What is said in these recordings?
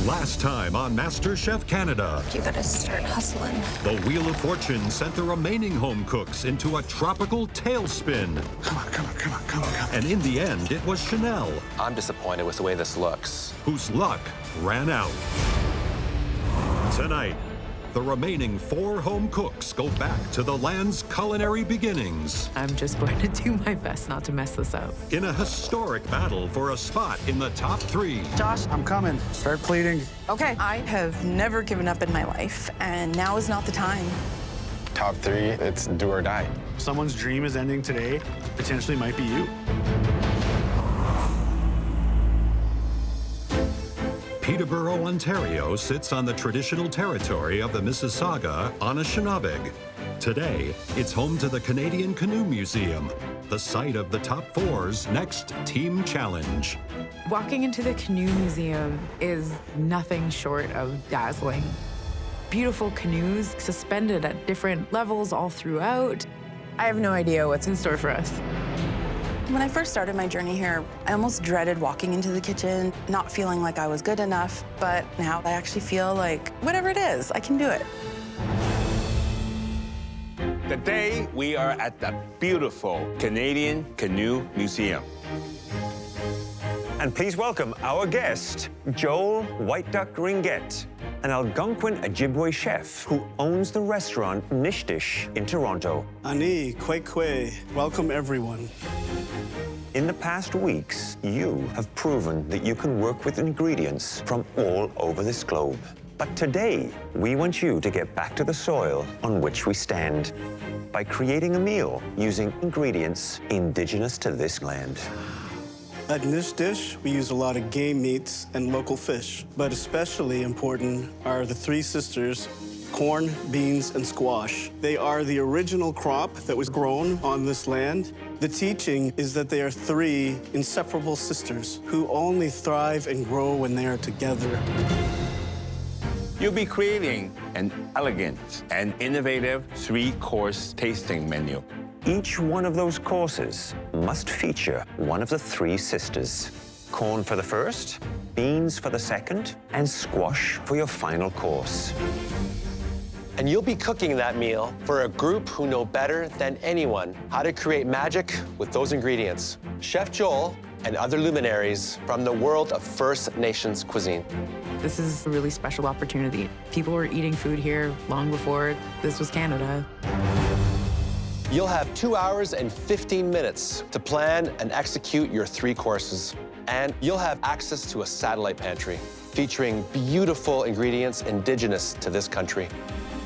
Last time on MasterChef Canada, You gotta start hustling. the Wheel of Fortune sent the remaining home cooks into a tropical tailspin. Come on, come on, come on, come on, come on. And in the end, it was Chanel, I'm disappointed with the way this looks. whose luck ran out. Tonight, the remaining 4 home cooks go back to the land's culinary beginnings I'm just going to do my best not to mess this up. in a historic battle for a spot in the top 3. Josh, I'm coming. Start pleading. Okay, I have never given up in my life, and now is not the time. Top 3, it's do or die. Someone's dream is ending today, potentially might be you. Peterborough, Ontario sits on the traditional territory of the Mississauga Anishinaabe. Today, it's home to the Canadian Canoe Museum, the site of the top 4's next team challenge. Walking into the Canoe Museum is nothing short of dazzling. Beautiful canoes suspended at different levels all throughout. I have no idea what's in store for us. When I first started my journey here, I almost dreaded walking into the kitchen, not feeling like I was good enough, but now I actually feel like whatever it is, I can do it. Today, we are at the beautiful Canadian Canoe Museum. And please welcome our guest, Joel White Duck Ringgit, an Algonquin Ojibwe chef who owns the restaurant Nish Dish in Toronto. Ani, kwe kwe. Welcome, everyone. In the past weeks, you have proven that you can work with ingredients from all over this globe. But today, we want you to get back to the soil on which we stand by creating a meal using ingredients indigenous to this land. At Nish Dish, we use a lot of game meats and local fish, but especially important are the 3 sisters, corn, beans, and squash. They are the original crop that was grown on this land. The teaching is that they are 3 inseparable sisters who only thrive and grow when they are together. You'll be creating an elegant and innovative 3-course tasting menu. Each one of those courses must feature one of the 3 sisters. Corn for the first, beans for the second, and squash for your final course. And you'll be cooking that meal for a group who know better than anyone how to create magic with those ingredients. Chef Joel and other luminaries from the world of First Nations cuisine. This is a really special opportunity. People were eating food here long before this was Canada. You'll have 2 hours and 15 minutes to plan and execute your 3 courses. And you'll have access to a satellite pantry featuring beautiful ingredients indigenous to this country.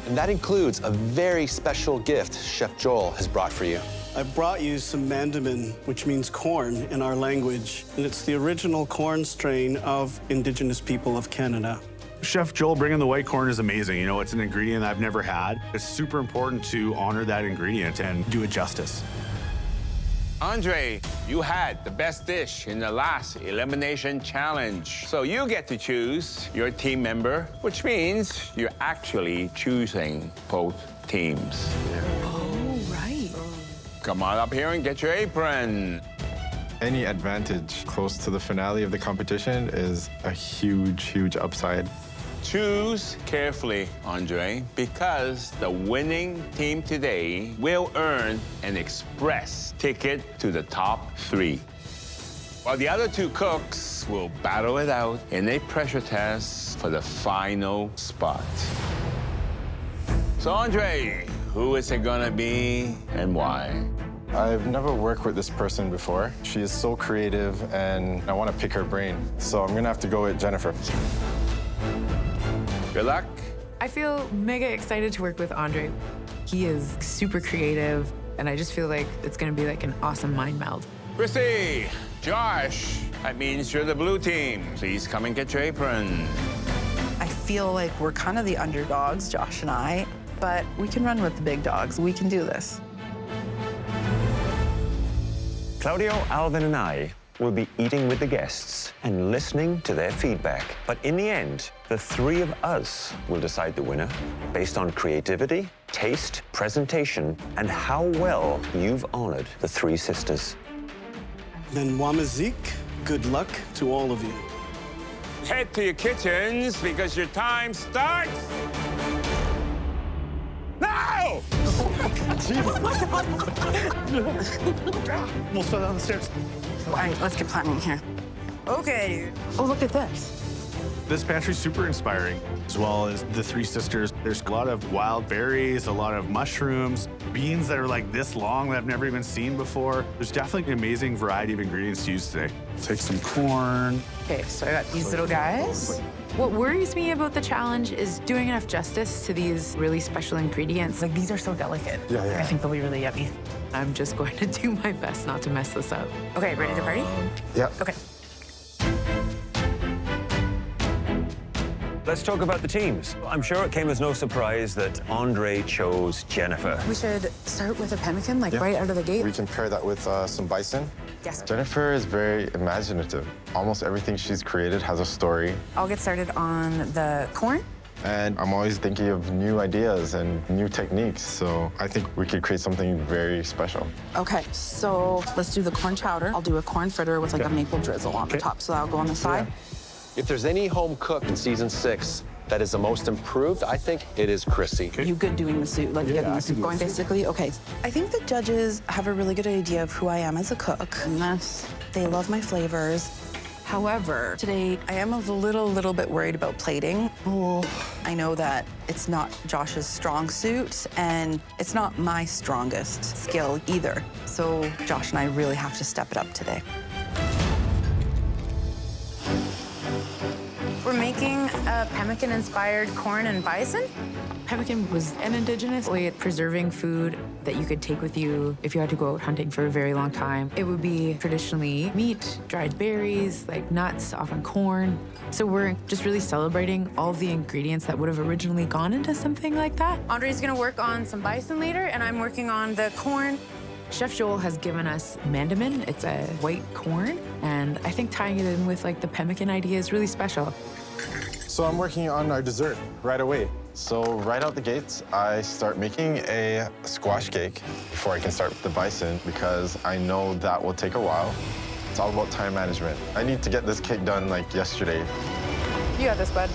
And that includes a very special gift Chef Joel has brought for you. I brought you some mandamin, which means corn in our language, and it's the original corn strain of Indigenous people of Canada. Chef Joel bringing the white corn is amazing. You know, it's an ingredient I've never had. It's super important to honor that ingredient and do it justice. Andre, you had the best dish in the last Elimination Challenge. So you get to choose your team member, which means you're actually choosing both teams. Oh, right. Come on up here and get your apron. Any advantage close to the finale of the competition is a huge, huge upside. Choose carefully, Andre, because the winning team today will earn an express ticket to the top 3. While the other 2 cooks will battle it out in a pressure test for the final spot. So, Andre, who is it gonna be and why? I've never worked with this person before. She is so creative, and I want to pick her brain. So I'm gonna have to go with Jennifer. Good luck. I feel mega excited to work with Andre. He is super creative, and I just feel like it's gonna be like an awesome mind meld. Chrissy, Josh, that means you're the blue team. Please come and get your apron. I feel like we're kind of the underdogs, Josh and I, but we can run with the big dogs. We can do this. Claudio, Alvin, and I will be eating with the guests and listening to their feedback. But in the end, the 3 of us will decide the winner based on creativity, taste, presentation, and how well you've honored the 3 sisters. Then Wamazik, good luck to all of you. head to your kitchens because your time starts now! Almost fell down the stairs. All right, let's get planning here. Okay. Oh, look at this. This pantry's super inspiring, as well as the three sisters. There's a lot of wild berries, a lot of mushrooms, beans that are like this long that I've never even seen before. There's definitely an amazing variety of ingredients to use today. Take some corn. Okay, so I got these little guys. What worries me about the challenge is doing enough justice to these really special ingredients. Like, these are so delicate. Yeah. I think they'll be really yummy. I'm just going to do my best not to mess this up. Okay, ready to party? Yeah. Okay. Let's talk about the teams. I'm sure it came as no surprise that Andre chose Jennifer. We should start with a pemmican, like right out of the gate. We can pair that with some bison. Yes. Jennifer is very imaginative. Almost everything she's created has a story. I'll get started on the corn. And I'm always thinking of new ideas and new techniques. So I think we could create something very special. Okay, so let's do the corn chowder. I'll do a corn fritter with like a maple drizzle on the top, so that'll go on the side. If there's any home cook in season 6 that is the most improved, I think it is Chrissy. You good doing the soup, like getting the soup going, basically? Okay. I think the judges have a really good idea of who I am as a cook. They love my flavors. However, today I am a little bit worried about plating. I know that it's not Josh's strong suit, and it's not my strongest skill either. So Josh and I really have to step it up today. We're making a pemmican-inspired corn and bison. Pemmican was an indigenous way of preserving food that you could take with you if you had to go out hunting for a very long time. It would be traditionally meat, dried berries, like nuts, often corn. So we're just really celebrating all of the ingredients that would have originally gone into something like that. Andre's gonna work on some bison later, and I'm working on the corn. Chef Joel has given us mandamin. It's a white corn, and I think tying it in with like the pemmican idea is really special. So I'm working on our dessert right away. So right out the gates, I start making a squash cake before I can start with the bison because I know that will take a while. It's all about time management. I need to get this cake done like yesterday. You got this, bud.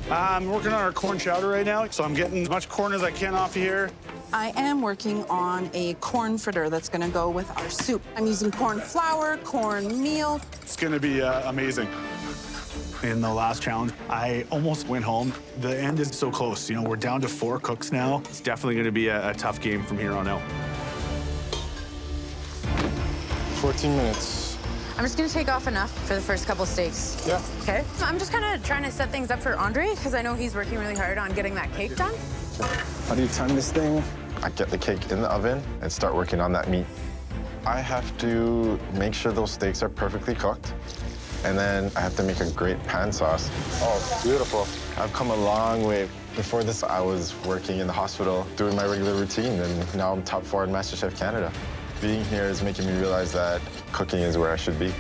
I'm working on our corn chowder right now, so I'm getting as much corn as I can off of here. I am working on a corn fritter that's gonna go with our soup. I'm using corn flour, corn meal. It's gonna be amazing. In the last challenge, I almost went home. The end is so close. You know, we're down to 4 cooks now. It's definitely gonna be a tough game from here on out. 14 minutes. I'm just gonna take off enough for the first couple steaks. Yeah. Okay? I'm just kind of trying to set things up for Andre because I know he's working really hard on getting that cake done. How do you time this thing? I get the cake in the oven and start working on that meat. I have to make sure those steaks are perfectly cooked. And then I have to make a great pan sauce. Oh, beautiful. I've come a long way. Before this, I was working in the hospital, doing my regular routine, and now I'm top 4 in MasterChef Canada. Being here is making me realize that cooking is where I should be.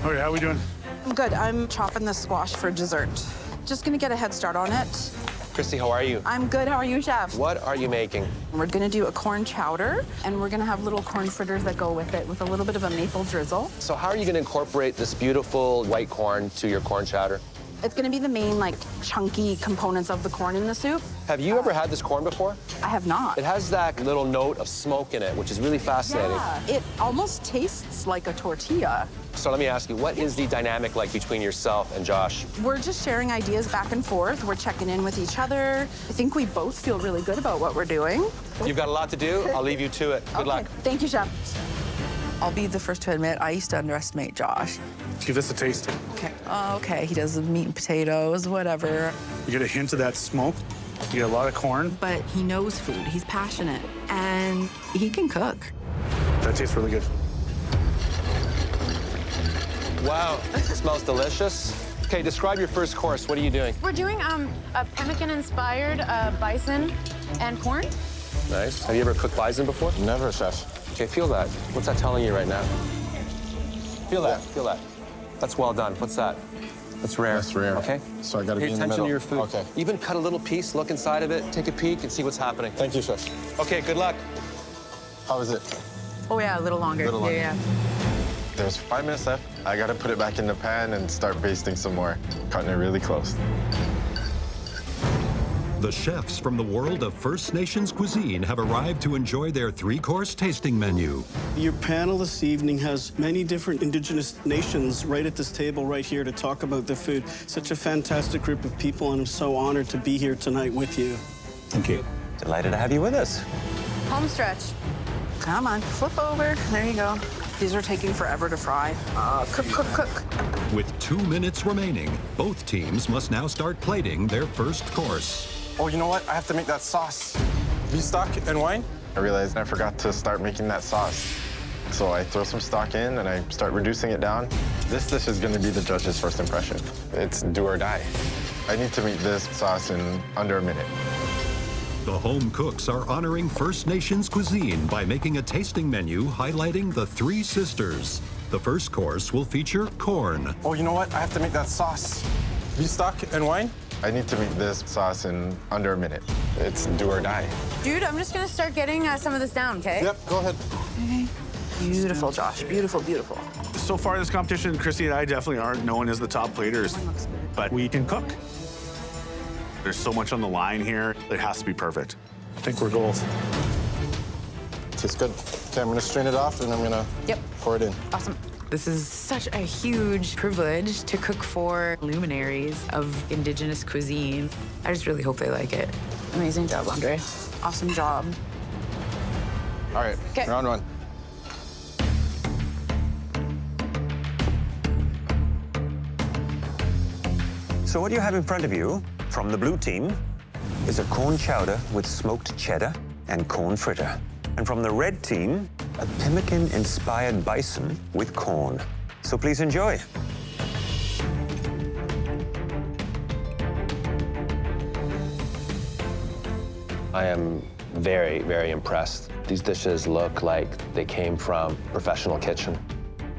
Okay, how we doing? I'm good. I'm chopping the squash for dessert. Just gonna get a head start on it. Chrissy, how are you? I'm good. How are you, Chef? What are you making? We're gonna do a corn chowder, and we're gonna have little corn fritters that go with it with a little bit of a maple drizzle. So how are you gonna incorporate this beautiful white corn to your corn chowder? It's gonna be the main, like, chunky components of the corn in the soup. Have you ever had this corn before? I have not. It has that little note of smoke in it, which is really fascinating. Yeah, it almost tastes like a tortilla. So let me ask you, what is the dynamic like between yourself and Josh? We're just sharing ideas back and forth. We're checking in with each other. I think we both feel really good about what we're doing. You've got a lot to do. I'll leave you to it. Good luck. Thank you, Chef. I'll be the first to admit, I used to underestimate Josh. Give this a taste. Okay. Okay, he does the meat and potatoes, whatever. You get a hint of that smoke. You get a lot of corn. But he knows food, he's passionate, and he can cook. That tastes really good. Wow, it smells delicious. Okay, describe your first course. What are you doing? We're doing a pemmican-inspired bison and corn. Nice. Have you ever cooked bison before? Never, Chef. Okay, feel that. What's that telling you right now? Feel that, feel that. That's well done. What's that? That's rare. That's rare. Okay? So I gotta Pay be in the attention middle. to your food. Okay. Even cut a little piece, look inside of it, take a peek, and see what's happening. Thank you, Chef. Okay, good luck. How is it? Oh, yeah, a little longer. Little longer. Yeah. There's 5 minutes left. I gotta put it back in the pan and start basting some more, cutting it really close. The chefs from the world of First Nations cuisine have arrived to enjoy their 3-course tasting menu. Your panel this evening has many different Indigenous nations right at this table right here to talk about their food. Such a fantastic group of people, and I'm so honored to be here tonight with you. Thank you. Delighted to have you with us. Home stretch. Come on, flip over. There you go. These are taking forever to fry. Cook. With 2 minutes remaining, both teams must now start plating their first course. Oh, you know what? I have to make that sauce. Beef stock and wine? I realized I forgot to start making that sauce. So I throw some stock in and I start reducing it down. This dish is gonna be the judge's first impression. It's do or die. I need to make this sauce in under a minute. The home cooks are honoring First Nations cuisine by making a tasting menu highlighting the 3 sisters. The first course will feature corn. Oh, you know what? I have to make that sauce. Beef stock and wine? I need to make this sauce in under a minute. It's do or die. Dude, I'm just gonna start getting some of this down, okay? Yep, go ahead. Beautiful, Josh. Beautiful, beautiful. So far in this competition, Chrissy and I definitely aren't known as the top platers, but we can cook. There's so much on the line here. It has to be perfect. I think we're gold. Tastes good. Okay, I'm gonna strain it off and I'm gonna pour it in. Awesome. This is such a huge privilege to cook for luminaries of Indigenous cuisine. I just really hope they like it. Amazing job, Andre. Awesome job. All right, round 1. So what you have in front of you from the blue team is a corn chowder with smoked cheddar and corn fritter. And from the red team, a pemmican-inspired bison with corn. So please enjoy. I am very, very impressed. These dishes look like they came from a professional kitchen.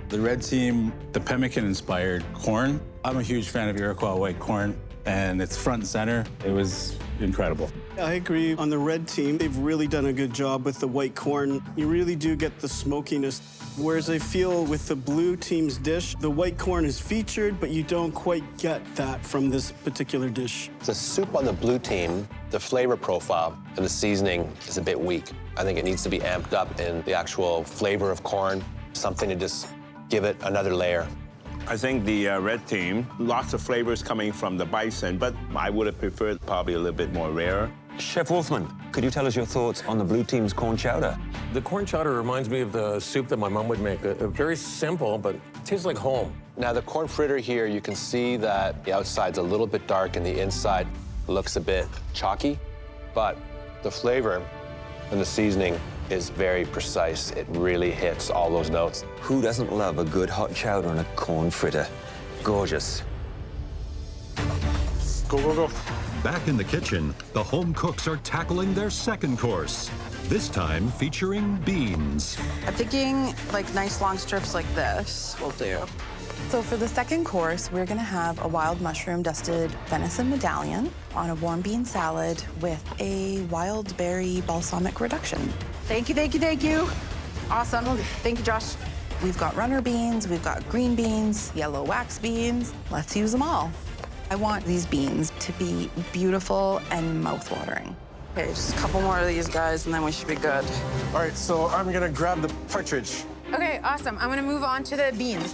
The red team, the pemmican-inspired corn. I'm a huge fan of Iroquois white corn, and it's front and center. It was incredible. I agree. On the red team, they've really done a good job with the white corn. You really do get the smokiness. Whereas I feel with the blue team's dish, the white corn is featured, but you don't quite get that from this particular dish. The soup on the blue team, the flavor profile and the seasoning is a bit weak. I think it needs to be amped up in the actual flavor of corn, something to just give it another layer. I think the red team, lots of flavors coming from the bison, but I would have preferred probably a little bit more rare. Chef Wolfman, could you tell us your thoughts on the blue team's corn chowder? The corn chowder reminds me of the soup that my mom would make. Very simple, but it tastes like home. Now the corn fritter here, you can see that the outside's a little bit dark and the inside looks a bit chalky, but the flavor and the seasoning is very precise. It really hits all those notes. Who doesn't love a good hot chowder and a corn fritter? Gorgeous. Go, go, go. Back in the kitchen, the home cooks are tackling their second course, this time featuring beans. I'm thinking like nice long strips like this will do. So for the second course, we're gonna have a wild mushroom dusted venison medallion on a warm bean salad with a wild berry balsamic reduction. Thank you, thank you, thank you. Awesome. Thank you, Josh. We've got runner beans, we've got green beans, yellow wax beans. Let's use them all. I want these beans to be beautiful and mouth-watering. Okay, just a couple more of these guys and then we should be good. All right, so I'm gonna grab the partridge. Okay, awesome. I'm gonna move on to the beans.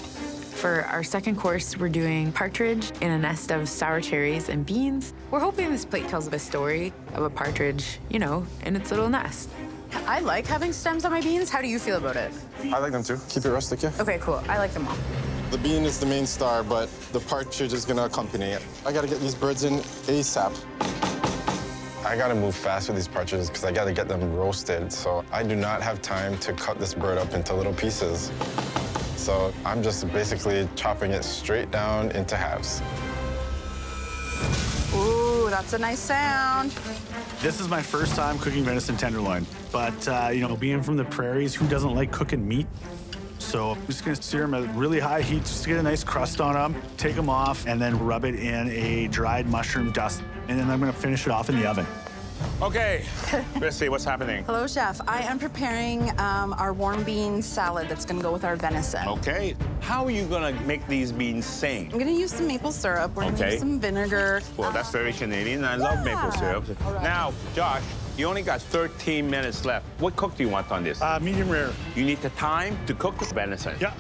For our second course, we're doing partridge in a nest of sour cherries and beans. We're hoping this plate tells a story of a partridge, you know, in its little nest. I like having stems on my beans. How do you feel about it? I like them too. Keep it rustic, yeah? Okay, cool. I like them all. The bean is the main star, but the partridge is gonna accompany it. I gotta get these birds in ASAP. I gotta move fast with these partridges because I gotta get them roasted, so I do not have time to cut this bird up into little pieces. So I'm just basically chopping it straight down into halves. Ooh, that's a nice sound. This is my first time cooking venison tenderloin, but you know, being from the prairies, who doesn't like cooking meat? So I'm just gonna sear them at really high heat just to get a nice crust on them, take them off, and then rub it in a dried mushroom dust. And then I'm gonna finish it off in the oven. Okay, Chrissy, what's happening? Hello, Chef. I am preparing our warm bean salad that's gonna go with our venison. Okay. How are you gonna make these beans sing? I'm gonna use some maple syrup. We're gonna Okay. use some vinegar. Well, that's very Canadian. I love maple syrup. Now, Josh, you only got 13 minutes left. What cook do you want on this? Medium rare. You need the time to cook the venison. Yeah.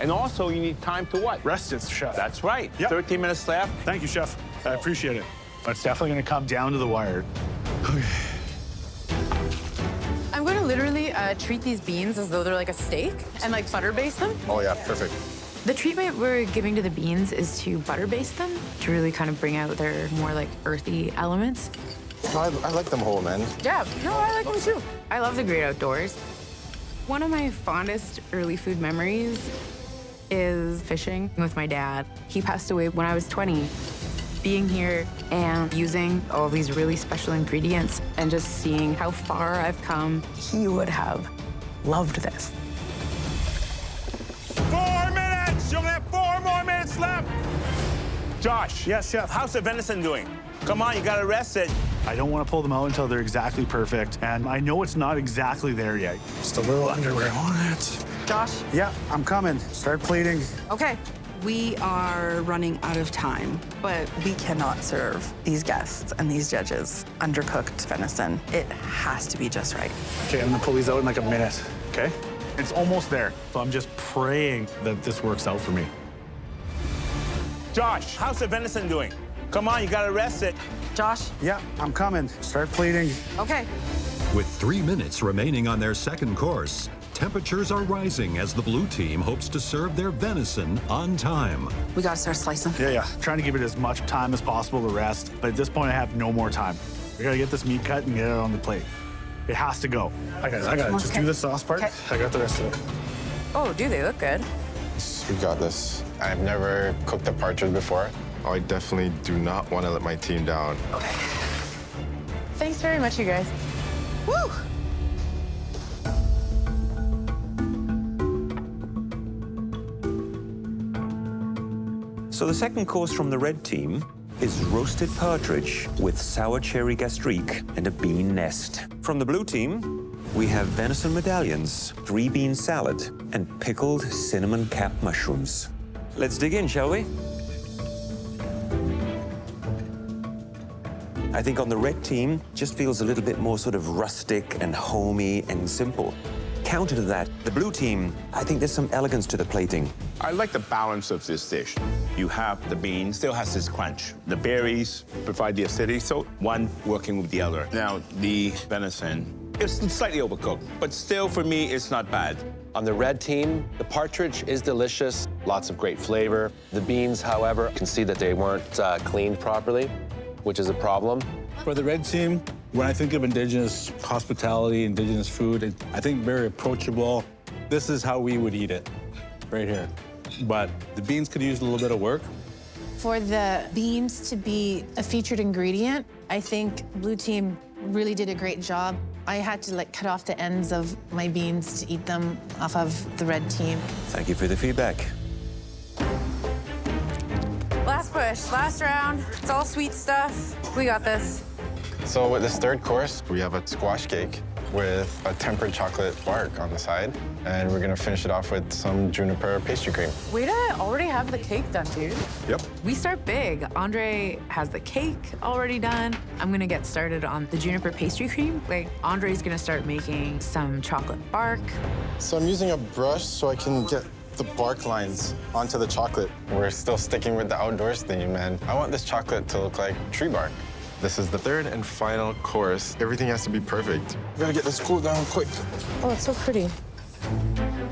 And also, you need time to what? Rest it, Chef. That's right. Yep. 13 minutes left. Thank you, Chef. I appreciate it. But it's definitely gonna come down to the wire. I'm going to literally treat these beans as though they're like a steak and like butter baste them. Oh yeah, perfect. The treatment we're giving to the beans is to butter baste them to really kind of bring out their more like earthy elements. No, I like them whole, man. Yeah, no, I like them too. I love the great outdoors. One of my fondest early food memories is fishing with my dad. He passed away when I was 20. Being here and using all these really special ingredients and just seeing how far I've come, he would have loved this. 4 minutes! You only have 4 more minutes left. Josh. Yes, Chef. How's the venison doing? Come on, you gotta rest it. I don't want to pull them out until they're exactly perfect. And I know it's not exactly there yet. Just a little underwear on it. Josh? Yeah, I'm coming. Start plating. Okay. We are running out of time, but we cannot serve these guests and these judges undercooked venison. It has to be just right. Okay, I'm gonna pull these out in like a minute, okay? It's almost there, so I'm just praying that this works out for me. Josh, how's the venison doing? Come on, you gotta rest it. Josh? Yeah, I'm coming. Start plating. Okay. With 3 minutes remaining on their second course, temperatures are rising as the blue team hopes to serve their venison on time. We gotta start slicing. Yeah. Trying to give it as much time as possible to rest, but at this point I have no more time. We gotta get this meat cut and get it on the plate. It has to go. I got it. Just do the sauce part. Okay. I got the rest of it. Oh, do they look good? We got this. I've never cooked a partridge before. I definitely do not want to let my team down. Thanks very much, you guys. Woo! So the second course from the red team is roasted partridge with sour cherry gastrique and a bean nest. From the blue team, we have venison medallions, 3-bean salad, and pickled cinnamon cap mushrooms. Let's dig in, shall we? I think on the red team, just feels a little bit more sort of rustic and homey and simple. Counter to that, the blue team, I think there's some elegance to the plating. I like the balance of this dish. You have the bean, still has this crunch. The berries provide the acidity, so one working with the other. Now, the venison is slightly overcooked, but still, for me, it's not bad. On the red team, the partridge is delicious, lots of great flavor. The beans, however, you can see that they weren't cleaned properly, which is a problem. For the red team, when I think of Indigenous hospitality, Indigenous food, I think very approachable. This is how we would eat it, right here. But the beans could use a little bit of work. For the beans to be a featured ingredient, I think Blue Team really did a great job. I had to cut off the ends of my beans to eat them off of the red team. Thank you for the feedback. Last push, last round. It's all sweet stuff. We got this. So with this third course, we have a squash cake with a tempered chocolate bark on the side. And we're gonna finish it off with some juniper pastry cream. Way to already have the cake done, dude. Yep. We start big. Andre has the cake already done. I'm gonna get started on the juniper pastry cream. Andre's gonna start making some chocolate bark. So I'm using a brush so I can get the bark lines onto the chocolate. We're still sticking with the outdoors theme, and I want this chocolate to look like tree bark. This is the third and final course. Everything has to be perfect. We gotta get this cooled down quick. Oh, it's so pretty.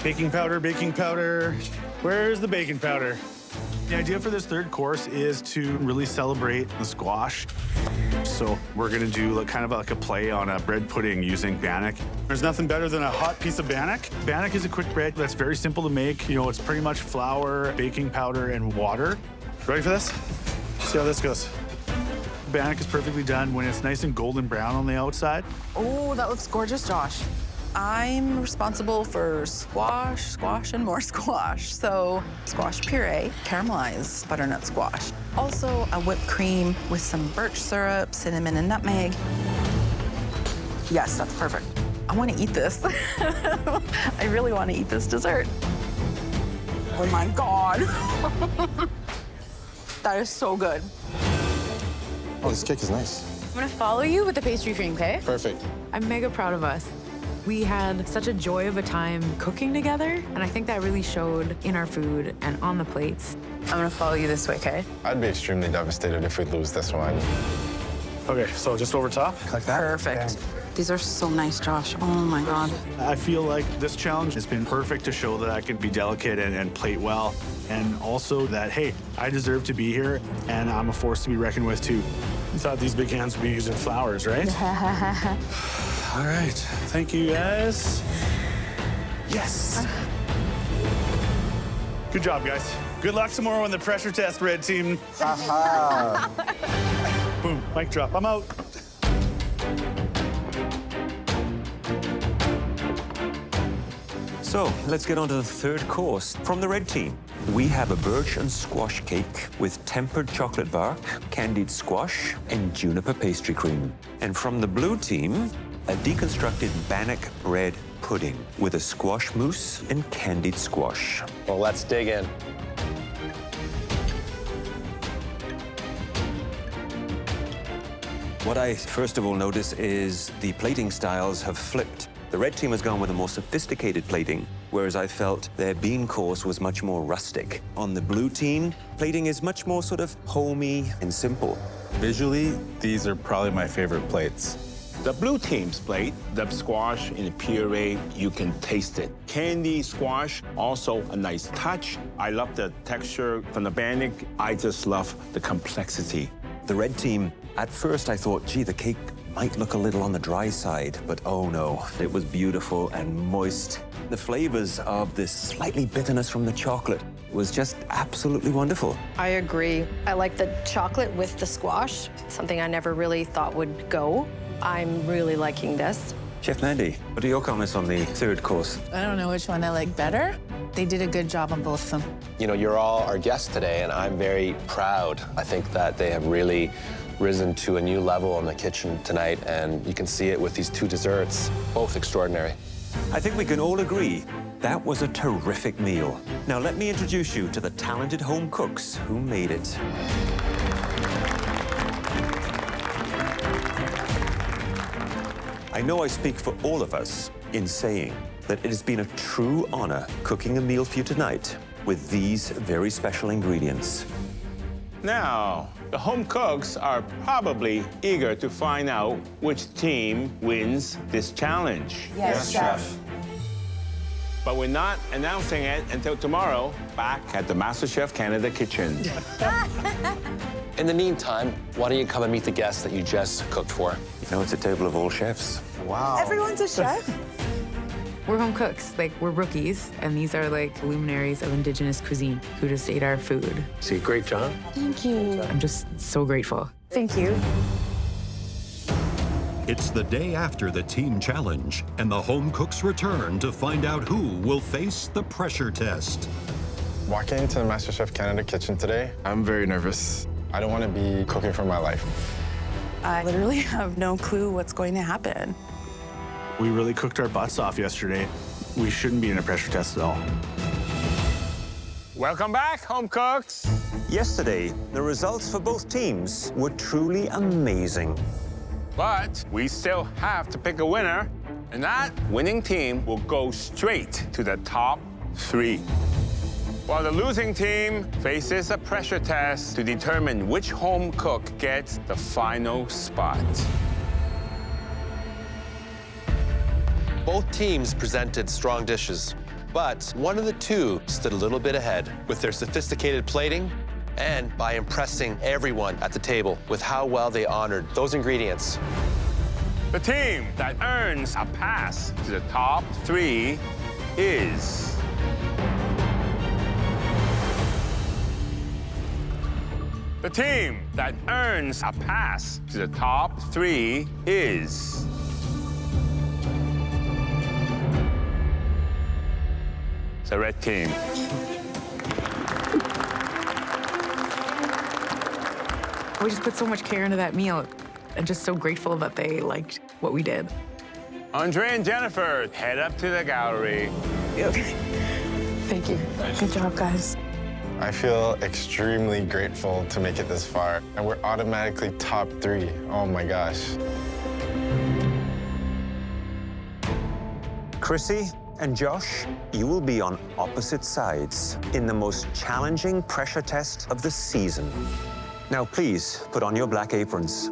Baking powder, baking powder. Where's the baking powder? The idea for this third course is to really celebrate the squash. So we're gonna do kind of like a play on a bread pudding using bannock. There's nothing better than a hot piece of bannock. Bannock is a quick bread that's very simple to make. You know, it's pretty much flour, baking powder, and water. Ready for this? See how this goes. Bannock is perfectly done when it's nice and golden brown on the outside. Oh, that looks gorgeous, Josh. I'm responsible for squash, and more squash. So squash puree, caramelized butternut squash. Also a whipped cream with some birch syrup, cinnamon, and nutmeg. Yes, that's perfect. I want to eat this. I really want to eat this dessert. Oh my God. That is so good. Oh, this cake is nice. I'm gonna follow you with the pastry cream, okay? Perfect. I'm mega proud of us. We had such a joy of a time cooking together, and I think that really showed in our food and on the plates. I'm gonna follow you this way, okay? I'd be extremely devastated if we lose this one. Okay, so just over top, like that. Perfect. These are so nice, Josh. Oh my God. I feel like this challenge has been perfect to show that I can be delicate and plate well, and also that, hey, I deserve to be here, and I'm a force to be reckoned with, too. You thought these big hands would be using flowers, right? All right, thank you guys. Yes. Good job, guys. Good luck tomorrow on the pressure test, red team. Boom, mic drop, I'm out. So let's get on to the third course. From the red team, we have a birch and squash cake with tempered chocolate bark, candied squash, and juniper pastry cream. And from the blue team, a deconstructed bannock bread pudding with a squash mousse and candied squash. Well, let's dig in. What I first of all notice is the plating styles have flipped. The red team has gone with a more sophisticated plating, whereas I felt their bean course was much more rustic. On the blue team, plating is much more sort of homey and simple. Visually, these are probably my favorite plates. The blue team's plate, the squash in a puree, you can taste it. Candy squash, also a nice touch. I love the texture from the bannock. I just love the complexity. The red team, at first I thought, gee, the cake might look a little on the dry side, but oh no, it was beautiful and moist. The flavors of this slightly bitterness from the chocolate was just absolutely wonderful. I agree. I like the chocolate with the squash, something I never really thought would go. I'm really liking this. Chef Mandy, what are your comments on the third course? I don't know which one I like better. They did a good job on both of them. You know, you're all our guests today, and I'm very proud. I think that they have really risen to a new level in the kitchen tonight, and you can see it with these two desserts, both extraordinary. I think we can all agree that was a terrific meal. Now let me introduce you to the talented home cooks who made it. I know I speak for all of us in saying that it has been a true honor cooking a meal for you tonight with these very special ingredients. Now, the home cooks are probably eager to find out which team wins this challenge. Yes, Chef. But we're not announcing it until tomorrow, back at the MasterChef Canada kitchen. In the meantime, why don't you come and meet the guests that you just cooked for? You know, it's a table of all chefs. Wow. Everyone's a chef? We're home cooks, like we're rookies, and these are like luminaries of Indigenous cuisine who just ate our food. See, great job. Thank you. I'm just so grateful. Thank you. It's the day after the team challenge, and the home cooks return to find out who will face the pressure test. Walking into the MasterChef Canada kitchen today, I'm very nervous. I don't want to be cooking for my life. I literally have no clue what's going to happen. We really cooked our butts off yesterday. We shouldn't be in a pressure test at all. Welcome back, home cooks. Yesterday, the results for both teams were truly amazing. But we still have to pick a winner, and that winning team will go straight to the top 3. While the losing team faces a pressure test to determine which home cook gets the final spot. Both teams presented strong dishes, but one of the two stood a little bit ahead with their sophisticated plating and by impressing everyone at the table with how well they honored those ingredients. The team that earns a pass to the top 3 is... The team that earns a pass to the top 3 is... the red team. We just put so much care into that meal. I'm just so grateful that they liked what we did. Andre and Jennifer, head up to the gallery. Okay. Thank you. Good job, guys. I feel extremely grateful to make it this far. And we're automatically top 3. Oh my gosh. Chrissy and Josh, you will be on opposite sides in the most challenging pressure test of the season. Now, please put on your black aprons.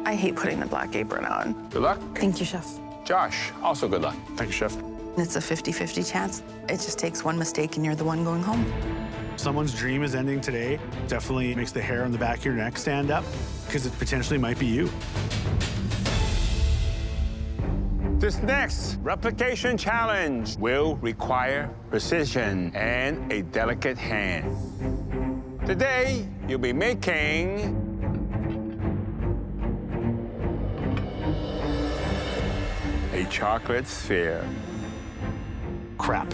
I hate putting the black apron on. Good luck. Thank you, Chef. Josh, also good luck. Thank you, Chef. It's a 50-50 chance. It just takes one mistake and you're the one going home. Someone's dream is ending today. Definitely makes the hair on the back of your neck stand up because it potentially might be you. This next replication challenge will require precision and a delicate hand. Today, you'll be making a chocolate sphere. Crap.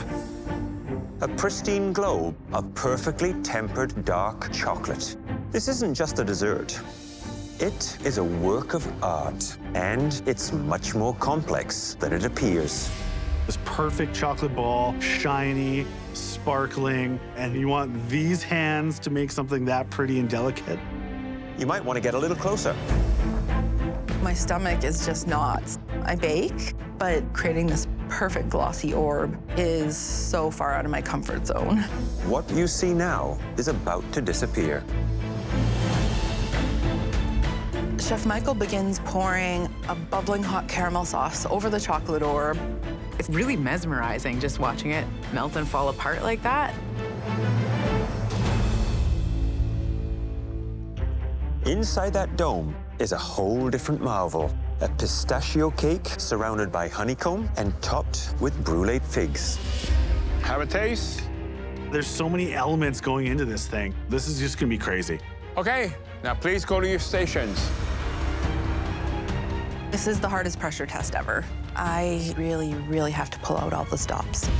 A pristine globe of perfectly tempered dark chocolate. This isn't just a dessert. It is a work of art, and it's much more complex than it appears. This perfect chocolate ball, shiny, sparkling, and you want these hands to make something that pretty and delicate? You might want to get a little closer. My stomach is just knots. I bake, but creating this perfect glossy orb is so far out of my comfort zone. What you see now is about to disappear. Chef Michael begins pouring a bubbling hot caramel sauce over the chocolate orb. It's really mesmerizing just watching it melt and fall apart like that. Inside that dome is a whole different marvel. A pistachio cake surrounded by honeycomb and topped with brulee figs. Have a taste? There's so many elements going into this thing. This is just gonna be crazy. Okay, now please go to your stations. This is the hardest pressure test ever. I really, really have to pull out all the stops.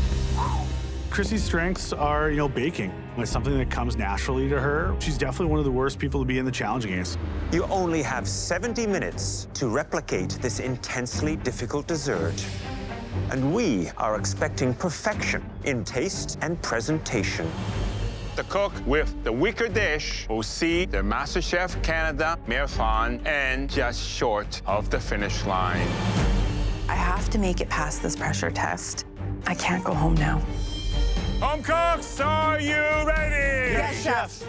Chrissy's strengths are, baking. It's something that comes naturally to her. She's definitely one of the worst people to be in the challenge against. You only have 70 minutes to replicate this intensely difficult dessert. And we are expecting perfection in taste and presentation. The cook with the weaker dish will see the MasterChef Canada marathon end just short of the finish line. I have to make it past this pressure test. I can't go home now. Home cooks, are you ready? Yes, Chef.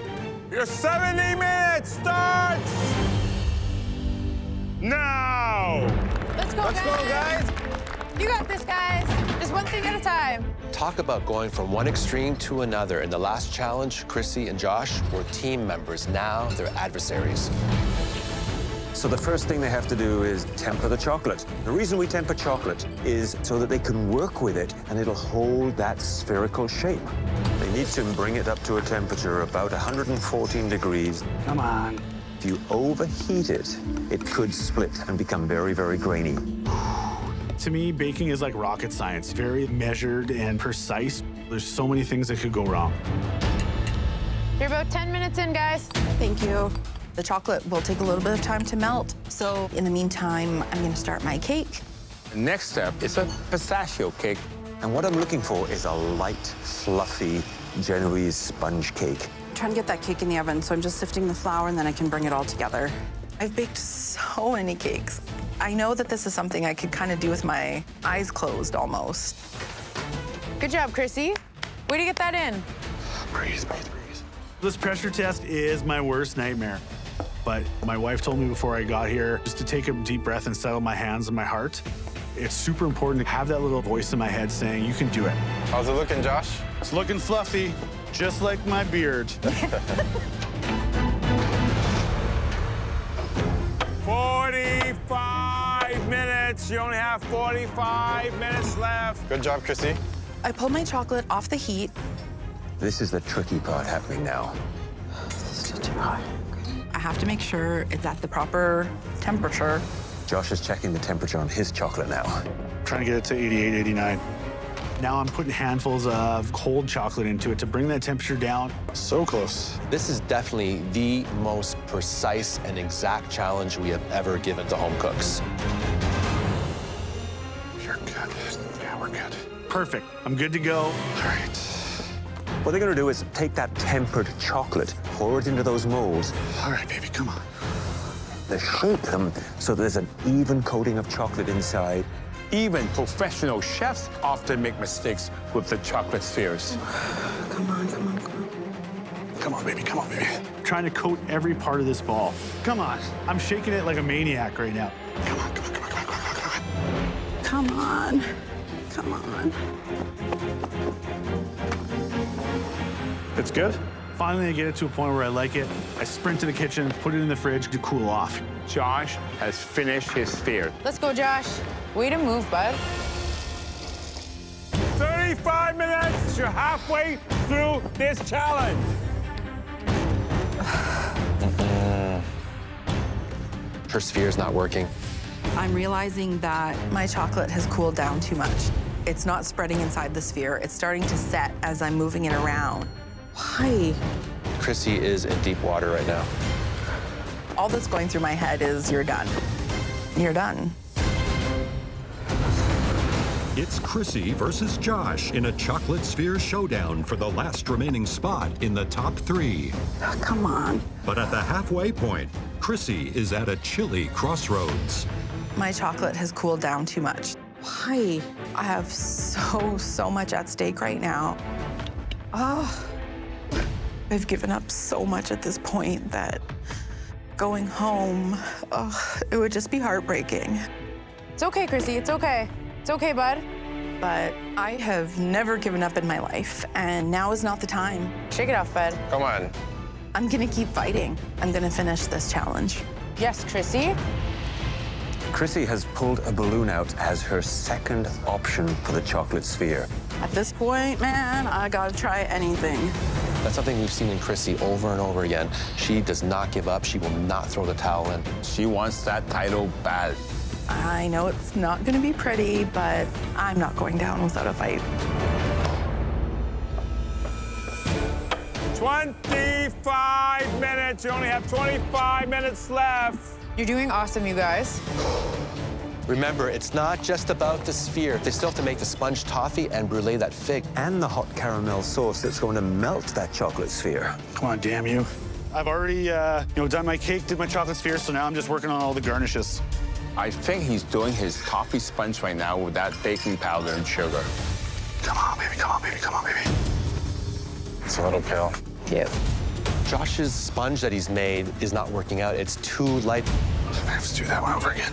Your 70 minutes starts now. Let's go, guys. You got this, guys. Just one thing at a time. Talk about going from one extreme to another. In the last challenge, Chrissy and Josh were team members. Now they're adversaries. So the first thing they have to do is temper the chocolate. The reason we temper chocolate is so that they can work with it and it'll hold that spherical shape. They need to bring it up to a temperature about 114 degrees. Come on. If you overheat it, it could split and become very, very grainy. To me, baking is like rocket science, very measured and precise. There's so many things that could go wrong. You're about 10 minutes in, guys. Thank you. The chocolate will take a little bit of time to melt. So in the meantime, I'm gonna start my cake. The next step is a pistachio cake. And what I'm looking for is a light, fluffy Genoese sponge cake. I'm trying to get that cake in the oven, so I'm just sifting the flour and then I can bring it all together. I've baked so many cakes. I know that this is something I could kind of do with my eyes closed almost. Good job, Chrissy. Way to get that in. Breathe. This pressure test is my worst nightmare. But my wife told me before I got here just to take a deep breath and settle my hands and my heart. It's super important to have that little voice in my head saying, you can do it. How's it looking, Josh? It's looking fluffy, just like my beard. 45 minutes. You only have 45 minutes left. Good job, Chrissy. I pulled my chocolate off the heat. This is the tricky part happening now. Still too hot. I have to make sure it's at the proper temperature. Josh is checking the temperature on his chocolate now. Trying to get it to 88, 89. Now I'm putting handfuls of cold chocolate into it to bring that temperature down. So close. This is definitely the most precise and exact challenge we have ever given to home cooks. Perfect. I'm good to go. All right. What they're gonna do is take that tempered chocolate, pour it into those molds. All right, baby, come on. They shape them so there's an even coating of chocolate inside. Even professional chefs often make mistakes with the chocolate spheres. Come on, come on, come on. Come on, baby, come on, baby. I'm trying to coat every part of this ball. Come on. I'm shaking it like a maniac right now. Come on, come on, come on, come on, come on, come on. Come on. Come on. It's good. Finally, I get it to a point where I like it. I sprint to the kitchen, put it in the fridge to cool off. Josh has finished his sphere. Let's go, Josh. Way to move, bud. 35 minutes. You're halfway through this challenge. Her sphere's not working. I'm realizing that my chocolate has cooled down too much. It's not spreading inside the sphere. It's starting to set as I'm moving it around. Why? Chrissy is in deep water right now. All that's going through my head is, you're done. You're done. It's Chrissy versus Josh in a chocolate sphere showdown for the last remaining spot in the top 3. Oh, come on. But at the halfway point, Chrissy is at a chilly crossroads. My chocolate has cooled down too much. Why? I have so much at stake right now. Oh, I've given up so much at this point that going home, it would just be heartbreaking. It's okay, Chrissy. It's okay. It's okay, bud. But I have never given up in my life, and now is not the time. Shake it off, bud. Come on. I'm gonna keep fighting. I'm gonna finish this challenge. Yes, Chrissy. Chrissy has pulled a balloon out as her second option for the chocolate sphere. At this point, man, I gotta try anything. That's something we've seen in Chrissy over and over again. She does not give up. She will not throw the towel in. She wants that title bad. I know it's not gonna be pretty, but I'm not going down without a fight. 25 minutes. You only have 25 minutes left. You're doing awesome, you guys. Remember, it's not just about the sphere. They still have to make the sponge toffee and brulee that fig. And the hot caramel sauce that's going to melt that chocolate sphere. Come on, damn you. I've already, done my cake, did my chocolate sphere, so now I'm just working on all the garnishes. I think he's doing his toffee sponge right now with that baking powder and sugar. Come on, baby, come on, baby, come on, baby. It's a little pale. Cute. Josh's sponge that he's made is not working out. It's too light. I have to do that one over again.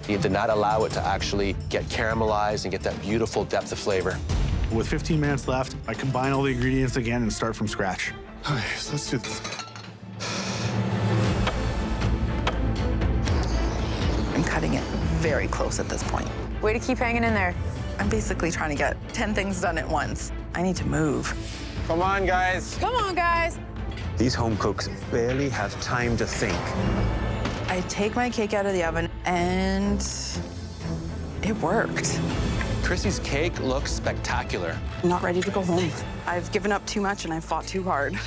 He did not allow it to actually get caramelized and get that beautiful depth of flavor. With 15 minutes left, I combine all the ingredients again and start from scratch. Okay, so let's do this. I'm cutting it very close at this point. Way to keep hanging in there. I'm basically trying to get 10 things done at once. I need to move. Come on, guys. Come on, guys. These home cooks barely have time to think. I take my cake out of the oven, and it worked. Chrissy's cake looks spectacular. I'm not ready to go home. I've given up too much, and I've fought too hard.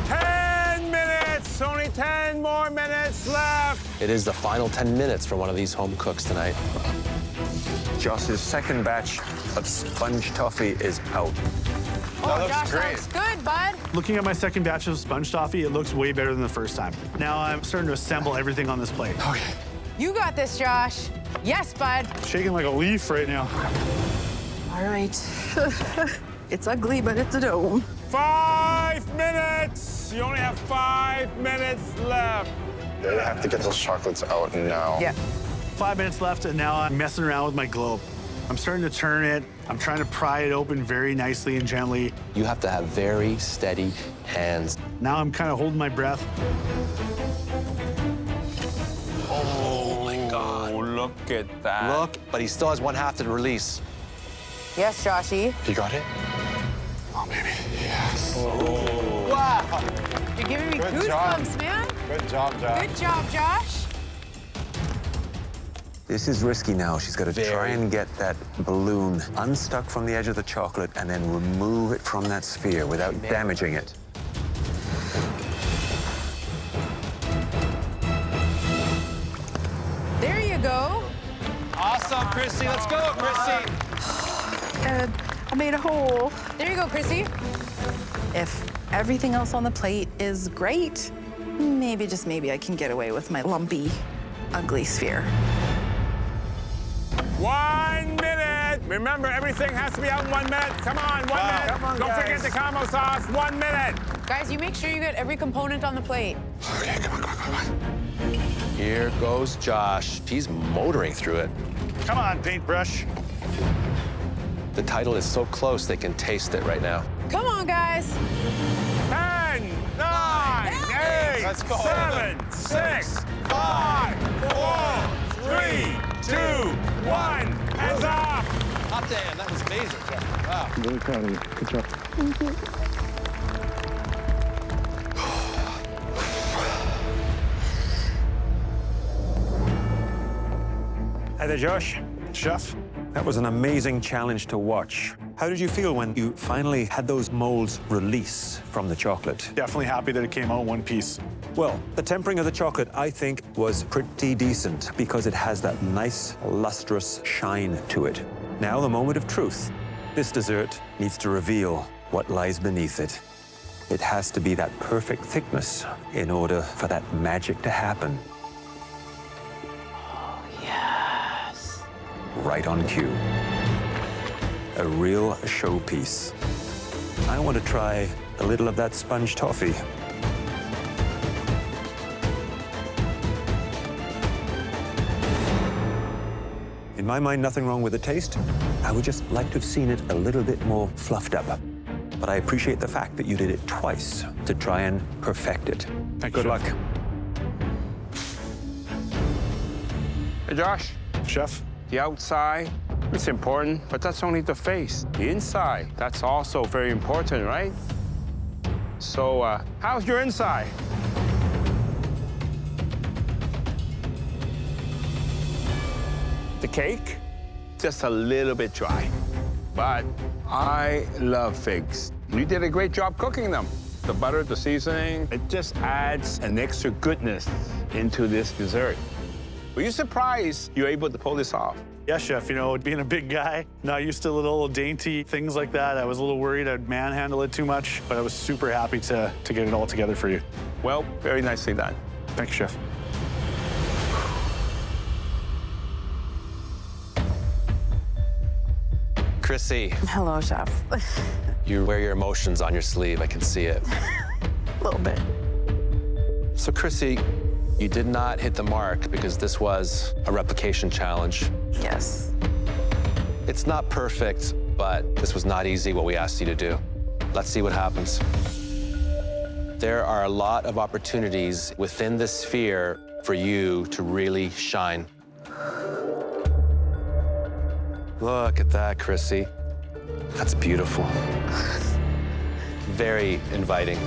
10 minutes. Only 10 more minutes left. It is the final 10 minutes for one of these home cooks tonight. Josh's second batch of sponge toffee is out. Oh, Josh, that looks good, bud. Looking at my second batch of sponge toffee, it looks way better than the first time. Now I'm starting to assemble everything on this plate. Okay. You got this, Josh. Yes, bud. Shaking like a leaf right now. All right. It's ugly, but it's a dome. 5 minutes. You only have 5 minutes left. They have to get those chocolates out now. Yeah. 5 minutes left, and now I'm messing around with my globe. I'm starting to turn it. I'm trying to pry it open very nicely and gently. You have to have very steady hands. Now I'm kind of holding my breath. Oh, my God. Look at that. Look, but he still has one half to release. Yes, Joshy. You got it? Oh, baby, yes. Oh. Wow. You're giving me Good goosebumps, job. man. Good job, Josh. Good job, Josh. This is risky now. She's got to try and get that balloon unstuck from the edge of the chocolate and then remove it from that sphere without damaging it. There you go. Awesome, Chrissy. Let's go, Chrissy. Good. I made a hole. There you go, Chrissy. If everything else on the plate is great, maybe, just maybe, I can get away with my lumpy, ugly sphere. 1 minute. Remember, everything has to be out in 1 minute. Come on, 1 minute. Come on, Don't guys. forget the camo sauce. 1 minute. Guys, you make sure you get every component on the plate. Okay, come on. Here goes Josh. He's motoring through it. Come on, paintbrush. The title is so close, they can taste it right now. Come on, guys. 10, 9, 8, Let's go. 7, 6, 5, 4, 3, 2, 1. Hands up. Hot damn, that was amazing. Wow. I'm really proud of you. Good job. Thank you. Hi there, Josh. Chef? That was an amazing challenge to watch. How did you feel when you finally had those molds release from the chocolate? Definitely happy that it came out in one piece. Well, the tempering of the chocolate, I think, was pretty decent because it has that nice, lustrous shine to it. Now, the moment of truth. This dessert needs to reveal what lies beneath it. It has to be that perfect thickness in order for that magic to happen. Yes. Right on cue. A real showpiece. I want to try a little of that sponge toffee. In my mind, nothing wrong with the taste. I would just like to have seen it a little bit more fluffed up. But I appreciate the fact that you did it twice to try and perfect it. Good luck. Hey, Josh. Chef? The outside, it's important, but that's only the face. The inside, that's also very important, right? So, how's your inside? The cake, just a little bit dry. But I love figs. You did a great job cooking them. The butter, the seasoning, it just adds an extra goodness into this dessert. Were you surprised you were able to pull this off? Yeah, Chef, you know, being a big guy, not used to little dainty things like that. I was a little worried I'd manhandle it too much, but I was super happy to get it all together for you. Well, very nicely done. Thanks, Chef. Chrissy, Hello, Chef. you wear your emotions on your sleeve. I can see it. A little bit. So, Chrissy, you did not hit the mark because this was a replication challenge. Yes. It's not perfect, but this was not easy what we asked you to do. Let's see what happens. There are a lot of opportunities within this sphere for you to really shine. Look at that, Chrissy. That's beautiful. Very inviting.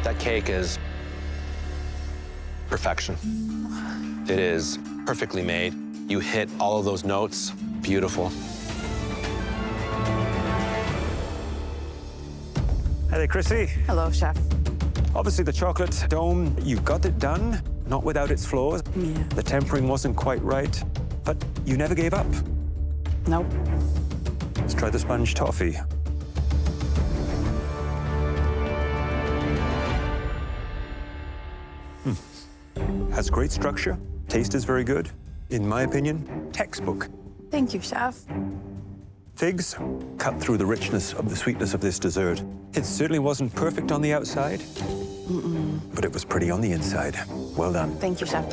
That cake is perfection. It is perfectly made. You hit all of those notes. Beautiful. Hi there, Chrissy. Hello, Chef. Obviously, the chocolate dome, you got it done, not without its flaws. Yeah. The tempering wasn't quite right, but you never gave up. Nope. Let's try the sponge toffee. Has great structure. Taste is very good. In my opinion, textbook. Thank you, Chef. Figs cut through the richness of the sweetness of this dessert. It certainly wasn't perfect on the outside, but it was pretty on the inside. Well done. Thank you, Chef.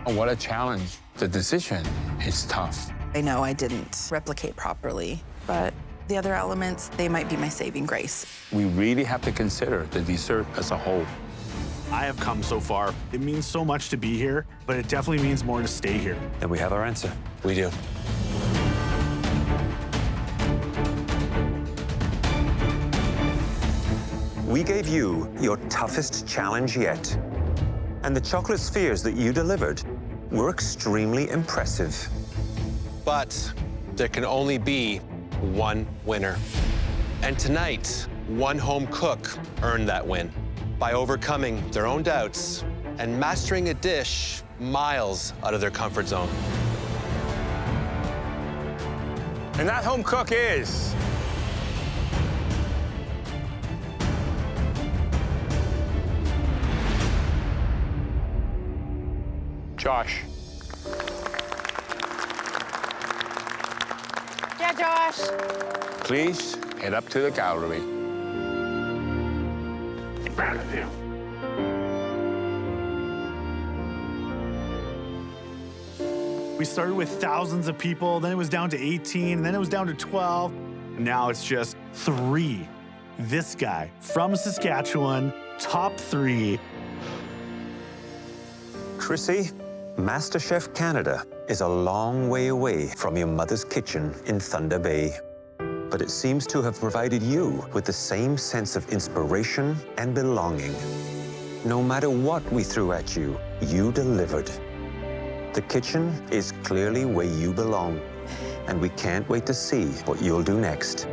Oh, what a challenge. The decision is tough. I know I didn't replicate properly, but the other elements, they might be my saving grace. We really have to consider the dessert as a whole. I have come so far. It means so much to be here, but it definitely means more to stay here. Then we have our answer. We do. We gave you your toughest challenge yet. And the chocolate spheres that you delivered were extremely impressive. But there can only be one winner. And tonight, one home cook earned that win by overcoming their own doubts and mastering a dish miles out of their comfort zone. And that home cook is... Josh. Yeah, Josh. Please head up to the gallery. I'm proud of you. We started with thousands of people, then it was down to 18, then it was down to 12. Now it's just 3. This guy from Saskatchewan, top 3. Chrissy, MasterChef Canada is a long way away from your mother's kitchen in Thunder Bay. But it seems to have provided you with the same sense of inspiration and belonging. No matter what we threw at you, you delivered. The kitchen is clearly where you belong, and we can't wait to see what you'll do next.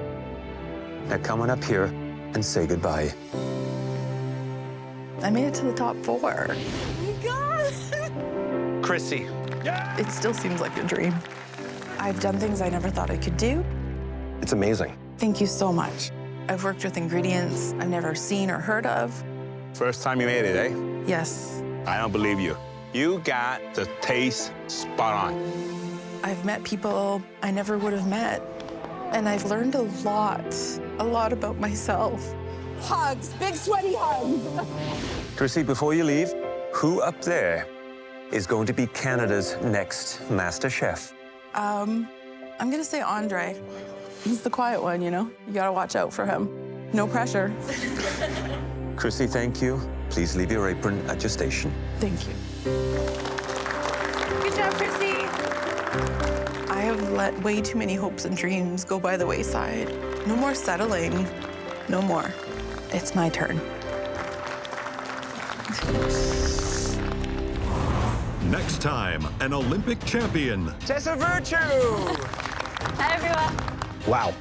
Now come on up here and say goodbye. I made it to the top 4. Chrissy. It still seems like a dream. I've done things I never thought I could do. It's amazing. Thank you so much. I've worked with ingredients I've never seen or heard of. First time you made it, eh? Yes, I don't believe you. You got the taste spot on. I've met people I never would have met. And I've learned a lot about myself. Hugs, big sweaty hugs. Chrissy, before you leave, who up there is going to be Canada's next Master Chef? I'm gonna say Andre. He's the quiet one, you know? You gotta watch out for him. No pressure. Chrissy, thank you. Please leave your apron at your station. Thank you. Good job, Chrissy. I have let way too many hopes and dreams go by the wayside. No more settling. No more. It's my turn. Next time, an Olympic champion. Tessa Virtue! Hi, everyone. Wow.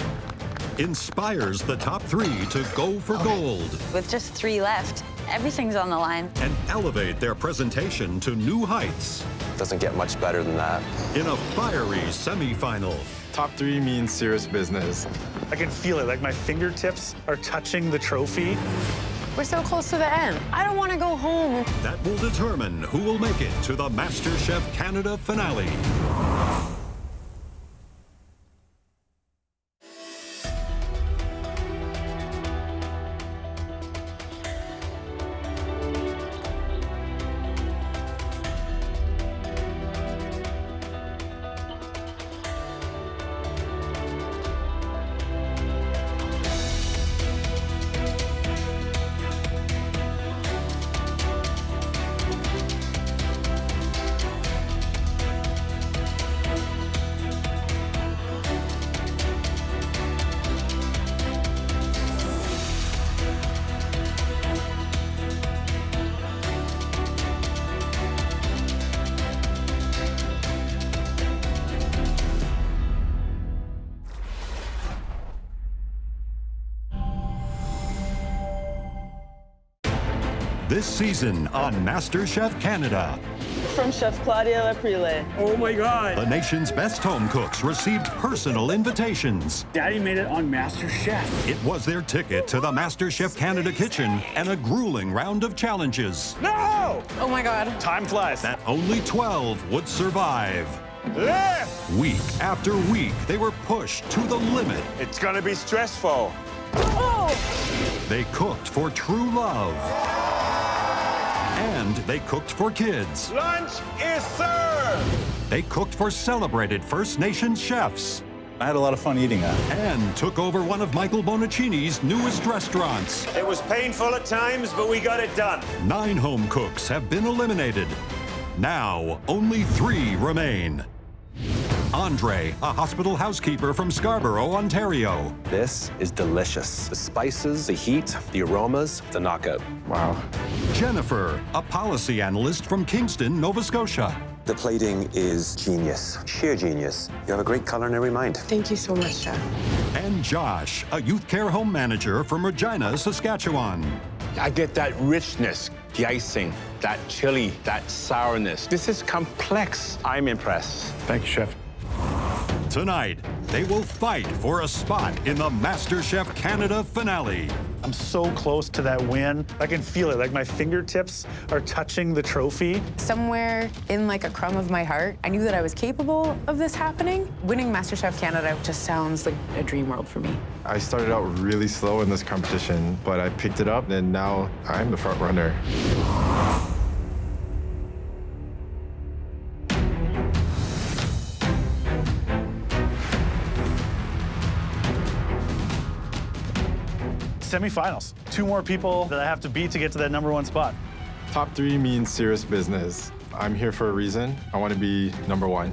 Inspires the top 3 to go for gold. With just 3 left, everything's on the line. And elevate their presentation to new heights. Doesn't get much better than that. In a fiery semifinal. Top 3 means serious business. I can feel it, like my fingertips are touching the trophy. We're so close to the end. I don't want to go home. That will determine who will make it to the MasterChef Canada finale. This season on MasterChef Canada. From Chef Claudia Laprile. Oh my God. The nation's best home cooks received personal invitations. Daddy made it on MasterChef. It was their ticket to the MasterChef Canada kitchen and a grueling round of challenges. No! Oh my God. Time flies. That only 12 would survive. Left! Week after week, they were pushed to the limit. It's gonna be stressful. Oh! They cooked for true love. And they cooked for kids. Lunch is served! They cooked for celebrated First Nations chefs. I had a lot of fun eating that. And took over one of Michael Bonaccini's newest restaurants. It was painful at times, but we got it done. 9 home cooks have been eliminated. Now, only 3 remain. Andre, a hospital housekeeper from Scarborough, Ontario. This is delicious. The spices, the heat, the aromas, the knockout. Wow. Jennifer, a policy analyst from Kingston, Nova Scotia. The plating is genius, sheer genius. You have a great culinary mind. Thank you so much, Chef. And Josh, a youth care home manager from Regina, Saskatchewan. I get that richness, the icing, that chili, that sourness. This is complex. I'm impressed. Thank you, Chef. Tonight, they will fight for a spot in the MasterChef Canada finale. I'm so close to that win. I can feel it, like my fingertips are touching the trophy. Somewhere in like a crumb of my heart, I knew that I was capable of this happening. Winning MasterChef Canada just sounds like a dream world for me. I started out really slow in this competition, but I picked it up, and now I'm the front runner. Semifinals. 2 more people that I have to beat to get to that #1 spot. Top 3 means serious business. I'm here for a reason. I want to be #1.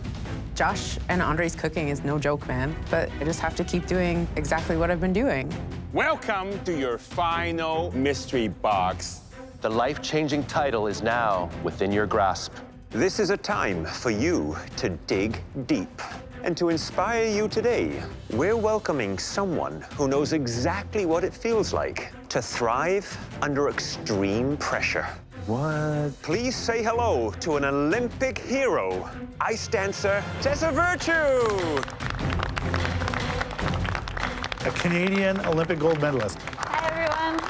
Josh and Andre's cooking is no joke, man. But I just have to keep doing exactly what I've been doing. Welcome to your final mystery box. The life-changing title is now within your grasp. This is a time for you to dig deep. And to inspire you today, we're welcoming someone who knows exactly what it feels like to thrive under extreme pressure. What? Please say hello to an Olympic hero, ice dancer Tessa Virtue. A Canadian Olympic gold medalist. Hi, everyone.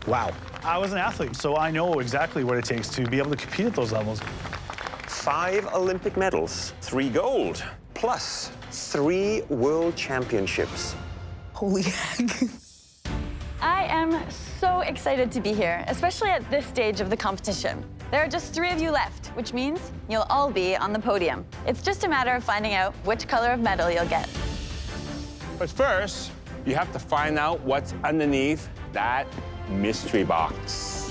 Wow. I was an athlete, so I know exactly what it takes to be able to compete at those levels. 5 Olympic medals, 3 gold, plus 3 world championships. Holy heck. I am so excited to be here, especially at this stage of the competition. There are just 3 of you left, which means you'll all be on the podium. It's just a matter of finding out which color of medal you'll get. But first, you have to find out what's underneath that mystery box.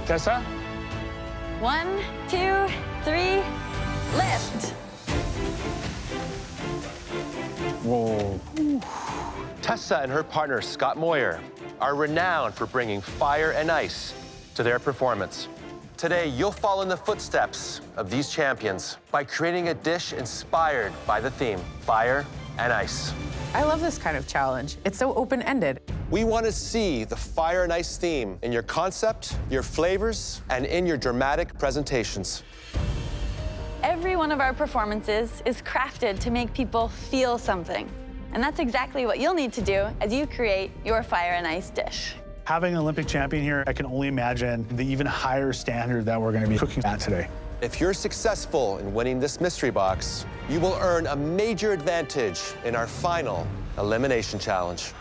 Tessa? 1, 2, 3, lift. Whoa. Tessa and her partner, Scott Moyer, are renowned for bringing fire and ice to their performance. Today, you'll follow in the footsteps of these champions by creating a dish inspired by the theme, fire and ice. I love this kind of challenge. It's so open-ended. We want to see the fire and ice theme in your concept, your flavors, and in your dramatic presentations. Every one of our performances is crafted to make people feel something. And that's exactly what you'll need to do as you create your fire and ice dish. Having an Olympic champion here, I can only imagine the even higher standard that we're going to be cooking at today. If you're successful in winning this mystery box, you will earn a major advantage in our final elimination challenge.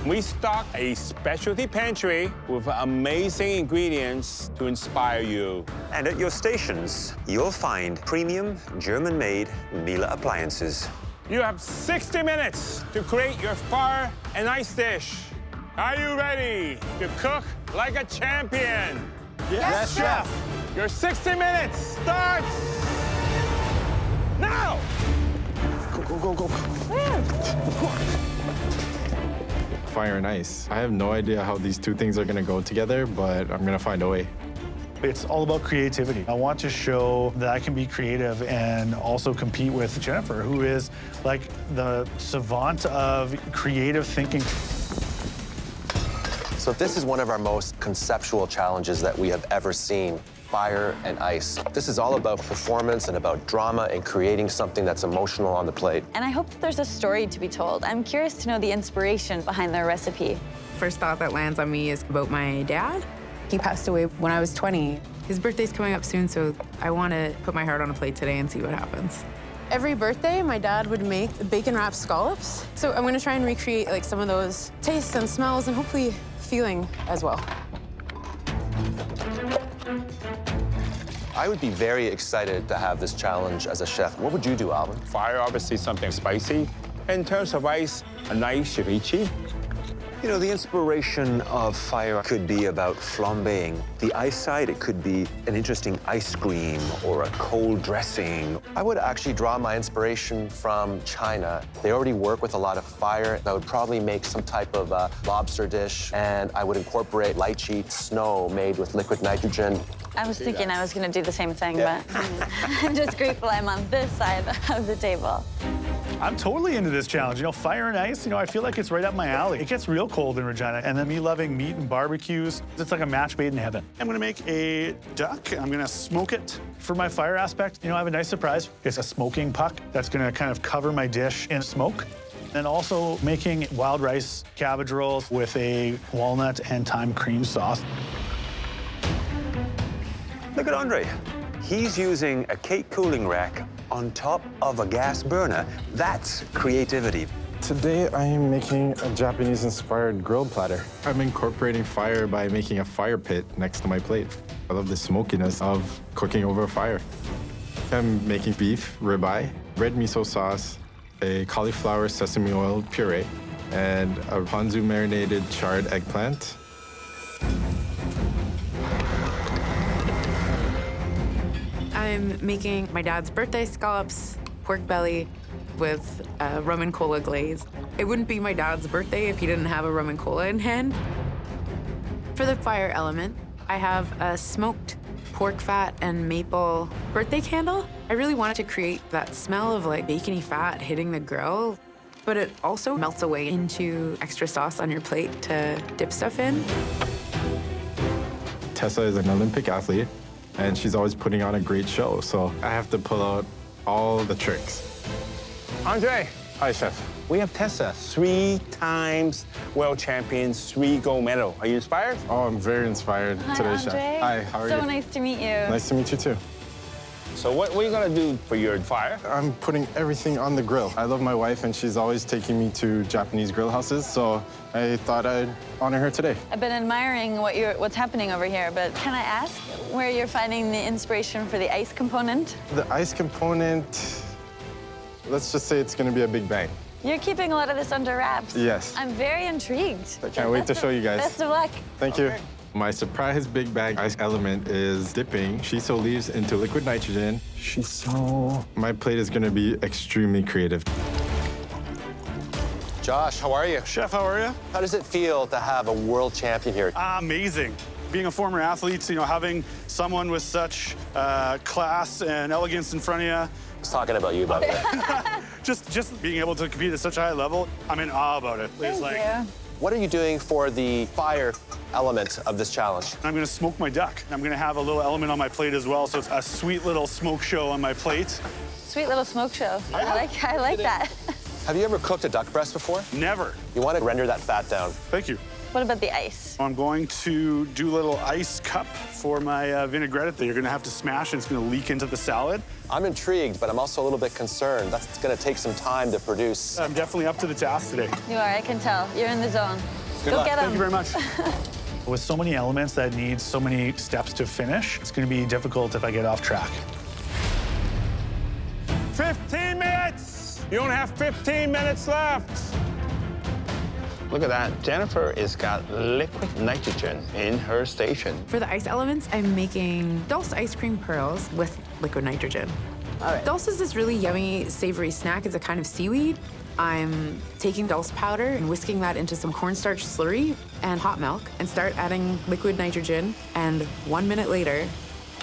We stock a specialty pantry with amazing ingredients to inspire you. And at your stations, you'll find premium German-made Miele appliances. You have 60 minutes to create your fire and ice dish. Are you ready to cook like a champion? Yes, Chef. Your 60 minutes starts now! Go. Fire and ice. I have no idea how these 2 things are going to go together, but I'm going to find a way. It's all about creativity. I want to show that I can be creative and also compete with Jennifer, who is like the savant of creative thinking. So this is one of our most conceptual challenges that we have ever seen, fire and ice. This is all about performance and about drama and creating something that's emotional on the plate. And I hope that there's a story to be told. I'm curious to know the inspiration behind their recipe. First thought that lands on me is about my dad. He passed away when I was 20. His birthday's coming up soon, so I want to put my heart on a plate today and see what happens. Every birthday, my dad would make bacon-wrapped scallops. So I'm going to try and recreate like some of those tastes and smells and hopefully feeling as well. I would be very excited to have this challenge as a chef. What would you do, Alvin? Fire, obviously something spicy. In terms of ice, a nice ceviche. You know, the inspiration of fire could be about flambeing. The ice side, it could be an interesting ice cream or a cold dressing. I would actually draw my inspiration from China. They already work with a lot of fire. I would probably make some type of lobster dish, and I would incorporate lychee snow made with liquid nitrogen. I was thinking I was going to do the same thing, but I'm just grateful I'm on this side of the table. I'm totally into this challenge. You know, fire and ice, I feel like it's right up my alley. It gets real cold in Regina, and then me loving meat and barbecues, it's like a match made in heaven. I'm gonna make a duck. I'm gonna smoke it for my fire aspect. I have a nice surprise. It's a smoking puck that's gonna kind of cover my dish in smoke. And also making wild rice cabbage rolls with a walnut and thyme cream sauce. Look at Andre. He's using a cake cooling rack on top of a gas burner. That's creativity. Today, I am making a Japanese-inspired grilled platter. I'm incorporating fire by making a fire pit next to my plate. I love the smokiness of cooking over a fire. I'm making beef ribeye, red miso sauce, a cauliflower sesame oil puree, and a ponzu marinated charred eggplant. I'm making my dad's birthday scallops, pork belly with rum and cola glaze. It wouldn't be my dad's birthday if he didn't have a rum and cola in hand. For the fire element, I have a smoked pork fat and maple birthday candle. I really wanted to create that smell of like bacony fat hitting the grill, but it also melts away into extra sauce on your plate to dip stuff in. Tessa is an Olympic athlete, and she's always putting on a great show, so I have to pull out all the tricks. Andre. Hi, Chef. We have Tessa, 3 times world champion, 3 gold medal. Are you inspired? Oh, I'm very inspired today, Chef. Hi, how are you? So nice to meet you. Nice to meet you, too. So what are you gonna do for your fire? I'm putting everything on the grill. I love my wife, and she's always taking me to Japanese grill houses, so I thought I'd honor her today. I've been admiring what's happening over here, but can I ask where you're finding the inspiration for the ice component? The ice component, let's just say it's gonna be a big bang. You're keeping a lot of this under wraps. Yes. I'm very intrigued. I can't wait to show you guys. Best of luck. Thank you. My surprise big bang ice element is dipping shiso leaves into liquid nitrogen. Shiso. My plate is gonna be extremely creative. Josh, how are you? Chef, how are you? How does it feel to have a world champion here? Amazing. Being a former athlete, having someone with such class and elegance in front of you. I was talking about you, by the way. Just being able to compete at such a high level, I'm in awe about it. Thank you. What are you doing for the fire element of this challenge? I'm gonna smoke my duck. I'm gonna have a little element on my plate as well, so it's a sweet little smoke show on my plate. Sweet little smoke show. I like that. Have you ever cooked a duck breast before? Never. You want to render that fat down. Thank you. What about the ice? I'm going to do a little ice cup for my vinaigrette that you're gonna have to smash, and it's gonna leak into the salad. I'm intrigued, but I'm also a little bit concerned. That's gonna take some time to produce. I'm definitely up to the task today. You are, I can tell. You're in the zone. Good Go luck. get them. Thank you very much. With so many elements that need so many steps to finish, it's gonna be difficult if I get off track. 15 minutes! You only have 15 minutes left. Look at that. Jennifer has got liquid nitrogen in her station. For the ice elements, I'm making Dulce ice cream pearls with liquid nitrogen. All right. Dulce is this really yummy, savory snack. It's a kind of seaweed. I'm taking dulse powder and whisking that into some cornstarch slurry and hot milk and start adding liquid nitrogen. And 1 minute later,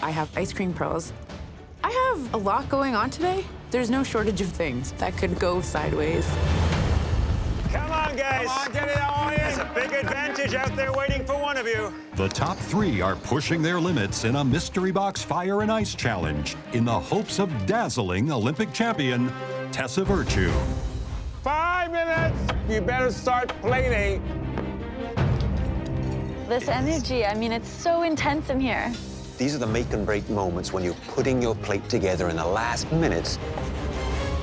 I have ice cream pearls. I have a lot going on today. There's no shortage of things that could go sideways. Come on, guys. Come on, get it all in. There's a big advantage out there waiting for one of you. The top 3 are pushing their limits in a mystery box fire and ice challenge in the hopes of dazzling Olympic champion Tessa Virtue. 5 minutes. You better start plating. This energy, I mean, it's so intense in here. These are the make and break moments when you're putting your plate together in the last minutes.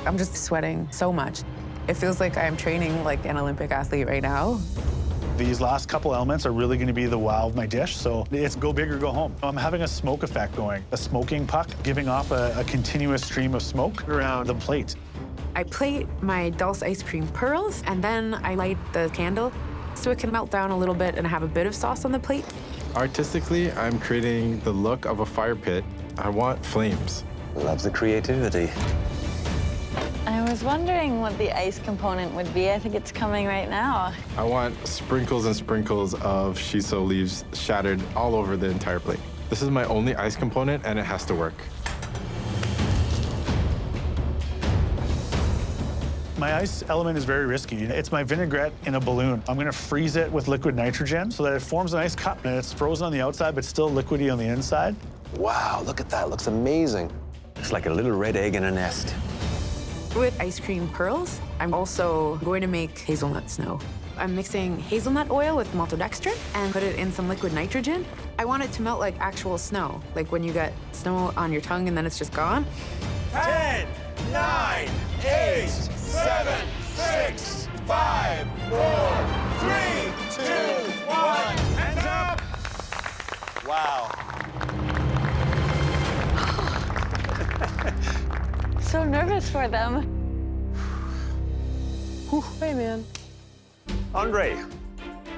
I'm just sweating so much. It feels like I'm training like an Olympic athlete right now. These last couple elements are really gonna be the wow of my dish, so it's go big or go home. I'm having a smoke effect going, a smoking puck giving off a continuous stream of smoke around the plate. I plate my Dulce ice cream pearls, and then I light the candle so it can melt down a little bit and have a bit of sauce on the plate. Artistically, I'm creating the look of a fire pit. I want flames. Love the creativity. I was wondering what the ice component would be. I think it's coming right now. I want sprinkles and sprinkles of shiso leaves shattered all over the entire plate. This is my only ice component, and it has to work. My ice element is very risky. It's my vinaigrette in a balloon. I'm gonna freeze it with liquid nitrogen so that it forms an ice cup, and it's frozen on the outside, but still liquidy on the inside. Wow, look at that, looks amazing. It's like a little red egg in a nest. With ice cream pearls, I'm also going to make hazelnut snow. I'm mixing hazelnut oil with maltodextrin and put it in some liquid nitrogen. I want it to melt like actual snow, like when you get snow on your tongue and then it's just gone. 10, 9, 8, 7, 6, 5, 4, 3, 2, 1. Hands up! Wow. So nervous for them. Hey, man. Andre,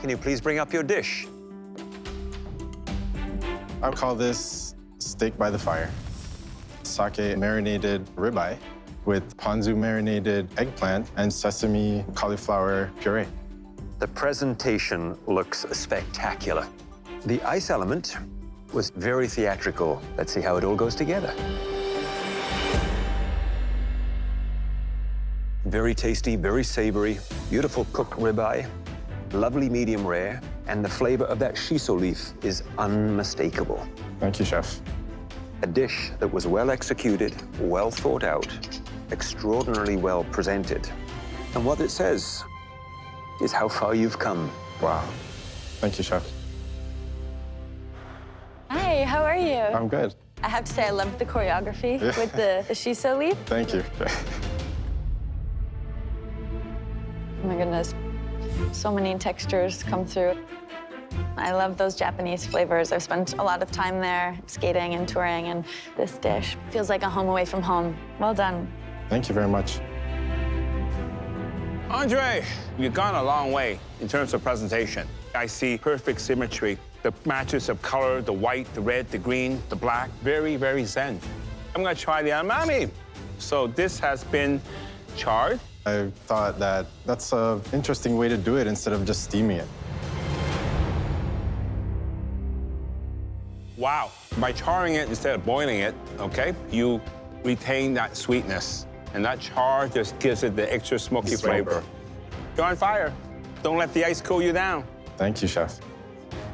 can you please bring up your dish? I call this steak by the fire. Sake marinated ribeye with ponzu marinated eggplant and sesame cauliflower puree. The presentation looks spectacular. The ice element was very theatrical. Let's see how it all goes together. Very tasty, very savory, beautiful cooked ribeye, lovely medium rare, and the flavor of that shiso leaf is unmistakable. Thank you, chef. A dish that was well executed, well thought out, extraordinarily well presented. And what it says is how far you've come. Wow. Thank you, chef. Hi, how are you? I'm good. I have to say I loved the choreography with the shiso leaf. Thank you. Oh my goodness, so many textures come through. I love those Japanese flavors. I've spent a lot of time there skating and touring, and this dish feels like a home away from home. Well done. Thank you very much. Andre, you've gone a long way in terms of presentation. I see perfect symmetry. The matches of color, the white, the red, the green, the black, very, very zen. I'm gonna try the amami. So this has been charred. I thought that that's an interesting way to do it instead of just steaming it. Wow. By charring it instead of boiling it, okay, you retain that sweetness. And that char just gives it the extra smoky flavor. You're on fire. Don't let the ice cool you down. Thank you, chef.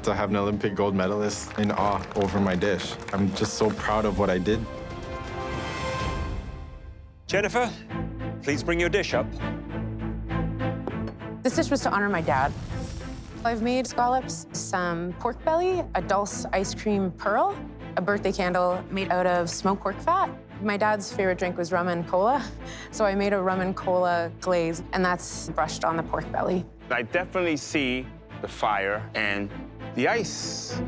To have an Olympic gold medalist in awe over my dish. I'm just so proud of what I did. Jennifer, please bring your dish up. This dish was to honor my dad. I've made scallops, some pork belly, a dulce ice cream pearl, a birthday candle made out of smoked pork fat. My dad's favorite drink was rum and cola, so I made a rum and cola glaze, and that's brushed on the pork belly. I definitely see the fire and the ice.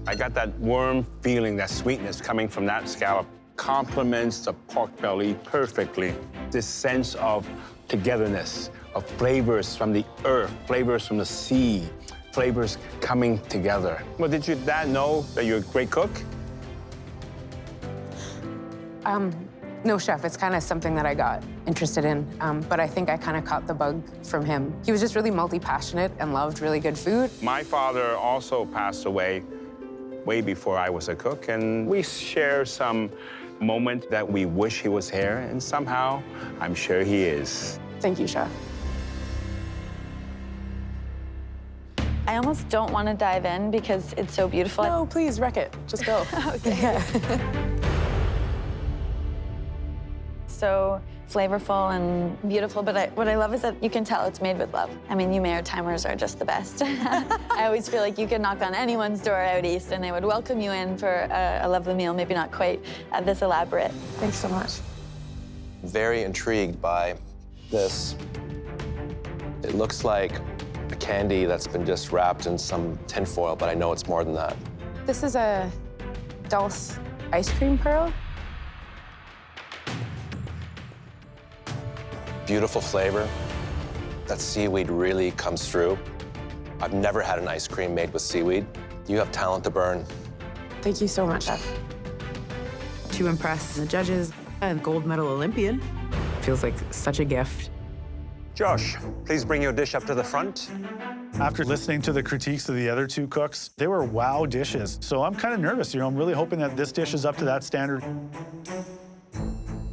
I got that warm feeling, that sweetness coming from that scallop. Complements the pork belly perfectly. This sense of togetherness, of flavors from the earth, flavors from the sea, flavors coming together. Well, did your dad know that you're a great cook? No, chef, it's kind of something that I got interested in, but I think I kind of caught the bug from him. He was just really multi-passionate and loved really good food. My father also passed away way before I was a cook, and we share some moment that we wish he was here, and somehow I'm sure he is. Thank you, chef. I almost don't want to dive in because it's so beautiful. No, please, wreck it. Just go. Okay. Yeah. So flavorful and beautiful, but what I love is that you can tell it's made with love. I mean, you Mayor timers are just the best. I always feel like you could knock on anyone's door out east and they would welcome you in for a lovely meal, maybe not quite this elaborate. Thanks so much. Very intrigued by this. It looks like a candy that's been just wrapped in some tin foil, but I know it's more than that. This is a dulce ice cream pearl. Beautiful flavor. That seaweed really comes through. I've never had an ice cream made with seaweed. You have talent to burn. Thank you so much, chef. To impress the judges, a gold medal Olympian feels like such a gift. Josh, please bring your dish up to the front. After listening to the critiques of the other two cooks, they were wow dishes. So I'm kind of nervous, I'm really hoping that this dish is up to that standard.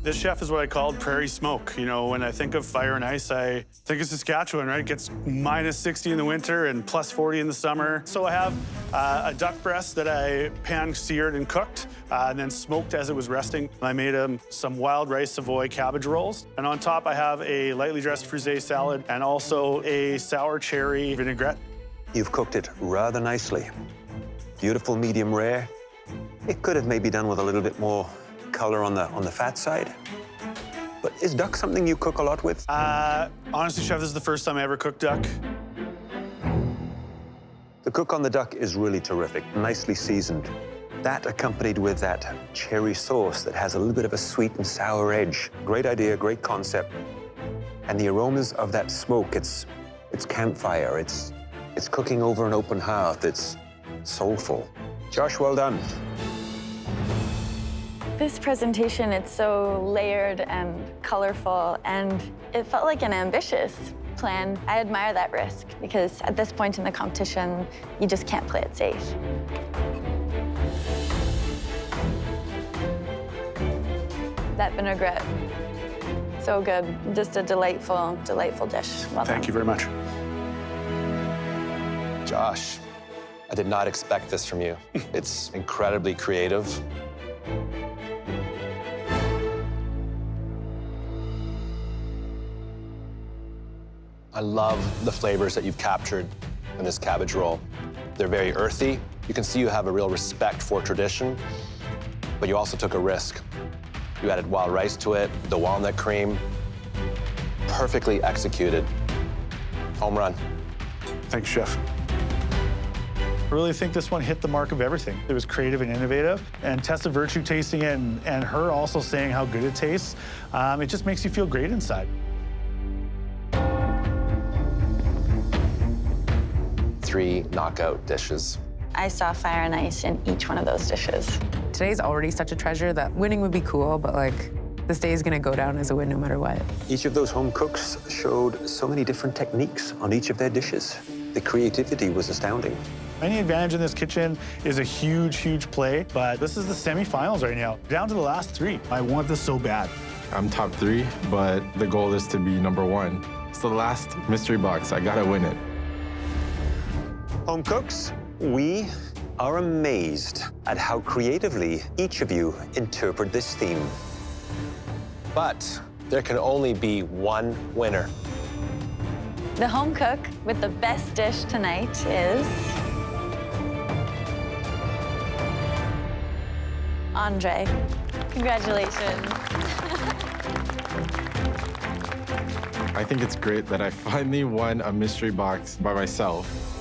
This chef is what I called prairie smoke. When I think of fire and ice, I think of Saskatchewan, right? It gets minus 60 in the winter and plus 40 in the summer. So I have a duck breast that I pan-seared and cooked, and then smoked as it was resting. I made some wild rice Savoy cabbage rolls. And on top, I have a lightly dressed frisee salad and also a sour cherry vinaigrette. You've cooked it rather nicely. Beautiful medium rare. It could have maybe done with a little bit more color on the fat side. But is duck something you cook a lot with? Honestly, chef, this is the first time I ever cooked duck. The cook on the duck is really terrific, nicely seasoned. That accompanied with that cherry sauce that has a little bit of a sweet and sour edge. Great idea, great concept. And the aromas of that smoke, it's campfire, it's cooking over an open hearth, it's soulful. Josh, well done. This presentation, it's so layered and colorful, and it felt like an ambitious plan. I admire that risk, because at this point in the competition, you just can't play it safe. That vinaigrette, so good. Just a delightful, delightful dish. Well done. Thank you very much. Josh, I did not expect this from you. It's incredibly creative. I love the flavors that you've captured in this cabbage roll. They're very earthy. You can see you have a real respect for tradition, but you also took a risk. You added wild rice to it, the walnut cream. Perfectly executed. Home run. Thanks, chef. I really think this one hit the mark of everything. It was creative and innovative, and Tessa Virtue tasting it and her also saying how good it tastes, it just makes you feel great inside. 3 knockout dishes. I saw fire and ice in each one of those dishes. Today's already such a treasure that winning would be cool, but this day is gonna go down as a win no matter what. Each of those home cooks showed so many different techniques on each of their dishes. The creativity was astounding. Any advantage in this kitchen is a huge, huge play, but this is the semifinals right now, down to the last 3. I want this so bad. I'm top 3, but the goal is to be number 1. It's the last mystery box. I gotta win it. Home cooks, we are amazed at how creatively each of you interpret this theme. But there can only be one winner. The home cook with the best dish tonight is Andre. Congratulations. I think it's great that I finally won a mystery box by myself.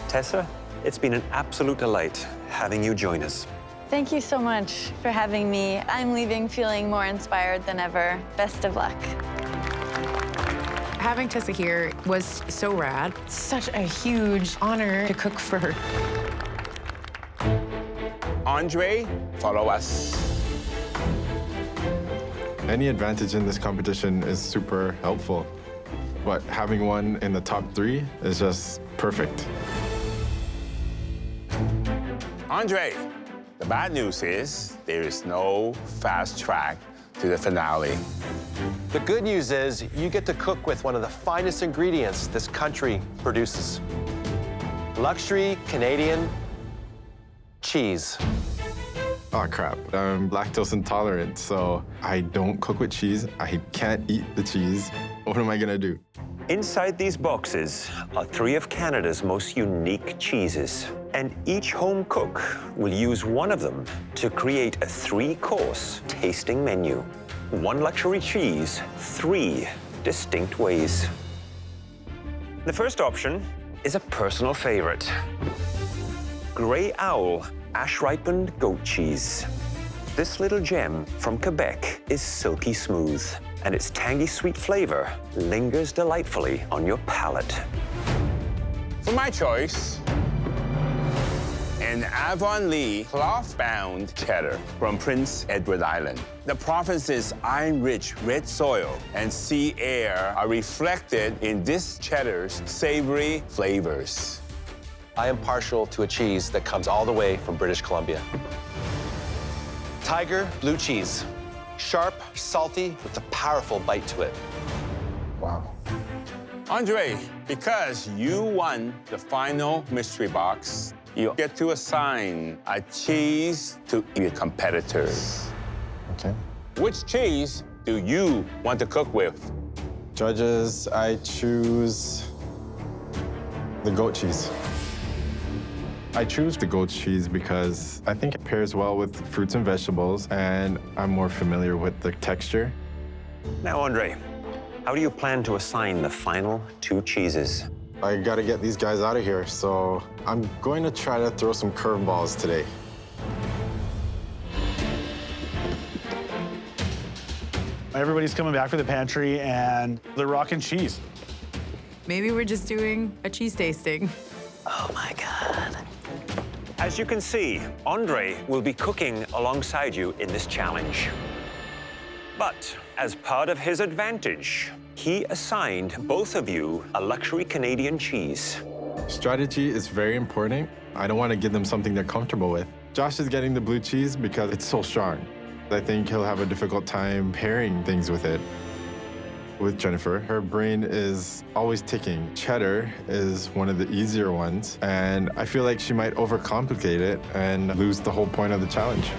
Tessa, it's been an absolute delight having you join us. Thank you so much for having me. I'm leaving feeling more inspired than ever. Best of luck. Having Tessa here was so rad. Such a huge honor to cook for her. Andre, follow us. Any advantage in this competition is super helpful, but having one in the top 3 is just perfect. Andre, the bad news is there is no fast track to the finale. The good news is you get to cook with one of the finest ingredients this country produces. Luxury Canadian cheese. Oh, crap. I'm lactose intolerant, so I don't cook with cheese. I can't eat the cheese. What am I gonna do? Inside these boxes are 3 of Canada's most unique cheeses, and each home cook will use one of them to create a 3-course tasting menu. 1 luxury cheese, 3 distinct ways. The first option is a personal favorite. Grey Owl ash-ripened goat cheese. This little gem from Quebec is silky smooth, and its tangy sweet flavor lingers delightfully on your palate. For my choice, and Avonlea cloth-bound cheddar from Prince Edward Island. The province's iron-rich red soil and sea air are reflected in this cheddar's savory flavors. I am partial to a cheese that comes all the way from British Columbia. Tiger blue cheese. Sharp, salty, with a powerful bite to it. Wow. Andre, because you won the final mystery box, you get to assign a cheese to your competitors. Okay. Which cheese do you want to cook with? Judges, I choose the goat cheese. I choose the goat cheese because I think it pairs well with fruits and vegetables, and I'm more familiar with the texture. Now, Andre, how do you plan to assign the final 2 cheeses? I gotta get these guys out of here, so I'm going to try to throw some curveballs today. Everybody's coming back to the pantry, and they're rocking cheese. Maybe we're just doing a cheese tasting. Oh, my God. As you can see, Andre will be cooking alongside you in this challenge. But as part of his advantage, he assigned both of you a luxury Canadian cheese. Strategy is very important. I don't want to give them something they're comfortable with. Josh is getting the blue cheese because it's so strong. I think he'll have a difficult time pairing things with it. With Jennifer, her brain is always ticking. Cheddar is one of the easier ones, and I feel like she might overcomplicate it and lose the whole point of the challenge.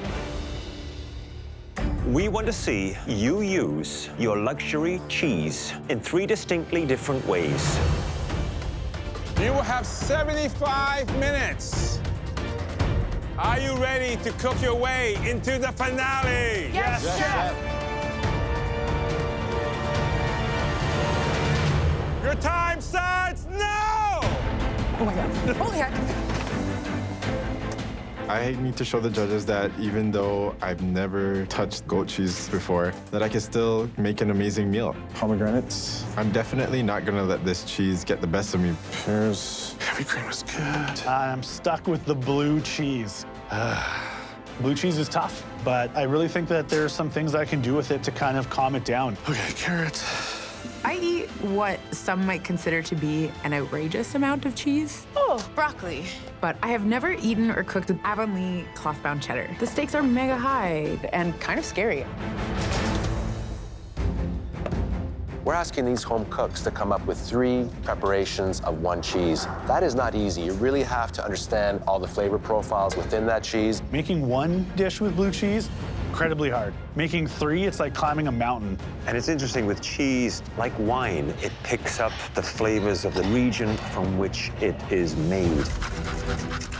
We want to see you use your luxury cheese in 3 distinctly different ways. You will have 75 minutes. Are you ready to cook your way into the finale? Yes, Chef. Your time starts now! Oh my God. Holy heck. I need to show the judges that even though I've never touched goat cheese before, that I can still make an amazing meal. Pomegranates. I'm definitely not gonna let this cheese get the best of me. Pears. Heavy cream is good. I'm stuck with the blue cheese. Blue cheese is tough, but I really think that there's some things I can do with it to kind of calm it down. Okay, carrot. I eat what some might consider to be an outrageous amount of cheese. Oh, broccoli. But I have never eaten or cooked with Avonlea cloth-bound cheddar. The stakes are mega high and kind of scary. We're asking these home cooks to come up with 3 preparations of 1 cheese. That is not easy. You really have to understand all the flavor profiles within that cheese. Making 1 dish with blue cheese, incredibly hard. Making 3, it's like climbing a mountain. And it's interesting with cheese, like wine, it picks up the flavors of the region from which it is made.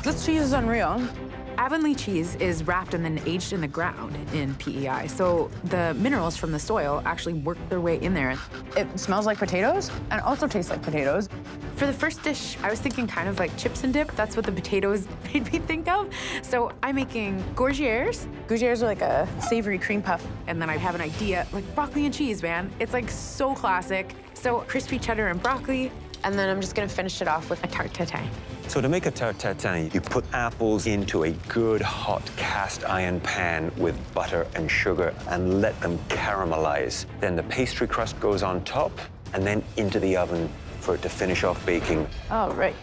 This cheese is unreal. Avonlea cheese is wrapped and then aged in the ground in PEI, so the minerals from the soil actually work their way in there. It smells like potatoes and also tastes like potatoes. For the first dish, I was thinking kind of like chips and dip. That's what the potatoes made me think of. So I'm making gourgères. Gourgères are like a savory cream puff. And then I have an idea, like broccoli and cheese, man. It's like so classic. So crispy cheddar and broccoli. And then I'm just gonna finish it off with a tarte tatin. So to make a tarte tatin, you put apples into a good hot cast iron pan with butter and sugar and let them caramelize. Then the pastry crust goes on top and then into the oven for it to finish off baking. Oh, right.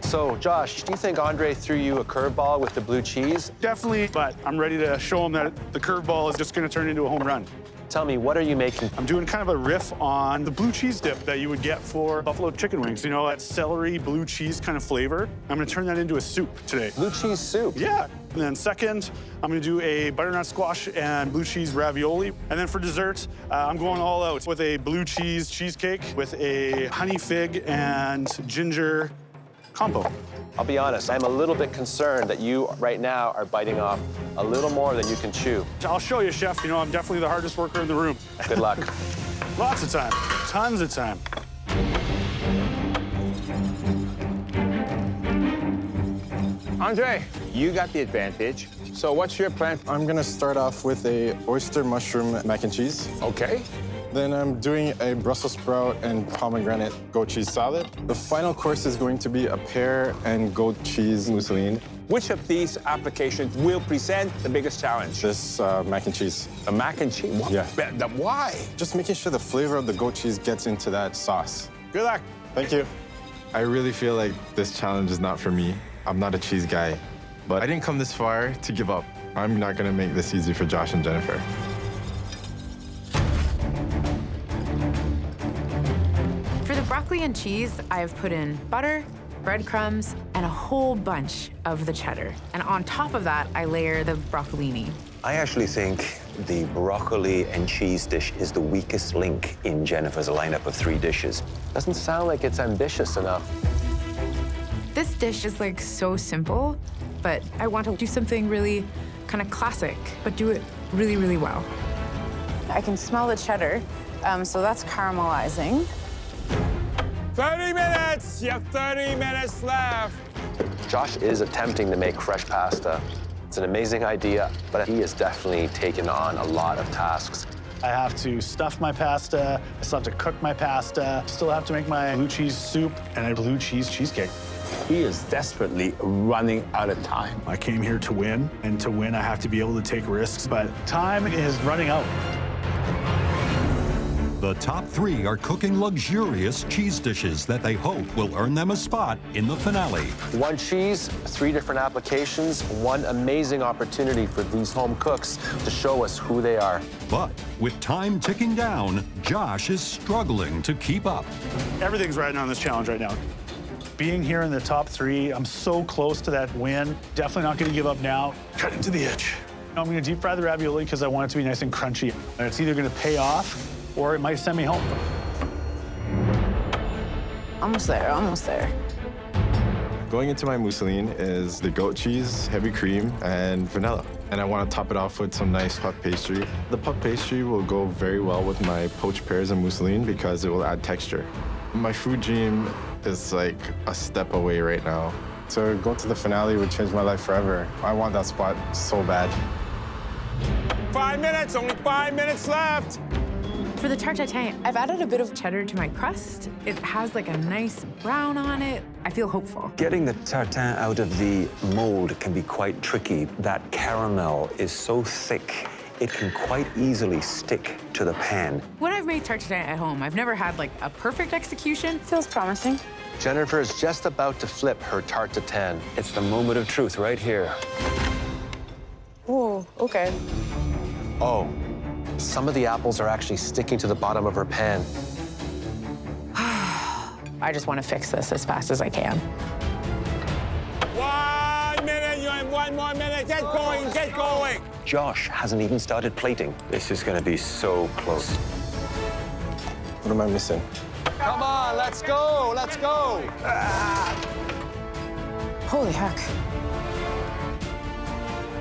So, Josh, do you think Andre threw you a curveball with the blue cheese? Definitely, but I'm ready to show him that the curveball is just gonna turn into a home run. Tell me, what are you making? I'm doing kind of a riff on the blue cheese dip that you would get for buffalo chicken wings. You know, that celery blue cheese kind of flavor. I'm gonna turn that into a soup today. Blue cheese soup? Yeah. And then second, I'm gonna do a butternut squash and blue cheese ravioli. And then for dessert, I'm going all out with a blue cheese cheesecake with a honey fig and ginger combo. I'll be honest, I'm a little bit concerned that you right now are biting off a little more than you can chew. I'll show you, Chef. You know, I'm definitely the hardest worker in the room. Good luck. Lots of time, tons of time. Andre, you got the advantage. So what's your plan? I'm gonna start off with a oyster mushroom mac and cheese. Okay. Then I'm doing a Brussels sprout and pomegranate goat cheese salad. The final course is going to be a pear and goat cheese mousseline. Which of these applications will present the biggest challenge? This mac and cheese. The mac and cheese? Yeah. Why? Just making sure the flavor of the goat cheese gets into that sauce. Good luck. Thank you. I really feel like this challenge is not for me. I'm not a cheese guy, but I didn't come this far to give up. I'm not gonna make this easy for Josh and Jennifer. For the broccoli and cheese, I've put in butter, breadcrumbs, and a whole bunch of the cheddar. And on top of that, I layer the broccolini. I actually think the broccoli and cheese dish is the weakest link in Jennifer's lineup of 3 dishes. Doesn't sound like it's ambitious enough. This dish is like so simple, but I want to do something really kind of classic, but do it really, really well. I can smell the cheddar, so that's caramelizing. 30 minutes! You have 30 minutes left. Josh is attempting to make fresh pasta. It's an amazing idea, but he has definitely taken on a lot of tasks. I have to stuff my pasta, I still have to cook my pasta, still have to make my blue cheese soup and a blue cheese cheesecake. He is desperately running out of time. I came here to win, and to win I have to be able to take risks, but time is running out. The top 3 are cooking luxurious cheese dishes that they hope will earn them a spot in the finale. 1 cheese, 3 different applications, 1 amazing opportunity for these home cooks to show us who they are. But with time ticking down, Josh is struggling to keep up. Everything's riding on this challenge right now. Being here in the top 3, I'm so close to that win. Definitely not gonna give up now. Cut into the itch. I'm gonna deep fry the ravioli because I want it to be nice and crunchy. And it's either gonna pay off or it might send me home. Almost there, almost there. Going into my mousseline is the goat cheese, heavy cream, and vanilla. And I want to top it off with some nice puff pastry. The puff pastry will go very well with my poached pears and mousseline because it will add texture. My food dream is like a step away right now. To go to the finale would change my life forever. I want that spot so bad. 5 minutes, only 5 minutes left. For the tarte tatin, I've added a bit of cheddar to my crust. It has like a nice brown on it. I feel hopeful. Getting the tartine out of the mold can be quite tricky. That caramel is so thick, it can quite easily stick to the pan. When I've made tarte tatin at home, I've never had like a perfect execution. Feels promising. Jennifer is just about to flip her tarte tatin. It's the moment of truth right here. Ooh, okay. Oh, some of the apples are actually sticking to the bottom of her pan. I just want to fix this as fast as I can. 1 minute, you have 1 more minute. Get going, get going. Josh hasn't even started plating. This is going to be so close. What am I missing? Come on, let's go, let's go. Holy heck.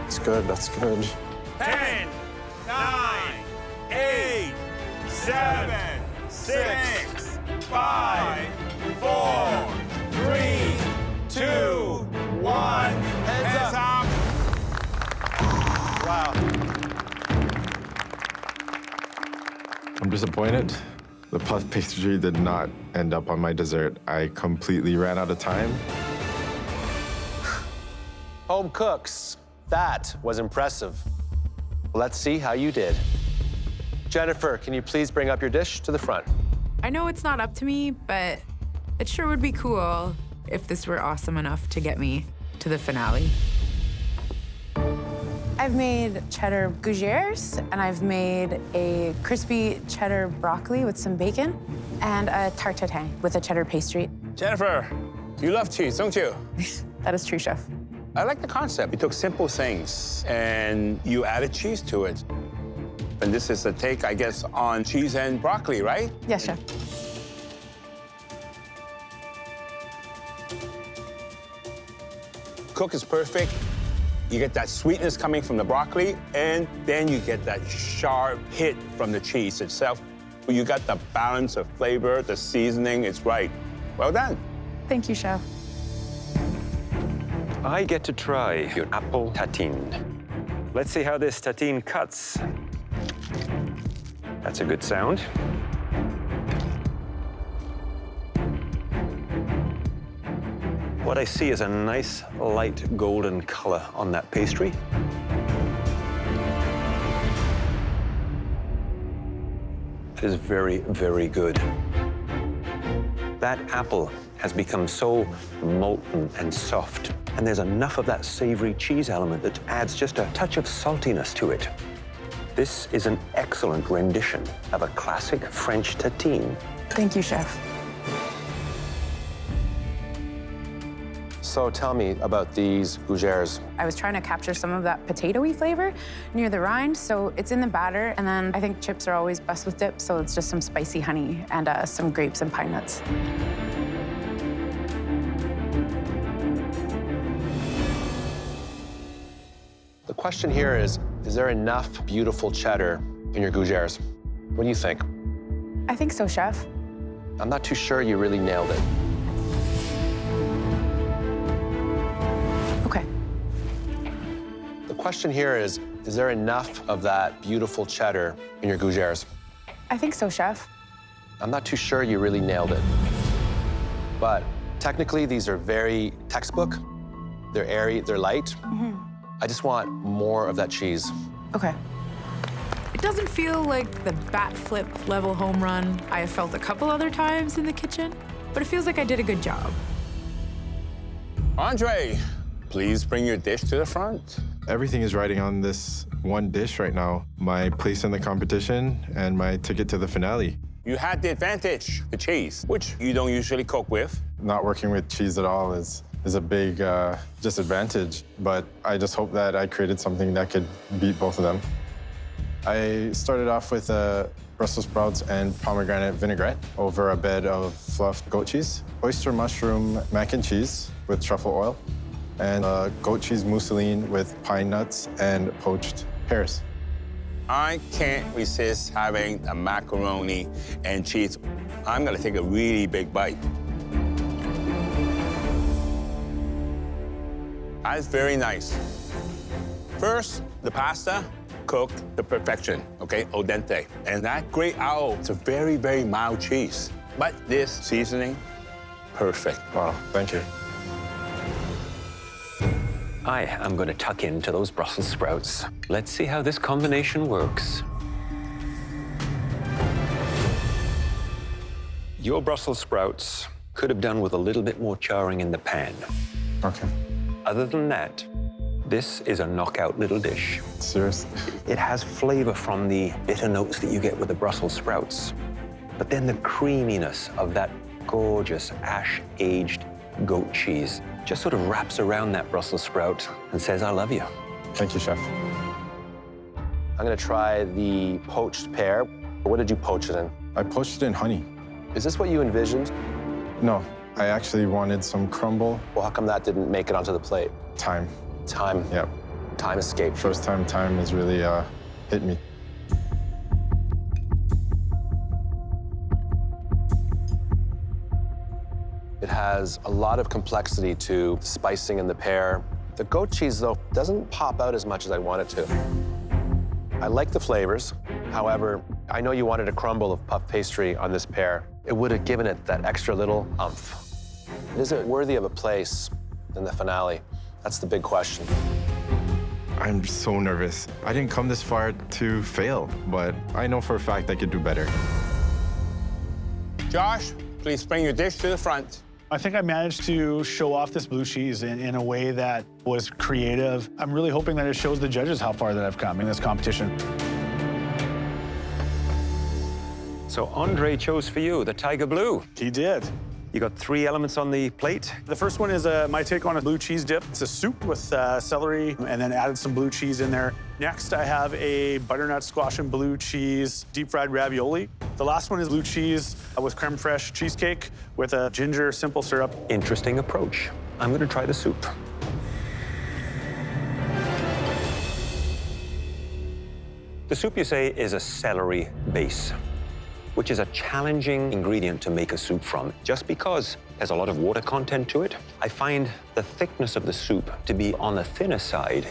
That's good, that's good. 10, 9, 8, 7, 6, 5, 4, 3, 2, 1. Heads up. Wow. I'm disappointed. The puff pastry did not end up on my dessert. I completely ran out of time. Home cooks, that was impressive. Let's see how you did. Jennifer, can you please bring up your dish to the front? I know it's not up to me, but it sure would be cool if this were awesome enough to get me to the finale. I've made cheddar gougères, and I've made a crispy cheddar broccoli with some bacon, and a tarte tatin with a cheddar pastry. Jennifer, you love cheese, don't you? That is true, chef. I like the concept. You took simple things and you added cheese to it. And this is a take, I guess, on cheese and broccoli, right? Yes, chef. Cook is perfect. You get that sweetness coming from the broccoli, and then you get that sharp hit from the cheese itself. You got the balance of flavor, the seasoning, it's right. Well done. Thank you, chef. I get to try your apple tatine. Let's see how this tatine cuts. That's a good sound. What I see is a nice light golden color on that pastry. It is very, very good. That apple has become so molten and soft, and there's enough of that savory cheese element that adds just a touch of saltiness to it. This is an excellent rendition of a classic French tartine. Thank you, Chef. So tell me about these gougères. I was trying to capture some of that potato-y flavor near the rind, so it's in the batter, and then I think chips are always best with dip, so it's just some spicy honey and some grapes and pine nuts. The question here is there enough beautiful cheddar in your gougères? What do you think? I think so, Chef. I'm not too sure you really nailed it. Okay. The question here is there enough of that beautiful cheddar in your gougères? I think so, Chef. I'm not too sure you really nailed it. But technically, these are very textbook. They're airy, they're light. I just want more of that cheese. Okay. It doesn't feel like the bat flip level home run I have felt a couple other times in the kitchen, but it feels like I did a good job. Andre, please bring your dish to the front. Everything is riding on this one dish right now. My place in the competition and my ticket to the finale. You had the advantage, the cheese, which you don't usually cook with. Not working with cheese at all is a big disadvantage, but I just hope that I created something that could beat both of them. I started off with Brussels sprouts and pomegranate vinaigrette over a bed of fluffed goat cheese, oyster mushroom mac and cheese with truffle oil, and goat cheese mousseline with pine nuts and poached pears. I can't resist having a macaroni and cheese. I'm gonna take a really big bite. That's very nice. First, the pasta cooked to perfection, okay, al dente. And that gray owl, it's a very, very mild cheese. But this seasoning, perfect. Wow, thank you. I am going to tuck into those Brussels sprouts. Let's see how this combination works. Your Brussels sprouts could have done with a little bit more charring in the pan. Okay. Other than that, this is a knockout little dish. Seriously? It has flavor from the bitter notes that you get with the Brussels sprouts, but then the creaminess of that gorgeous ash-aged goat cheese just sort of wraps around that Brussels sprout and says, I love you. Thank you, Chef. I'm gonna try the poached pear. What did you poach it in? I poached it in honey. Is this what you envisioned? No, I actually wanted some crumble. Well, how come that didn't make it onto the plate? Time. Time. Yep. Time escaped. First time has really hit me. It has a lot of complexity to the spicing in the pear. The goat cheese, though, doesn't pop out as much as I want it to. I like the flavors. However, I know you wanted a crumble of puff pastry on this pear. It would have given it that extra little oomph. Is it worthy of a place in the finale? That's the big question. I'm so nervous. I didn't come this far to fail, but I know for a fact I could do better. Josh, please bring your dish to the front. I think I managed to show off this blue cheese in a way that was creative. I'm really hoping that it shows the judges how far that I've come in this competition. So Andre chose for you the tiger blue. He did. You got 3 elements on the plate. The first one is my take on a blue cheese dip. It's a soup with celery and then added some blue cheese in there. Next, I have a butternut squash and blue cheese deep fried ravioli. The last one is blue cheese with creme fraiche cheesecake with a ginger simple syrup. Interesting approach. I'm going to try the soup. The soup, you say, is a celery base, which is a challenging ingredient to make a soup from. Just because there's a lot of water content to it, I find the thickness of the soup to be on the thinner side.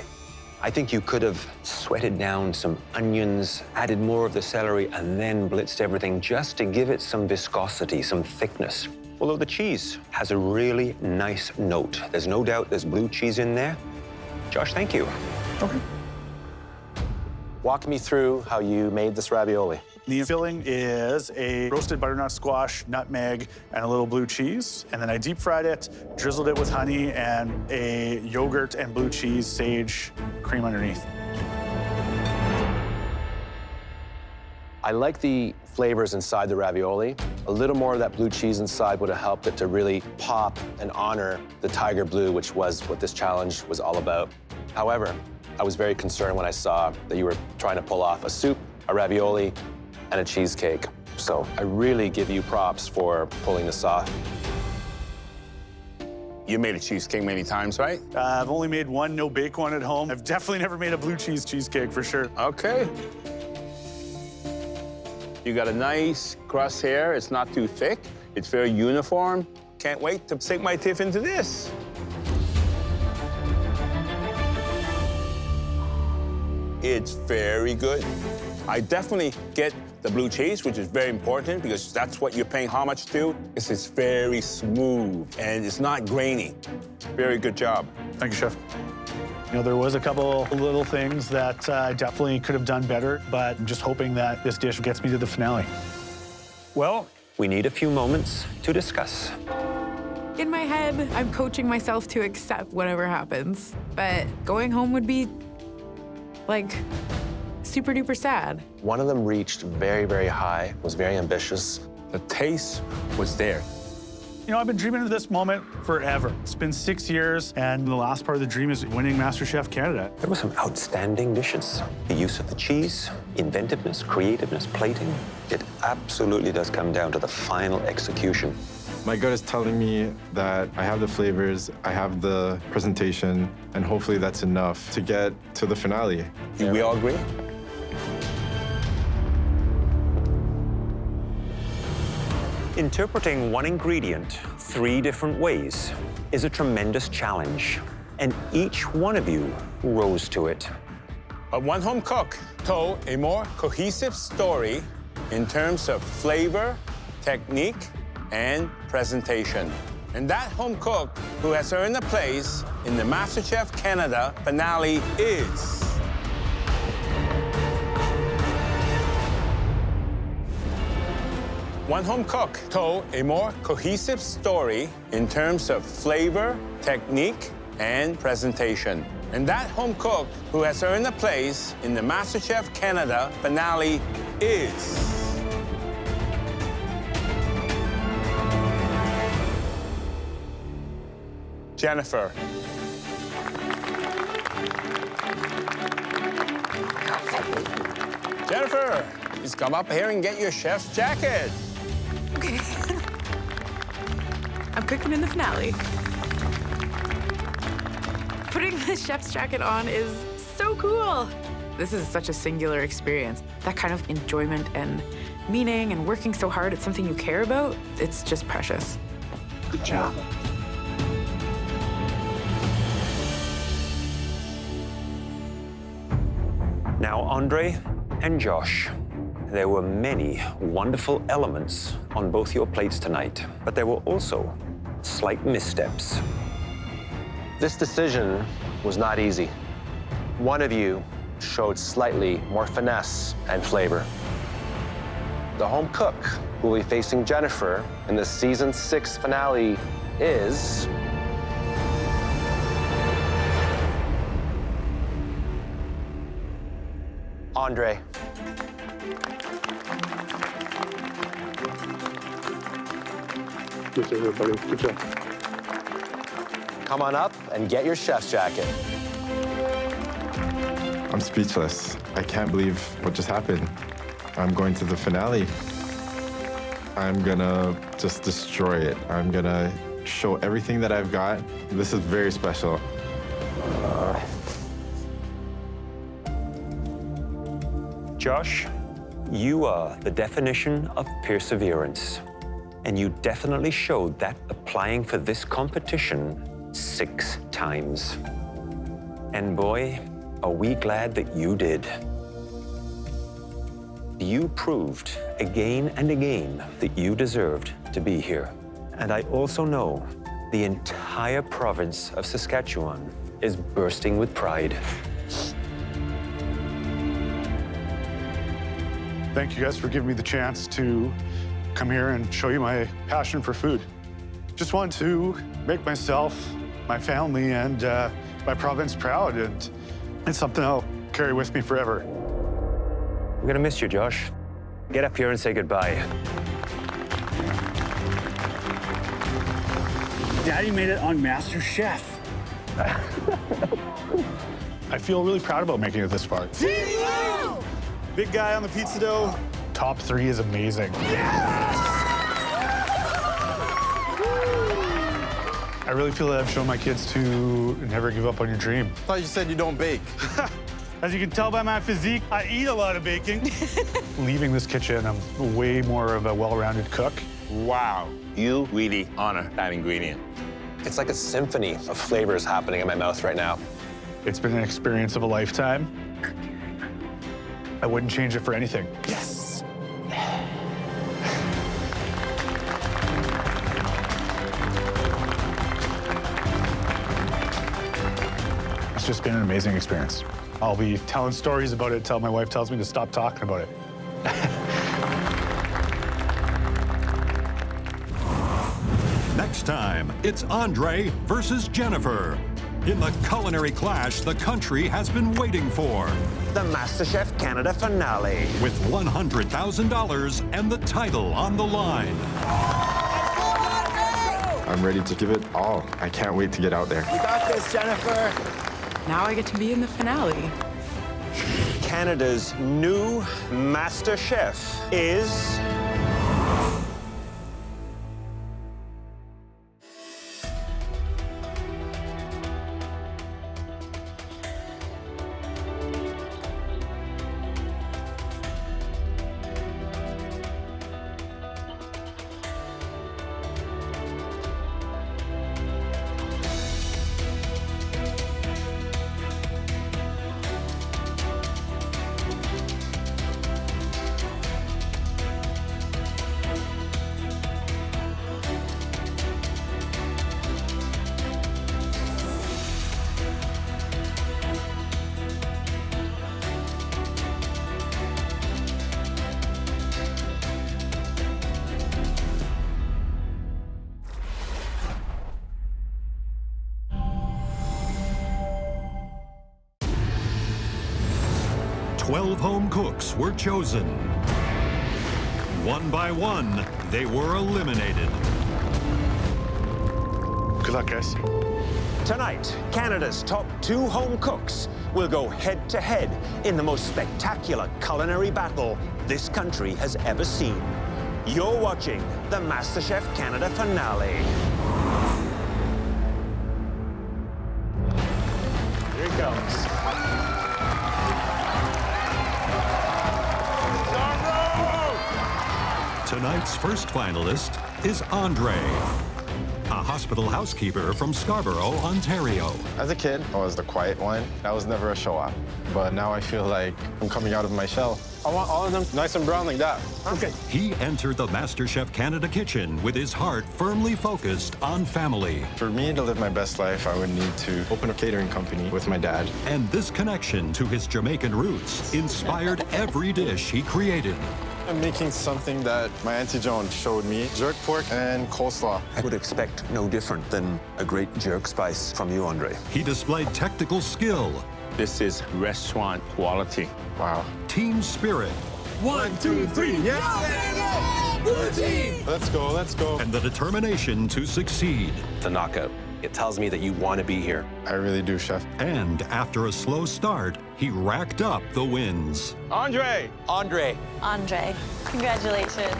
I think you could have sweated down some onions, added more of the celery, and then blitzed everything just to give it some viscosity, some thickness. Although the cheese has a really nice note. There's no doubt there's blue cheese in there. Josh, thank you. Okay. Walk me through how you made this ravioli. The filling is a roasted butternut squash, nutmeg, and a little blue cheese. And then I deep fried it, drizzled it with honey and a yogurt and blue cheese sage cream underneath. I like the flavors inside the ravioli. A little more of that blue cheese inside would have helped it to really pop and honor the tiger blue, which was what this challenge was all about. However, I was very concerned when I saw that you were trying to pull off a soup, a ravioli, and a cheesecake. So I really give you props for pulling this off. You made a cheesecake many times, right? I've only made one no-bake one at home. I've definitely never made a blue cheese cheesecake for sure. Okay. You got a nice crust here. It's not too thick. It's very uniform. Can't wait to sink my teeth into this. It's very good. I definitely get the blue cheese, which is very important because that's what you're paying homage to. It's very smooth and it's not grainy. Very good job. Thank you, Chef. You know, there was a couple little things that I definitely could have done better, but I'm just hoping that this dish gets me to the finale. Well, we need a few moments to discuss. In my head, I'm coaching myself to accept whatever happens, but going home would be, like, super duper sad. One of them reached very, very high, was very ambitious. The taste was there. You know, I've been dreaming of this moment forever. It's been 6 years, and the last part of the dream is winning MasterChef Canada. There were some outstanding dishes. The use of the cheese, inventiveness, creativeness, plating. It absolutely does come down to the final execution. My gut is telling me that I have the flavors, I have the presentation, and hopefully that's enough to get to the finale. Do we all agree? Interpreting one ingredient 3 different ways is a tremendous challenge, and each one of you rose to it. But one home cook told a more cohesive story in terms of flavor, technique, and presentation. And that home cook who has earned a place in the MasterChef Canada finale is... One home cook told a more cohesive story in terms of flavor, technique, and presentation. And that home cook who has earned a place in the MasterChef Canada finale is... Jennifer. Jennifer, please come up here and get your chef's jacket. Okay. I'm cooking in the finale. Putting the chef's jacket on is so cool. This is such a singular experience. That kind of enjoyment and meaning and working so hard at something you care about, it's just precious. Good job. Now, Andre and Josh, there were many wonderful elements on both your plates tonight, but there were also slight missteps. This decision was not easy. One of you showed slightly more finesse and flavor. The home cook who will be facing Jennifer in the season 6 finale is... Andre. Good job, everybody. Good job. Come on up and get your chef's jacket. I'm speechless. I can't believe what just happened. I'm going to the finale. I'm gonna just destroy it. I'm gonna show everything that I've got. This is very special. Josh, you are the definition of perseverance, and you definitely showed that applying for this competition 6 times. And boy, are we glad that you did. You proved again and again that you deserved to be here. And I also know the entire province of Saskatchewan is bursting with pride. Thank you guys for giving me the chance to come here and show you my passion for food. Just want to make myself, my family, and my province proud, and it's something I'll carry with me forever. We're gonna miss you, Josh. Get up here and say goodbye. Daddy made it on MasterChef. I feel really proud about making it this far. Big guy on the pizza dough. Top 3 is amazing. I really feel that I've shown my kids to never give up on your dream. Thought you said you don't bake. As you can tell by my physique, I eat a lot of baking. Leaving this kitchen, I'm way more of a well-rounded cook. Wow, you really honor that ingredient. It's like a symphony of flavors happening in my mouth right now. It's been an experience of a lifetime. I wouldn't change it for anything. Yes. It's just been an amazing experience. I'll be telling stories about it till my wife tells me to stop talking about it. Next time, it's Andre versus Jennifer. In the culinary clash the country has been waiting for. The MasterChef Canada finale. With $100,000 and the title on the line. I'm ready to give it all. I can't wait to get out there. You got this, Jennifer. Now I get to be in the finale. Canada's new Master Chef is... Home cooks were chosen. One by one, they were eliminated. Good luck, guys. Tonight, Canada's top 2 home cooks will go head-to-head in the most spectacular culinary battle this country has ever seen. You're watching the MasterChef Canada finale. Here it comes. Tonight's first finalist is Andre, a hospital housekeeper from Scarborough, Ontario. As a kid, I was the quiet one. I was never a show-off. But now I feel like I'm coming out of my shell. I want all of them nice and brown like that. Okay. He entered the MasterChef Canada kitchen with his heart firmly focused on family. For me to live my best life, I would need to open a catering company with my dad. And this connection to his Jamaican roots inspired every dish he created. I'm making something that my Auntie Joan showed me, jerk pork and coleslaw. I would expect no different than a great jerk spice from you, Andre. He displayed technical skill. This is restaurant quality. Wow. Team spirit. 1, 2, 3, yeah! Blue team! Let's go, let's go. And the determination to succeed. The knockout. It tells me that you want to be here. I really do, Chef. And after a slow start, he racked up the wins. Andre! Andre. Andre, congratulations.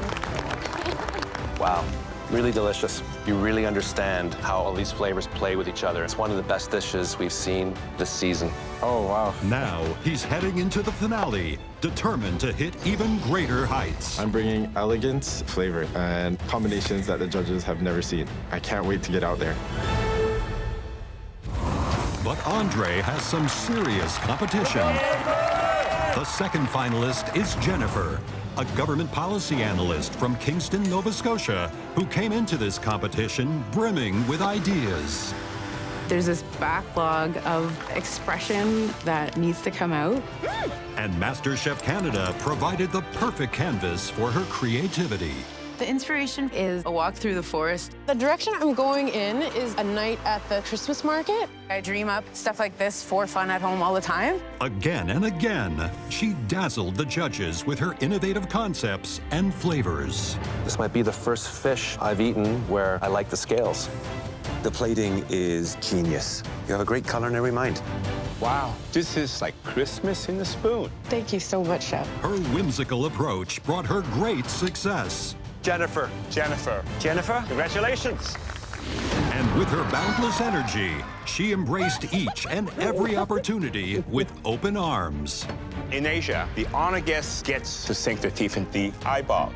Wow. Really delicious. You really understand how all these flavors play with each other. It's one of the best dishes we've seen this season. Oh, wow. Now he's heading into the finale, determined to hit even greater heights. I'm bringing elegance, flavor, and combinations that the judges have never seen. I can't wait to get out there. But Andre has some serious competition. The second finalist is Jennifer, a government policy analyst from Kingston, Nova Scotia, who came into this competition brimming with ideas. There's this backlog of expression that needs to come out. And MasterChef Canada provided the perfect canvas for her creativity. The inspiration is a walk through the forest. The direction I'm going in is a night at the Christmas market. I dream up stuff like this for fun at home all the time. Again and again, she dazzled the judges with her innovative concepts and flavors. This might be the first fish I've eaten where I like the scales. The plating is genius. You have a great culinary mind. Wow, this is like Christmas in a spoon. Thank you so much, Chef. Her whimsical approach brought her great success. Jennifer. Jennifer. Jennifer. Congratulations. And with her boundless energy, she embraced each and every opportunity with open arms. In Asia, the honor guest gets to sink their teeth in the eyeball.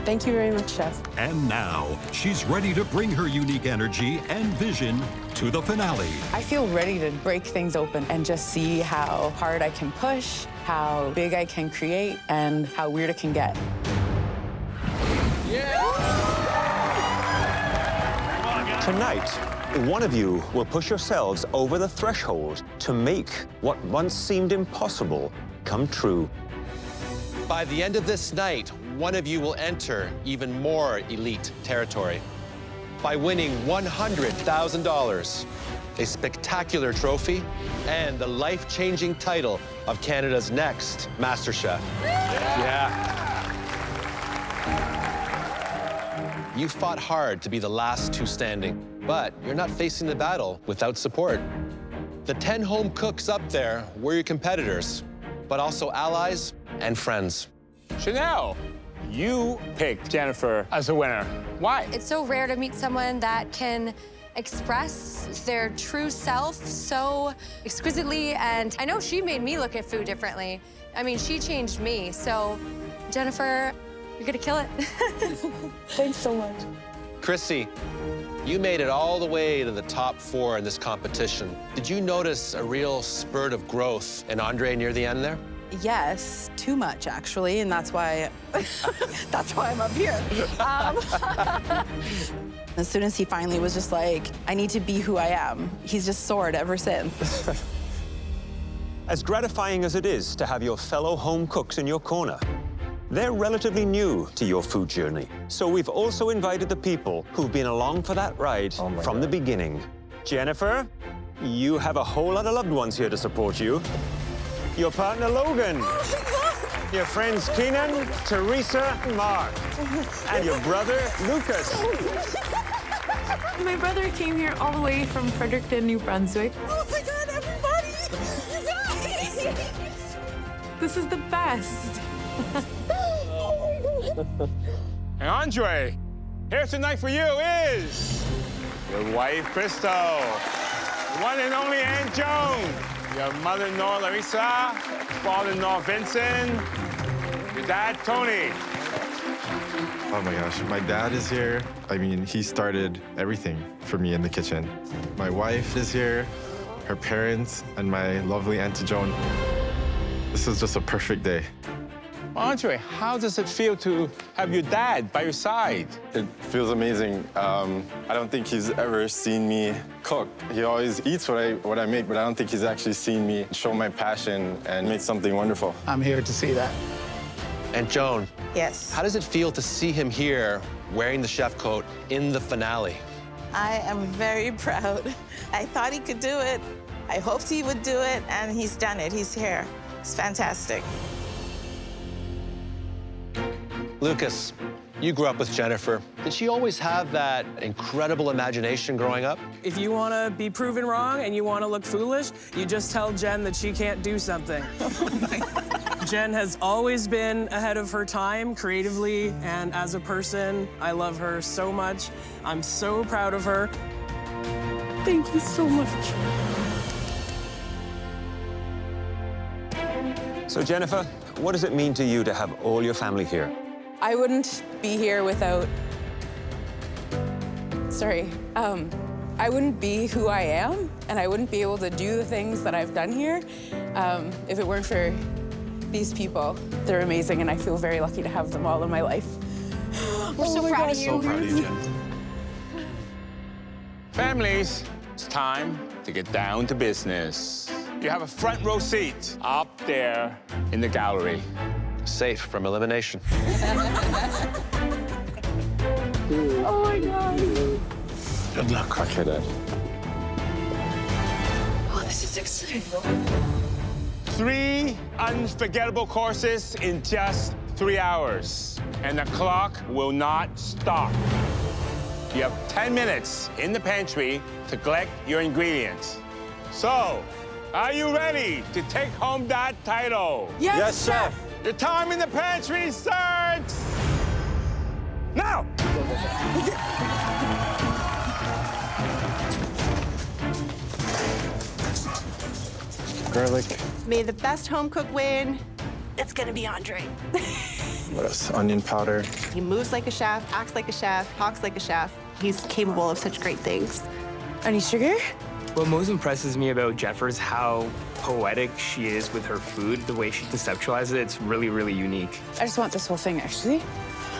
Thank you very much, Chef. And now, she's ready to bring her unique energy and vision to the finale. I feel ready to break things open and just see how hard I can push, how big I can create, and how weird it can get. Tonight, one of you will push yourselves over the threshold to make what once seemed impossible come true. By the end of this night, one of you will enter even more elite territory by winning $100,000, a spectacular trophy, and the life-changing title of Canada's next MasterChef. Yeah. You fought hard to be the last two standing, but you're not facing the battle without support. The 10 home cooks up there were your competitors, but also allies and friends. Chanel, you picked Jennifer as a winner. Why? It's so rare to meet someone that can express their true self so exquisitely, and I know she made me look at food differently. I mean, she changed me, so Jennifer, you're gonna kill it. Thanks so much. Chrissy, you made it all the way to the top 4 in this competition. Did you notice a real spurt of growth in Andre near the end there? Yes, too much, actually, and that's why I'm up here. As soon as he finally was just like, I need to be who I am, he's just soared ever since. As gratifying as it is to have your fellow home cooks in your corner, they're relatively new to your food journey. So we've also invited the people who've been along for that ride from the beginning. Jennifer, you have a whole lot of loved ones here to support you. Your partner, Logan. Your friends, Keenan, Teresa, and Mark. And your brother, Lucas. My brother came here all the way from Fredericton, New Brunswick. Oh my God, everybody! You guys! This is the best. And Andre, here tonight for you is your wife, Crystal, the one and only Aunt Joan, your mother-in-law, Larissa, father-in-law, Vincent, your dad, Tony. Oh my gosh, my dad is here. I mean, he started everything for me in the kitchen. My wife is here, her parents, and my lovely Auntie Joan. This is just a perfect day. Andre, how does it feel to have your dad by your side? It feels amazing. I don't think he's ever seen me cook. He always eats what I make, but I don't think he's actually seen me show my passion and make something wonderful. I'm here to see that. And Joan, Yes. how does it feel to see him here wearing the chef coat in the finale? I am very proud. I thought he could do it. I hoped he would do it, and he's done it. He's here. It's fantastic. Lucas, you grew up with Jennifer. Did she always have that incredible imagination growing up? If you want to be proven wrong and you want to look foolish, you just tell Jen that she can't do something. Jen has always been ahead of her time creatively and as a person. I love her so much. I'm so proud of her. Thank you so much. So Jennifer, what does it mean to you to have all your family here? I wouldn't be here without... Sorry. I wouldn't be who I am, and I wouldn't be able to do the things that I've done here if it weren't for these people. They're amazing, and I feel very lucky to have them all in my life. We're so proud of you. So proud of you, Jen. Families, it's time to get down to business. You have a front row seat up there in the gallery. Safe from elimination. Oh my God. Good luck, crackhead. Oh, this is exciting. 3 unforgettable courses in just 3 hours. And the clock will not stop. You have 10 minutes in the pantry to collect your ingredients. So, are you ready to take home that title? Yes, Chef. Your time in the pantry starts now! Garlic. May the best home cook win. It's gonna be Andre. What else? Onion powder. He moves like a chef, acts like a chef, talks like a chef. He's capable of such great things. Any sugar? What most impresses me about Jennifer is how poetic she is with her food, the way she conceptualizes it. It's really, really unique. I just want this whole thing, actually.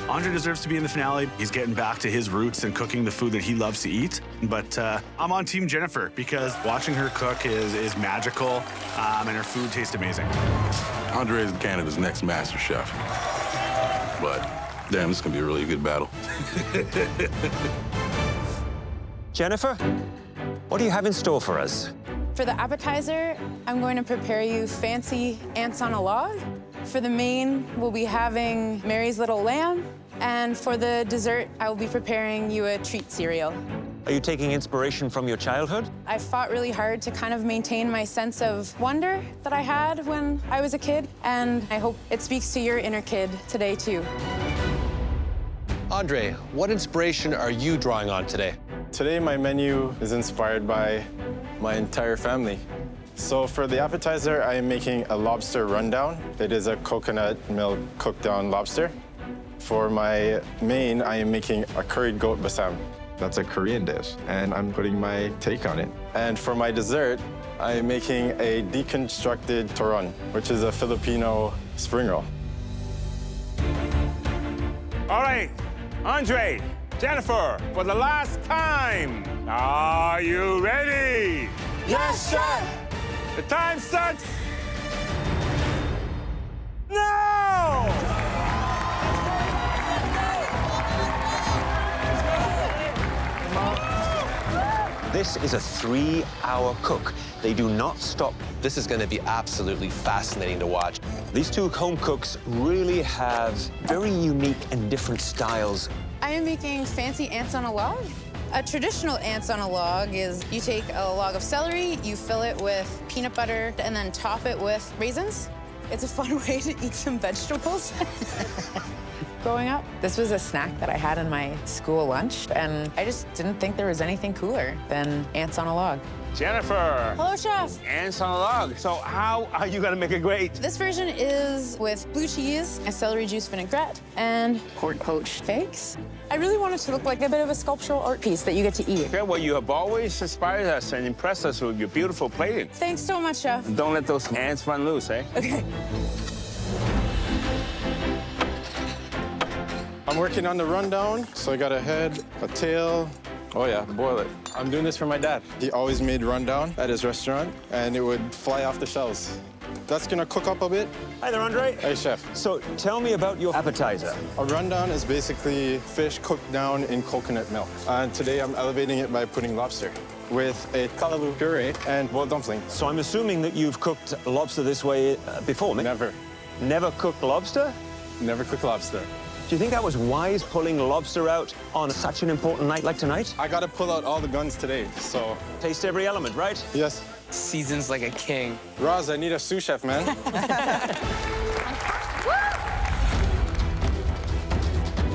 Andre deserves to be in the finale. He's getting back to his roots and cooking the food that he loves to eat. But I'm on Team Jennifer because watching her cook is magical, and her food tastes amazing. Andre is Canada's next MasterChef. But damn, this is gonna be a really good battle. Jennifer, what do you have in store for us? For the appetizer, I'm going to prepare you fancy ants on a log. For the main, we'll be having Mary's Little Lamb. And for the dessert, I will be preparing you a treat cereal. Are you taking inspiration from your childhood? I fought really hard to kind of maintain my sense of wonder that I had when I was a kid, and I hope it speaks to your inner kid today, too. Andre, what inspiration are you drawing on today? Today, my menu is inspired by my entire family. So for the appetizer, I am making a lobster rundown. It is a coconut milk cooked down lobster. For my main, I am making a curried goat basam. That's a Korean dish, and I'm putting my take on it. And for my dessert, I am making a deconstructed turon, which is a Filipino spring roll. All right, Andre, Jennifer, for the last time, are you ready? Yes, Chef! The time starts now! This is a 3-hour cook. They do not stop. This is going to be absolutely fascinating to watch. These two home cooks really have very unique and different styles. I am making fancy ants on a log. A traditional ants on a log is you take a log of celery, you fill it with peanut butter, and then top it with raisins. It's a fun way to eat some vegetables. Growing up, this was a snack that I had in my school lunch, and I just didn't think there was anything cooler than ants on a log. Jennifer. Hello, Chef. Ants on a log. So how are you gonna make it great? This version is with blue cheese, a celery juice vinaigrette, and corn poached figs. I really want it to look like a bit of a sculptural art piece that you get to eat. Okay, well, you have always inspired us and impressed us with your beautiful plating. Thanks so much, Chef. Don't let those ants run loose, eh? Okay. I'm working on the rundown, so I got a head, a tail. Oh yeah, boil it. I'm doing this for my dad. He always made rundown at his restaurant, and it would fly off the shelves. That's gonna cook up a bit. Hi there, Andre. Hey, Chef. So tell me about your appetizer. A rundown is basically fish cooked down in coconut milk. And today I'm elevating it by putting lobster with a kalaloo puree and boiled dumpling. So I'm assuming that you've cooked lobster this way before, Mick? Never. Never cooked lobster? Never cooked lobster. Do you think that was wise, pulling lobster out on such an important night like tonight? I gotta pull out all the guns today, so... Taste every element, right? Yes. Seasons like a king. Roz, I need a sous chef, man.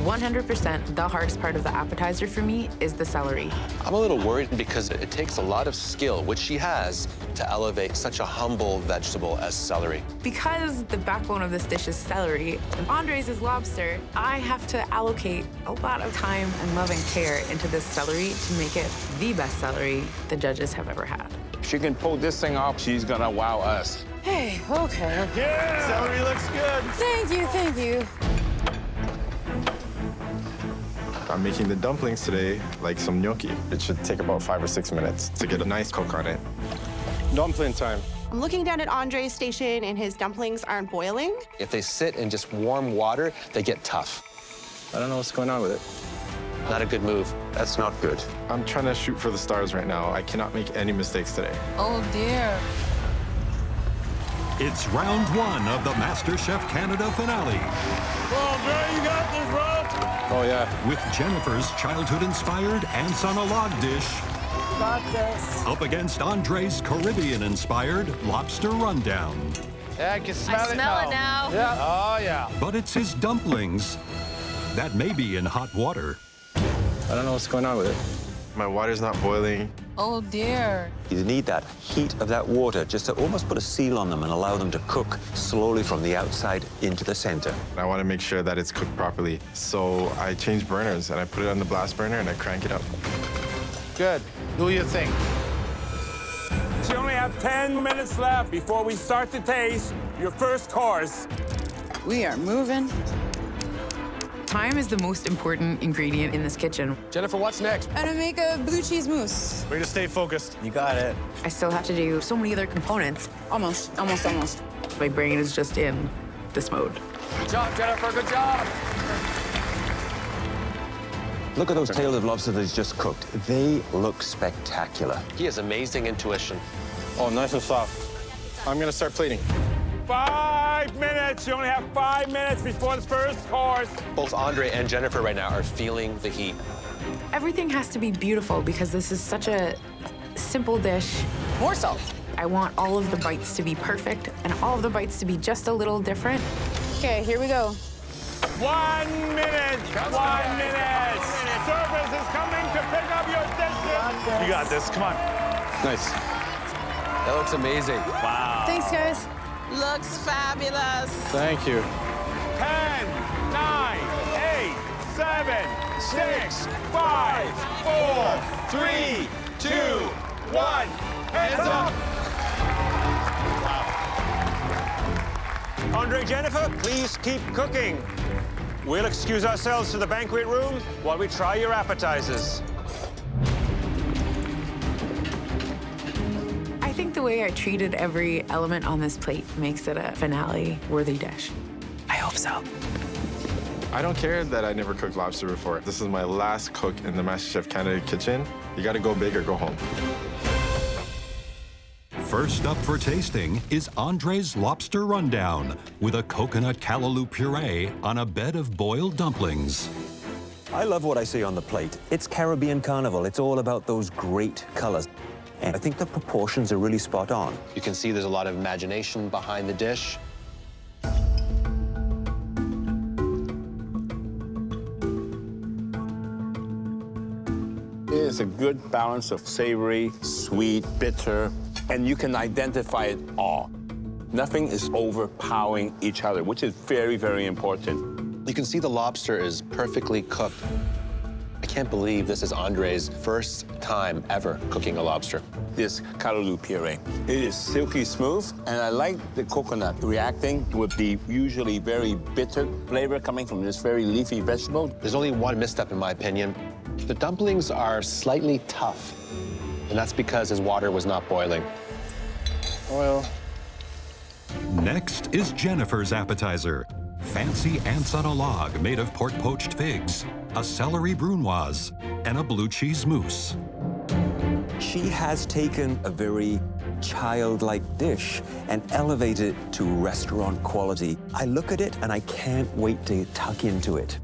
100%, the hardest part of the appetizer for me is the celery. I'm a little worried because it takes a lot of skill, which she has, to elevate such a humble vegetable as celery. Because the backbone of this dish is celery, and Andres is lobster, I have to allocate a lot of time and love and care into this celery to make it the best celery the judges have ever had. If she can pull this thing off, she's gonna wow us. Hey, okay. Yeah! Celery looks good. Thank you, thank you. I'm making the dumplings today like some gnocchi. It should take about 5 or 6 minutes to get a nice cook on it. Dumpling time. I'm looking down at Andre's station, and his dumplings aren't boiling. If they sit in just warm water, they get tough. I don't know what's going on with it. Not a good move. That's not good. I'm trying to shoot for the stars right now. I cannot make any mistakes today. Oh, dear. It's round one of the MasterChef Canada finale. Andre, you got this, bro. Oh, yeah. With Jennifer's childhood-inspired ants on a log dish Got this. up against Andre's Caribbean-inspired lobster rundown. Yeah, I can smell it now. Yeah. Oh, yeah. But it's his dumplings that may be in hot water. I don't know what's going on with it. My water's not boiling. Oh, dear. You need that heat of that water just to almost put a seal on them and allow them to cook slowly from the outside into the center. I want to make sure that it's cooked properly. So I change burners and I put it on the blast burner and I crank it up. Good. Do your thing. You only have 10 minutes left before we start to taste your first course. We are moving. Time is the most important ingredient in this kitchen. Jennifer, what's next? I'm gonna make a blue cheese mousse. Way to stay focused. You got it. I still have to do so many other components. Almost. My brain is just in this mode. Good job, Jennifer. Good job. Look at those tails of lobster that he's just cooked. They look spectacular. He has amazing intuition. Oh, nice and soft. I'm gonna start plating. 5 minutes. You only have 5 minutes before the first course. Both Andre and Jennifer right now are feeling the heat. Everything has to be beautiful because this is such a simple dish. More salt. I want all of the bites to be perfect and all of the bites to be just a little different. Okay, here we go. 1 minute. 1 minute. Service is coming to pick up your dishes. You got this. Come on. Nice. That looks amazing. Wow. Thanks, guys. Looks fabulous. Thank you. 10, 9, 8, 7, 6, 5, 4, 3, 2, 1. Hands up. Andre, Jennifer, please keep cooking. We'll excuse ourselves to the banquet room while we try your appetizers. I think the way I treated every element on this plate makes it a finale-worthy dish. I hope so. I don't care that I never cooked lobster before. This is my last cook in the MasterChef Canada kitchen. You gotta go big or go home. First up for tasting is Andre's Lobster Rundown with a coconut callaloo puree on a bed of boiled dumplings. I love what I see on the plate. It's Caribbean Carnival. It's all about those great colors. And I think the proportions are really spot on. You can see there's a lot of imagination behind the dish. It is a good balance of savory, sweet, bitter, and you can identify it all. Nothing is overpowering each other, which is very, very important. You can see the lobster is perfectly cooked. I can't believe this is Andre's first time ever cooking a lobster. This callaloo puree. It is silky smooth, and I like the coconut reacting with the usually very bitter flavor coming from this very leafy vegetable. There's only one misstep in my opinion. The dumplings are slightly tough, and that's because his water was not boiling. Oil. Next is Jennifer's appetizer. Fancy ants on a log made of pork-poached figs, a celery brunoise, and a blue cheese mousse. She has taken a very childlike dish and elevated it to restaurant quality. I look at it and I can't wait to tuck into it.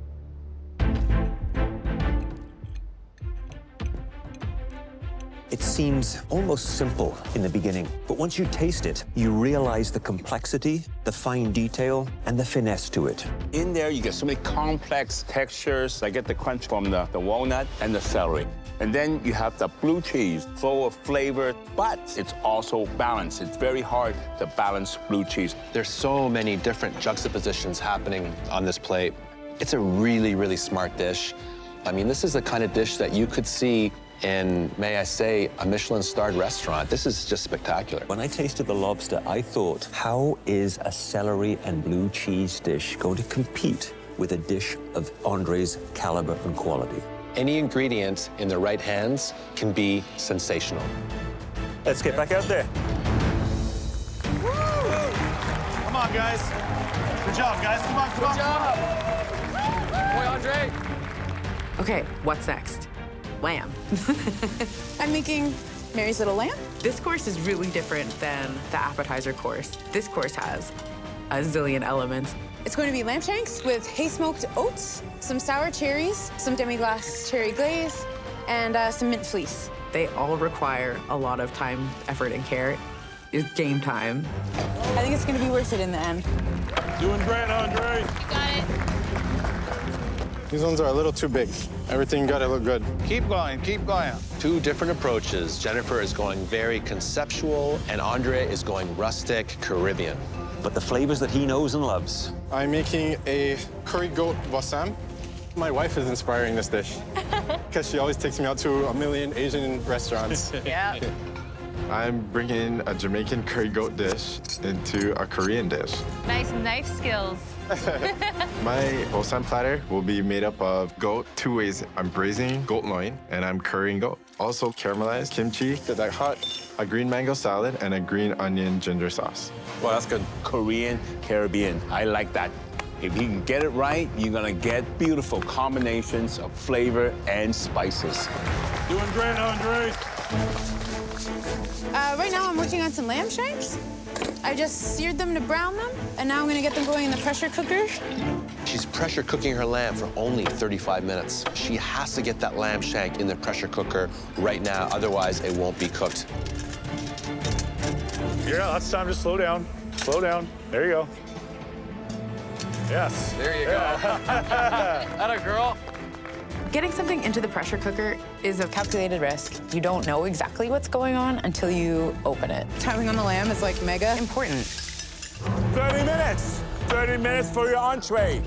It seems almost simple in the beginning, but once you taste it, you realize the complexity, the fine detail, and the finesse to it. In there, you get so many complex textures. I get the crunch from the walnut and the celery. And then you have the blue cheese, full of flavor, but it's also balanced. It's very hard to balance blue cheese. There's so many different juxtapositions happening on this plate. It's a really, really smart dish. I mean, this is the kind of dish that you could see in, may I say, a Michelin-starred restaurant. This is just spectacular. When I tasted the lobster, I thought, how is a celery and blue cheese dish going to compete with a dish of Andre's caliber and quality? Any ingredient in the right hands can be sensational. Let's get back out there. Woo! Come on, guys. Good job, guys. Come on, come on. Good job. Boy, Andre. Okay, what's next? Lamb. I'm making Mary's Little Lamb. This course is really different than the appetizer course. This course has a zillion elements. It's going to be lamb shanks with hay-smoked oats, some sour cherries, some demi-glace cherry glaze, and some mint fleece. They all require a lot of time, effort, and care. It's game time. I think it's going to be worth it in the end. Doing great, Andre. You got it. These ones are a little too big. Everything got to look good. Keep going, keep going. Two different approaches. Jennifer is going very conceptual, and Andre is going rustic, Caribbean. But the flavors that he knows and loves. I'm making a curry goat bossam. My wife is inspiring this dish because she always takes me out to a million Asian restaurants. Yeah. I'm bringing a Jamaican curry goat dish into a Korean dish. Nice knife skills. My bossam platter will be made up of goat two ways. I'm braising goat loin and I'm currying goat. Also caramelized kimchi, that hot, a green mango salad, and a green onion ginger sauce. Well, that's good. Korean, Caribbean. I like that. If you can get it right, you're gonna get beautiful combinations of flavor and spices. Doing great, Andre. Right now I'm working on some lamb shanks. I just seared them to brown them, and now I'm gonna get them going in the pressure cooker. She's pressure cooking her lamb for only 35 minutes. She has to get that lamb shank in the pressure cooker right now, otherwise it won't be cooked. Yeah, that's time to slow down. Slow down. There you go. Yes. There you go. Atta girl. Getting something into the pressure cooker is a calculated risk. You don't know exactly what's going on until you open it. Timing on the lamb is like mega important. 30 minutes. 30 minutes for your entree.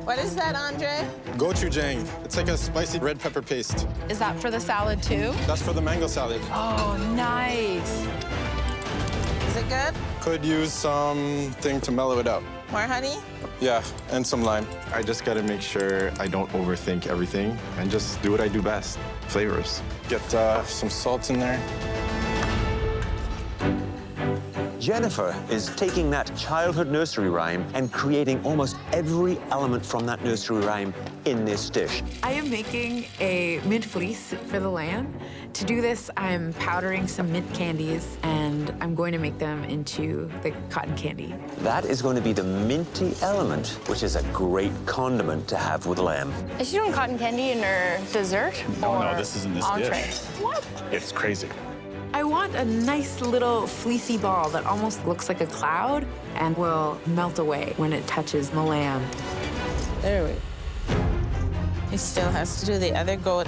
What is that, Andre? Gochujang. It's like a spicy red pepper paste. Is that for the salad too? That's for the mango salad. Oh, nice. Is it good? Could use something to mellow it up. More honey? Yeah, and some lime. I just gotta make sure I don't overthink everything and just do what I do best. Flavors. Get some salt in there. Jennifer is taking that childhood nursery rhyme and creating almost every element from that nursery rhyme in this dish. I am making a mint fleece for the lamb. To do this, I'm powdering some mint candies, and I'm going to make them into the cotton candy. That is going to be the minty element, which is a great condiment to have with lamb. Is she doing cotton candy in her dessert? No, this isn't this entree? dish. What? It's crazy. I want a nice little fleecy ball that almost looks like a cloud and will melt away when it touches the lamb. There we go. He still has to do the other goat.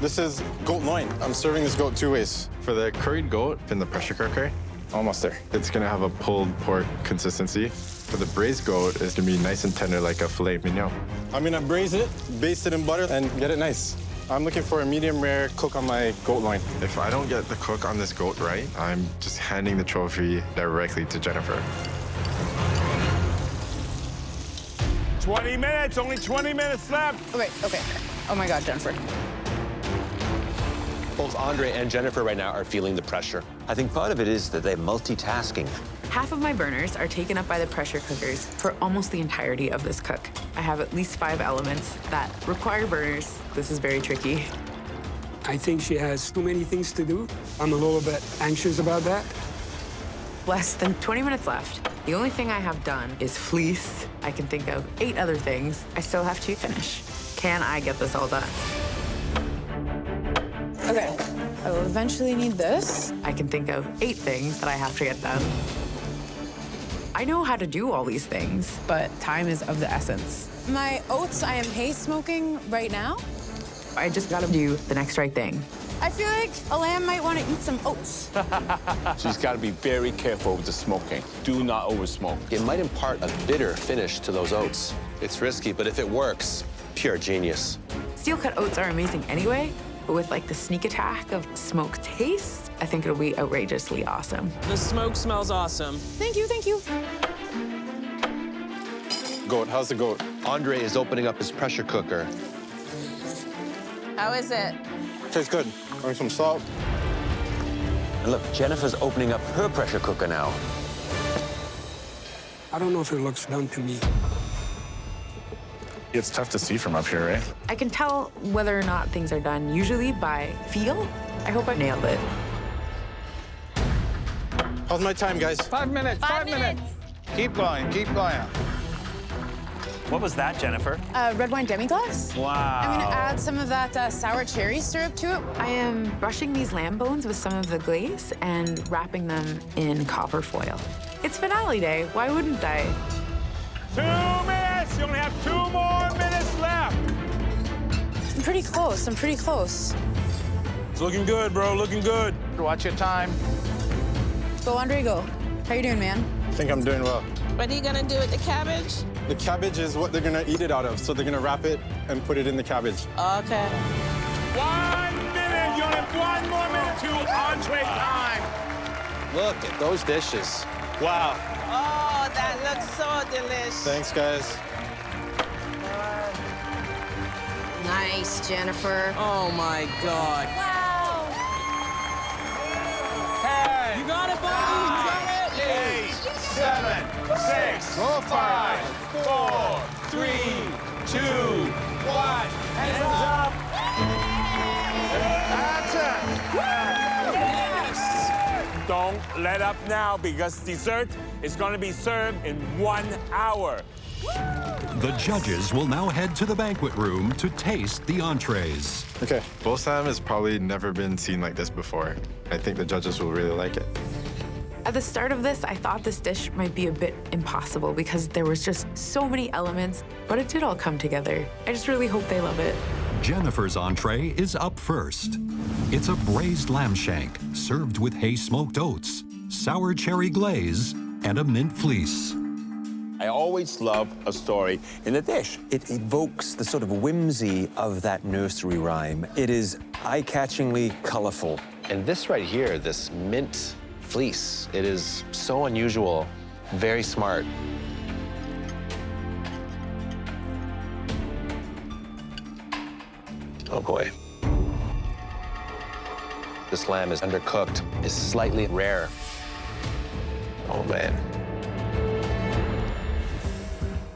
This is goat loin. I'm serving this goat two ways. For the curried goat in the pressure cooker, Almost there. it's gonna have a pulled pork consistency. For the braised goat, it's gonna be nice and tender like a filet mignon. I'm gonna braise it, baste it in butter, and get it nice. I'm looking for a medium rare cook on my goat loin. If I don't get the cook on this goat right, I'm just handing the trophy directly to Jennifer. 20 minutes, only 20 minutes left. Okay. Oh my God, Jennifer. Both Andre and Jennifer right now are feeling the pressure. I think part of it is that they're multitasking. Half of my burners are taken up by the pressure cookers for almost the entirety of this cook. I have at least 5 elements that require burners. This is very tricky. I think she has too many things to do. I'm a little bit anxious about that. Less than 20 minutes left. The only thing I have done is fleece. I can think of 8 other things. I still have to finish. Can I get this all done? Okay. I will eventually need this. I can think of 8 things that I have to get done. I know how to do all these things, but time is of the essence. My oats, I am haze smoking right now. I just gotta do the next right thing. I feel like a lamb might want to eat some oats. She's got to be very careful with the smoking. Do not over-smoke. It might impart a bitter finish to those oats. It's risky, but if it works, pure genius. Steel-cut oats are amazing anyway, but with like the sneak attack of smoke taste, I think it'll be outrageously awesome. The smoke smells awesome. Thank you, thank you. Goat, how's the goat? Andre is opening up his pressure cooker. How is it? Tastes good. Bring some salt. And look, Jennifer's opening up her pressure cooker now. I don't know if it looks done to me. It's tough to see from up here, right? I can tell whether or not things are done usually by feel. I hope I nailed it. How's my time, guys? 5 minutes. 5 minutes. Keep going, keep going. What was that, Jennifer? Red wine demi-glace. Wow. I'm gonna add some of that sour cherry syrup to it. I am brushing these lamb bones with some of the glaze and wrapping them in copper foil. It's finale day. Why wouldn't I? 2 minutes! You only have 2 more minutes left. I'm pretty close. I'm pretty close. It's looking good, bro, looking good. Watch your time. Go, Andre, go. How you doing, man? I think I'm doing well. What are you gonna do with the cabbage? The cabbage is what they're gonna eat it out of, so they're gonna wrap it and put it in the cabbage. Okay. 1 minute! You only have 1 more minute to entree time. Look at those dishes. Wow. Oh, that looks so delicious. Thanks, guys. Nice, Jennifer. Oh my God. Wow. Hey! You got it, buddy. You got it. 8, 7, 6, 5, 4, 3, 2, 1. Hands up. That's it. Yes. Don't let up now because dessert is going to be served in 1 hour. The judges will now head to the banquet room to taste the entrees. Okay, Bosam has probably never been seen like this before. I think the judges will really like it. At the start of this, I thought this dish might be a bit impossible because there was just so many elements, but it did all come together. I just really hope they love it. Jennifer's entree is up first. It's a braised lamb shank served with hay-smoked oats, sour cherry glaze, and a mint fleece. I always love a story in a dish. It evokes the sort of whimsy of that nursery rhyme. It is eye-catchingly colorful. And this right here, this mint fleece, it is so unusual, very smart. Oh boy. This lamb is undercooked, is slightly rare. Oh man.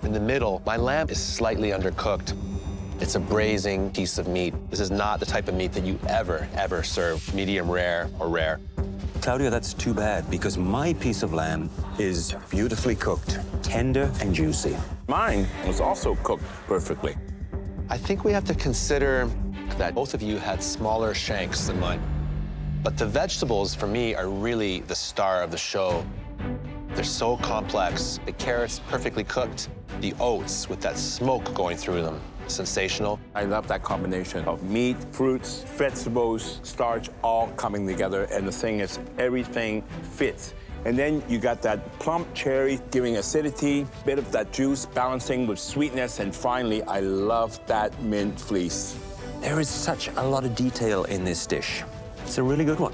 In the middle, my lamb is slightly undercooked. It's a braising piece of meat. This is not the type of meat that you ever serve medium rare or rare. Claudia, that's too bad, because my piece of lamb is beautifully cooked, tender and juicy. Mine was also cooked perfectly. I think we have to consider that both of you had smaller shanks than mine. But the vegetables, for me, are really the star of the show. They're so complex. The carrots perfectly cooked. The oats with that smoke going through them, sensational. I love that combination of meat, fruits, vegetables, starch, all coming together. And the thing is, everything fits. And then you got that plump cherry giving acidity, bit of that juice balancing with sweetness. And finally, I love that mint fleece. There is such a lot of detail in this dish. It's a really good one.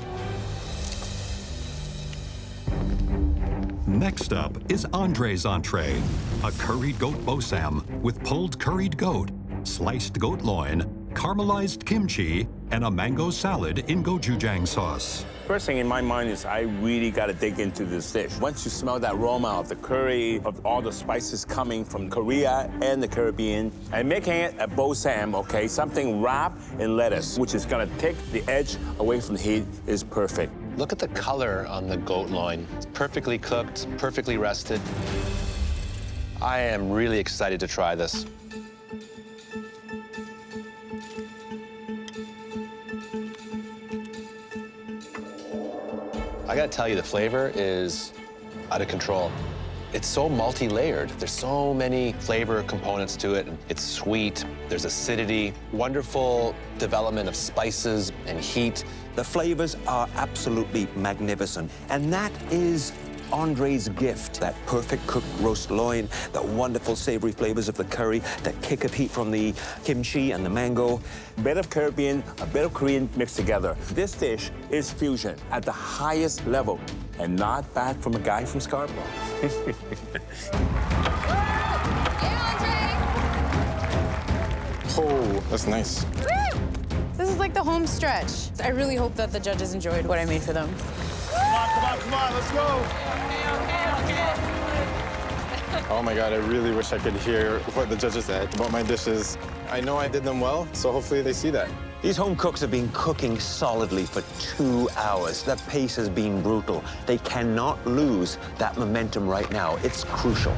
Next up is Andre's entree, a curried goat bosam with pulled curried goat, sliced goat loin, caramelized kimchi, and a mango salad in gochujang sauce. First thing in my mind is I really got to dig into this dish. Once you smell that aroma of the curry, of all the spices coming from Korea and the Caribbean, and making it a bosam, okay, something wrapped in lettuce, which is going to take the edge away from the heat, is perfect. Look at the color on the goat loin. It's perfectly cooked, perfectly rested. I am really excited to try this. I gotta tell you, the flavor is out of control. It's so multi-layered. There's so many flavor components to it. It's sweet, there's acidity, wonderful development of spices and heat. The flavors are absolutely magnificent, and that is Andre's gift. That perfect cooked roast loin, the wonderful savory flavors of the curry, that kick of heat from the kimchi and the mango. A bit of Caribbean, a bit of Korean mixed together. This dish is fusion at the highest level, and not bad from a guy from Scarborough. Oh, that's nice. Woo! This is like the home stretch. I really hope that the judges enjoyed what I made for them. Come on, let's go. Oh my God, I really wish I could hear what the judges said about my dishes. I know I did them well, so hopefully they see that. These home cooks have been cooking solidly for 2 hours. The pace has been brutal. They cannot lose that momentum right now. It's crucial.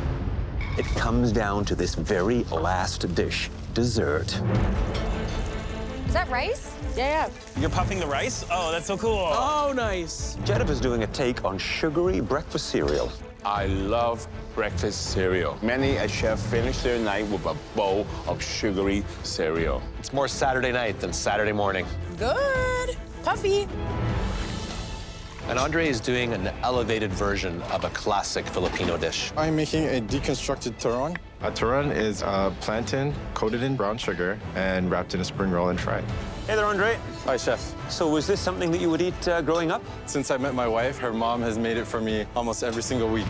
It comes down to this very last dish, dessert. Is that rice? Yeah. You're puffing the rice? Oh, that's so cool. Oh, nice. Jennifer's doing a take on sugary breakfast cereal. I love breakfast cereal. Many a chef finish their night with a bowl of sugary cereal. It's more Saturday night than Saturday morning. Good. Puffy. And Andre is doing an elevated version of a classic Filipino dish. I'm making a deconstructed turon. A turon is a plantain coated in brown sugar and wrapped in a spring roll and fried. Hey there, Andre. Hi, chef. So was this something that you would eat growing up? Since I met my wife, her mom has made it for me almost every single week.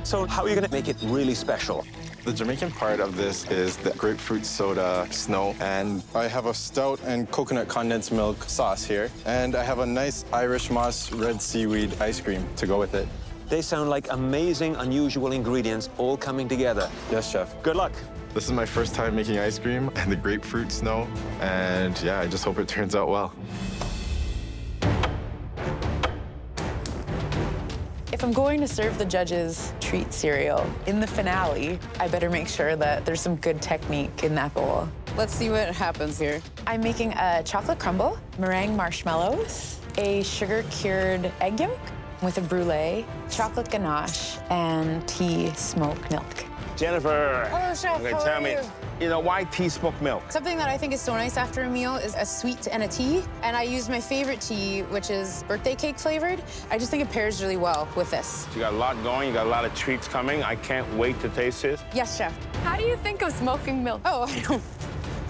So how are you going to make it really special? The Jamaican part of this is the grapefruit soda snow, and I have a stout and coconut condensed milk sauce here, and I have a nice Irish moss red seaweed ice cream to go with it. They sound like amazing, unusual ingredients all coming together. Yes, chef. Good luck. This is my first time making ice cream and the grapefruit snow, and yeah, I just hope it turns out well. If I'm going to serve the judges treat cereal in the finale, I better make sure that there's some good technique in that bowl. Let's see what happens here. I'm making a chocolate crumble, meringue marshmallows, a sugar-cured egg yolk with a brulee, chocolate ganache, and tea smoked milk. Jennifer, Hello, Chef. okay, How tell are me, you? why tea smoked milk? Something that I think is so nice after a meal is a sweet and a tea. And I use my favorite tea, which is birthday cake flavored. I just think it pairs really well with this. You got a lot going, you got a lot of treats coming. I can't wait to taste this. Yes, chef. How do you think of smoking milk? Oh,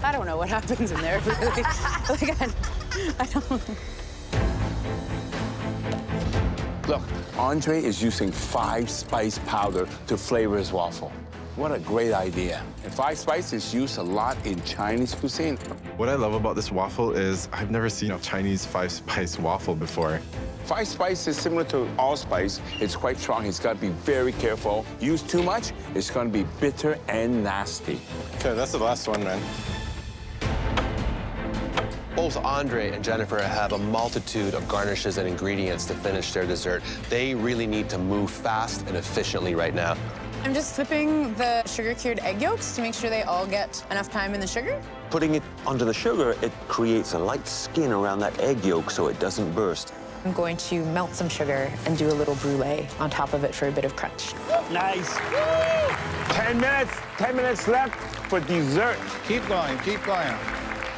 I don't know what happens in there, really. I don't. Look, Andre is using 5-spice powder to flavor his waffle. What a great idea. And 5 spice is used a lot in Chinese cuisine. What I love about this waffle is I've never seen a Chinese 5-spice waffle before. 5 spice is similar to allspice. It's quite strong. He's got to be very careful. Use too much, it's going to be bitter and nasty. Okay, that's the last one, man. Both Andre and Jennifer have a multitude of garnishes and ingredients to finish their dessert. They really need to move fast and efficiently right now. I'm just flipping the sugar-cured egg yolks to make sure they all get enough time in the sugar. Putting it onto the sugar, it creates a light skin around that egg yolk so it doesn't burst. I'm going to melt some sugar and do a little brulee on top of it for a bit of crunch. Nice. 10 minutes left for dessert. Keep going, keep going.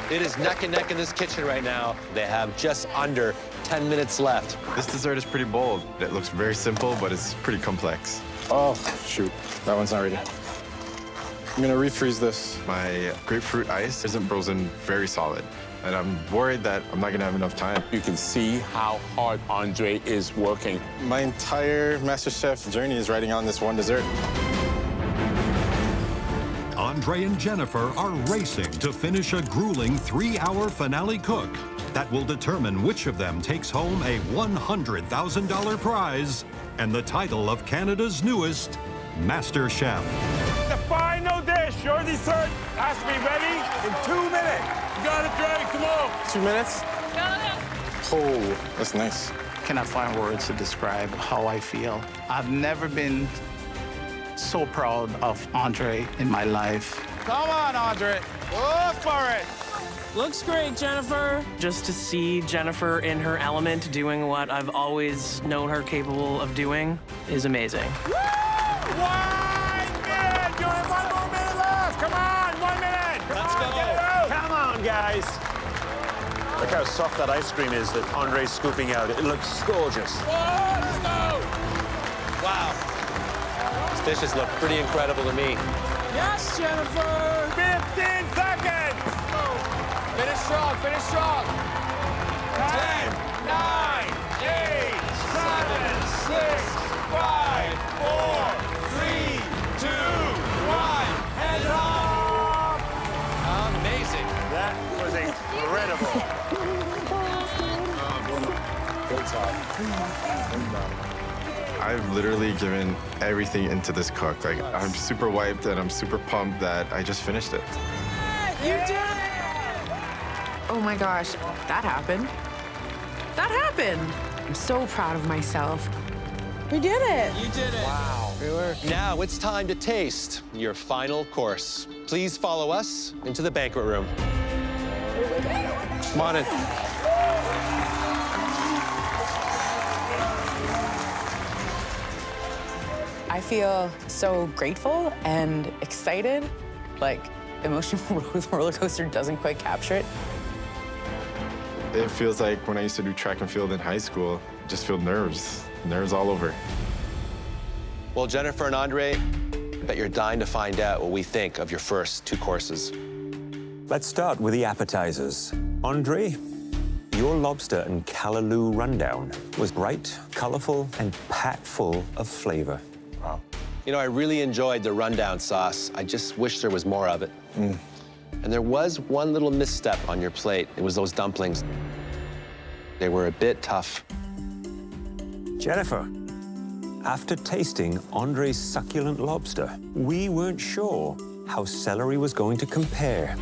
It is neck and neck in this kitchen right now. They have just under 10 minutes left. This dessert is pretty bold. It looks very simple, but it's pretty complex. Oh, shoot. That one's not ready. I'm gonna refreeze this. My grapefruit ice isn't frozen very solid, and I'm worried that I'm not gonna have enough time. You can see how hard Andre is working. My entire MasterChef journey is riding on this one dessert. Andre and Jennifer are racing to finish a grueling 3-hour finale cook that will determine which of them takes home a $100,000 prize and the title of Canada's newest MasterChef. The final dish, your dessert, has to be ready in 2 minutes. You got it, Dre, come on. 2 minutes? Oh, that's nice. Cannot find words to describe how I feel. I've never been so proud of Andre in my life. Come on, Andre. Go for it. Looks great, Jennifer. Just to see Jennifer in her element doing what I've always known her capable of doing is amazing. 1 minute! You have 1 more minute left! Come on, 1 minute! Let's go! Get it out! Come on, guys. Look how soft that ice cream is that Andre's scooping out. It looks gorgeous. Let's go! Wow. These dishes look pretty incredible to me. Yes, Jennifer! 15 seconds! Finish strong, finish strong. 10, 9, 8, 7, 6, 5, 4, 3, 2, 1. Hands up! Amazing. That was incredible. Good job. I've literally given everything into this cook. Like, I'm super wiped and I'm super pumped that I just finished it. You did it! Oh my gosh, that happened. That happened. I'm so proud of myself. We did it. You did it. Wow. Now it's time to taste your final course. Please follow us into the banquet room. Come on in. I feel so grateful and excited. Like, emotional roller coaster doesn't quite capture it. It feels like when I used to do track and field in high school, just feel nerves all over. Well, Jennifer and Andre, I bet you're dying to find out what we think of your first 2 courses. Let's start with the appetizers. Andre, your lobster and callaloo rundown was bright, colorful, and packed full of flavor. Wow. You know, I really enjoyed the rundown sauce. I just wish there was more of it. And there was one little misstep on your plate. It was those dumplings. They were a bit tough. Jennifer, after tasting Andre's succulent lobster, we weren't sure how celery was going to compare.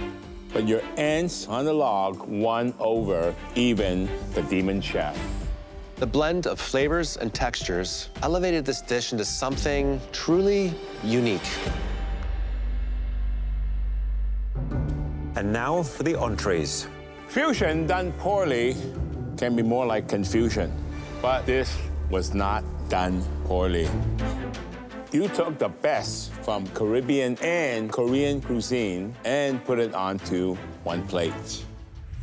But your ants on the log won over even the demon chef. The blend of flavors and textures elevated this dish into something truly unique. And now for the entrees. Fusion done poorly can be more like confusion, but this was not done poorly. You took the best from Caribbean and Korean cuisine and put it onto one plate.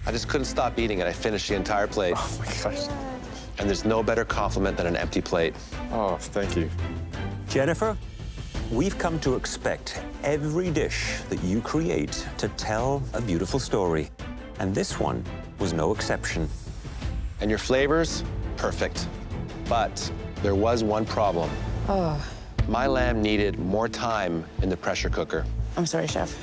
I just couldn't stop eating it. I finished the entire plate. Oh my gosh. And there's no better compliment than an empty plate. Oh, thank you. Jennifer, we've come to expect every dish that you create to tell a beautiful story. And this one was no exception. And your flavors, perfect. But there was one problem. Oh, My lamb needed more time in the pressure cooker. I'm sorry, chef.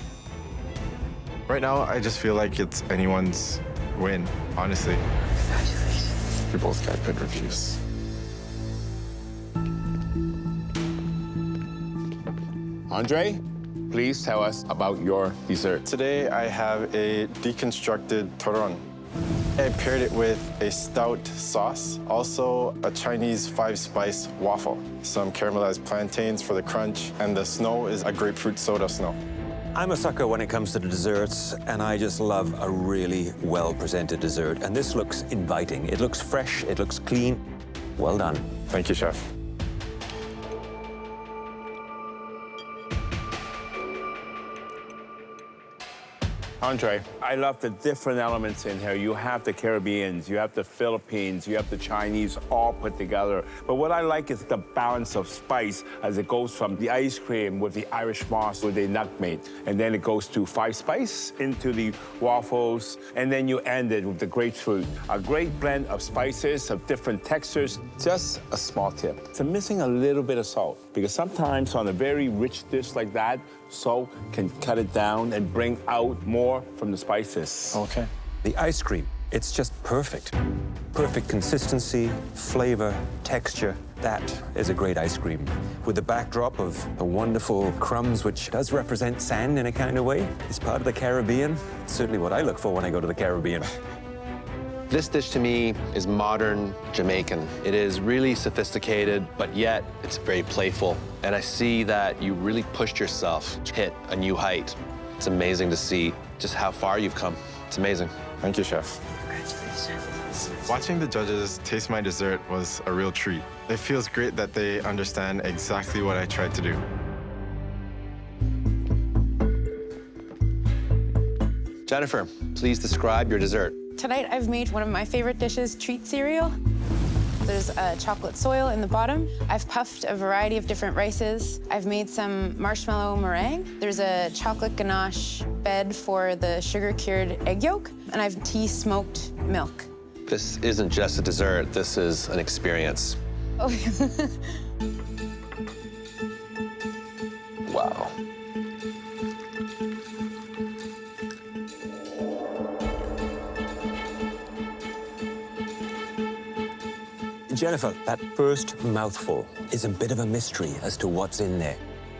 Right now, I just feel like it's anyone's win, honestly. Congratulations. You both got good reviews. Andre, please tell us about your dessert. Today, I have a deconstructed toron. I paired it with a stout sauce, also a Chinese 5-spice waffle, some caramelized plantains for the crunch, and the snow is a grapefruit soda snow. I'm a sucker when it comes to the desserts, and I just love a really well-presented dessert. And this looks inviting. It looks fresh, it looks clean. Well done. Thank you, chef. Andre, I love the different elements in here. You have the Caribbeans, you have the Philippines, you have the Chinese all put together. But what I like is the balance of spice as it goes from the ice cream with the Irish moss with the nutmeg. And then it goes to 5-spice into the waffles. And then you end it with the grapefruit. A great blend of spices, of different textures. Just a small tip. It's missing a little bit of salt. Because sometimes on a very rich dish like that, salt can cut it down and bring out more from the spices. Okay. The ice cream, it's just perfect. Perfect consistency, flavor, texture. That is a great ice cream. With the backdrop of the wonderful crumbs, which does represent sand in a kind of way. It's part of the Caribbean. It's certainly what I look for when I go to the Caribbean. This dish to me is modern Jamaican. It is really sophisticated, but yet it's very playful. And I see that you really pushed yourself to hit a new height. It's amazing to see just how far you've come. It's amazing. Thank you, chef. Watching the judges taste my dessert was a real treat. It feels great that they understand exactly what I tried to do. Jennifer, please describe your dessert. Tonight, I've made one of my favorite dishes, treat cereal. There's a chocolate soil in the bottom. I've puffed a variety of different rices. I've made some marshmallow meringue. There's a chocolate ganache bed for the sugar-cured egg yolk, and I've tea-smoked milk. This isn't just a dessert, this is an experience. Oh. Wow. Jennifer, that first mouthful is a bit of a mystery as to what's in there.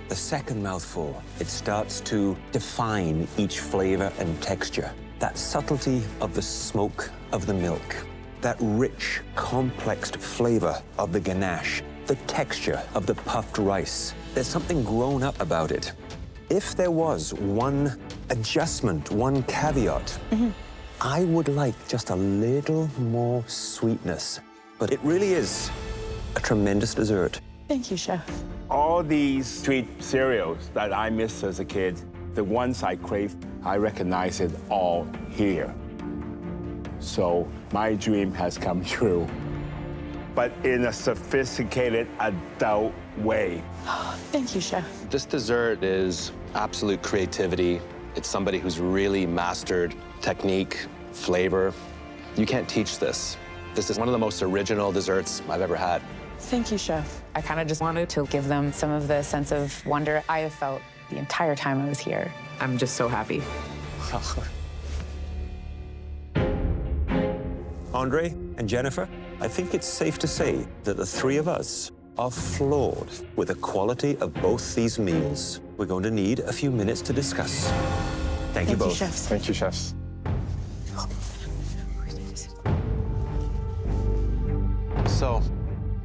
The second mouthful, it starts to define each flavor and texture. That subtlety of the smoke of the milk, that rich, complex flavor of the ganache, the texture of the puffed rice. There's something grown up about it. If there was one adjustment, one caveat, I would like just a little more sweetness. But it really is a tremendous dessert. Thank you, chef. All these treat cereals that I missed as a kid, the ones I crave, I recognize it all here. So my dream has come true, but in a sophisticated adult way. Thank you, chef. This dessert is absolute creativity. It's somebody who's really mastered technique, flavor. You can't teach this. This is one of the most original desserts I've ever had. Thank you, chef. I kind of just wanted to give them some of the sense of wonder I have felt the entire time I was here. I'm just so happy. Andre and Jennifer, I think it's safe to say that the three of us are floored with the quality of both these meals. We're going to need a few minutes to discuss. Thank you both. chefs. Thank you, chefs. So,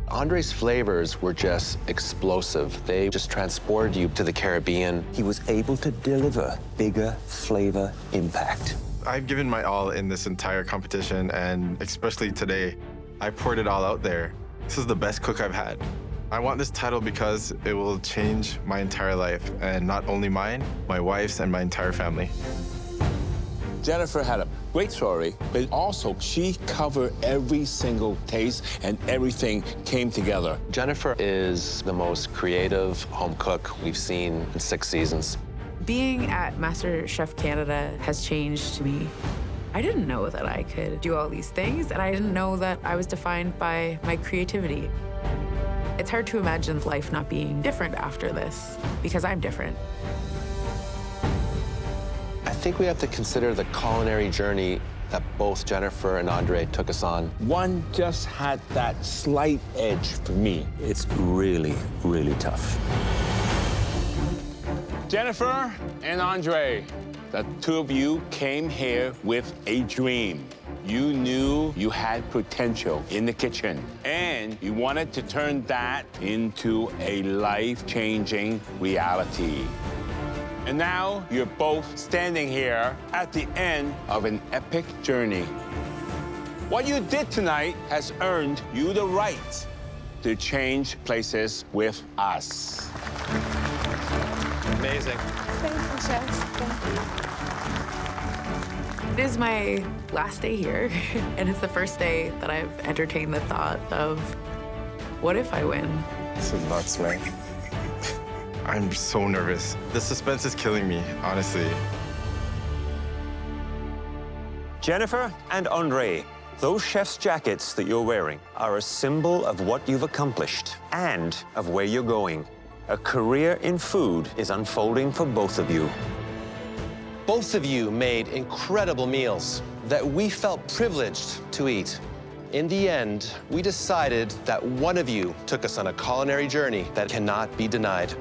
Andre's flavors were just explosive. They just transported you to the Caribbean. He was able to deliver bigger flavor impact. I've given my all in this entire competition, and especially today, I poured it all out there. This is the best cook I've had. I want this title because it will change my entire life, and not only mine, my wife's and my entire family. Jennifer had a great story, but also she covered every single taste and everything came together. Jennifer is the most creative home cook we've seen in 6 seasons. Being at MasterChef Canada has changed me. I didn't know that I could do all these things, and I didn't know that I was defined by my creativity. It's hard to imagine life not being different after this, because I'm different. I think we have to consider the culinary journey that both Jennifer and Andre took us on. One just had that slight edge for me. It's really, really tough. Jennifer and Andre, the two of you came here with a dream. You knew you had potential in the kitchen, and you wanted to turn that into a life-changing reality. And now you're both standing here at the end of an epic journey. What you did tonight has earned you the right to change places with us. Amazing. Thank you, chef. Thank you. It is my last day here, and it's the first day that I've entertained the thought of, what if I win? This is nuts, man. I'm so nervous. The suspense is killing me, honestly. Jennifer and Andre, those chef's jackets that you're wearing are a symbol of what you've accomplished and of where you're going. A career in food is unfolding for both of you. Both of you made incredible meals that we felt privileged to eat. In the end, we decided that one of you took us on a culinary journey that cannot be denied.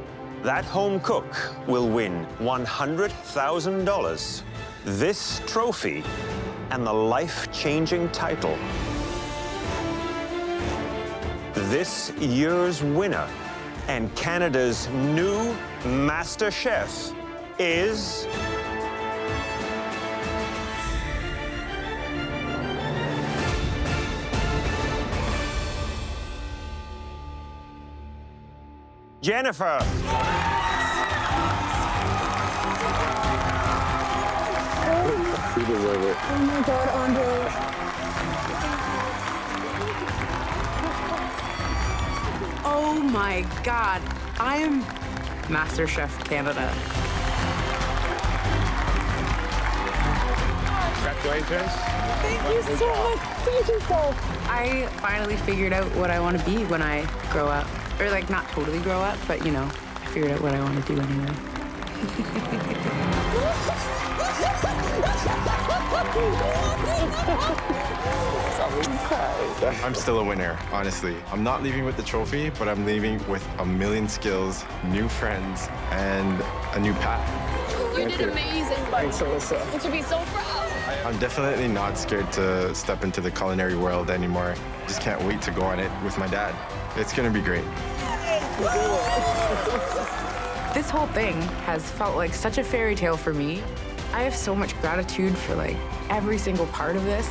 That home cook will win $100,000, this trophy, and the life-changing title. This year's winner and Canada's new Master Chef is Jennifer. You deserve it. Oh my God, Andre. Oh my God, I'm MasterChef Canada. Congratulations. Thank you so much. Thank you so. I finally figured out what I want to be when I grow up. Or like not totally grow up, but you know, I figured out what I want to do anyway. I'm still a winner, honestly. I'm not leaving with the trophy, but I'm leaving with a million skills, new friends, and a new path. You did amazing. Thanks, Alyssa. You should be so proud. I'm definitely not scared to step into the culinary world anymore. Just can't wait to go on it with my dad. It's gonna be great. This whole thing has felt like such a fairy tale for me. I have so much gratitude for like every single part of this.